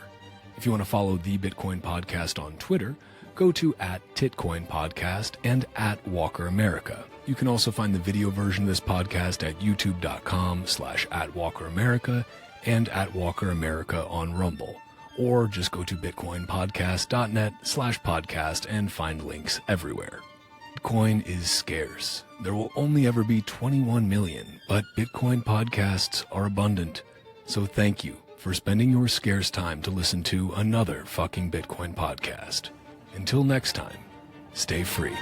If you want to follow the Bitcoin Podcast on Twitter, go to @TitcoinPodcast and @WalkerAmerica. You can also find the video version of this podcast at youtube.com/@WalkerAmerica and @WalkerAmerica on Rumble. Or just go to bitcoinpodcast.net/podcast and find links everywhere. Bitcoin is scarce. There will only ever be 21 million, but Bitcoin podcasts are abundant. So thank you for spending your scarce time to listen to another fucking Bitcoin podcast. Until next time, stay free.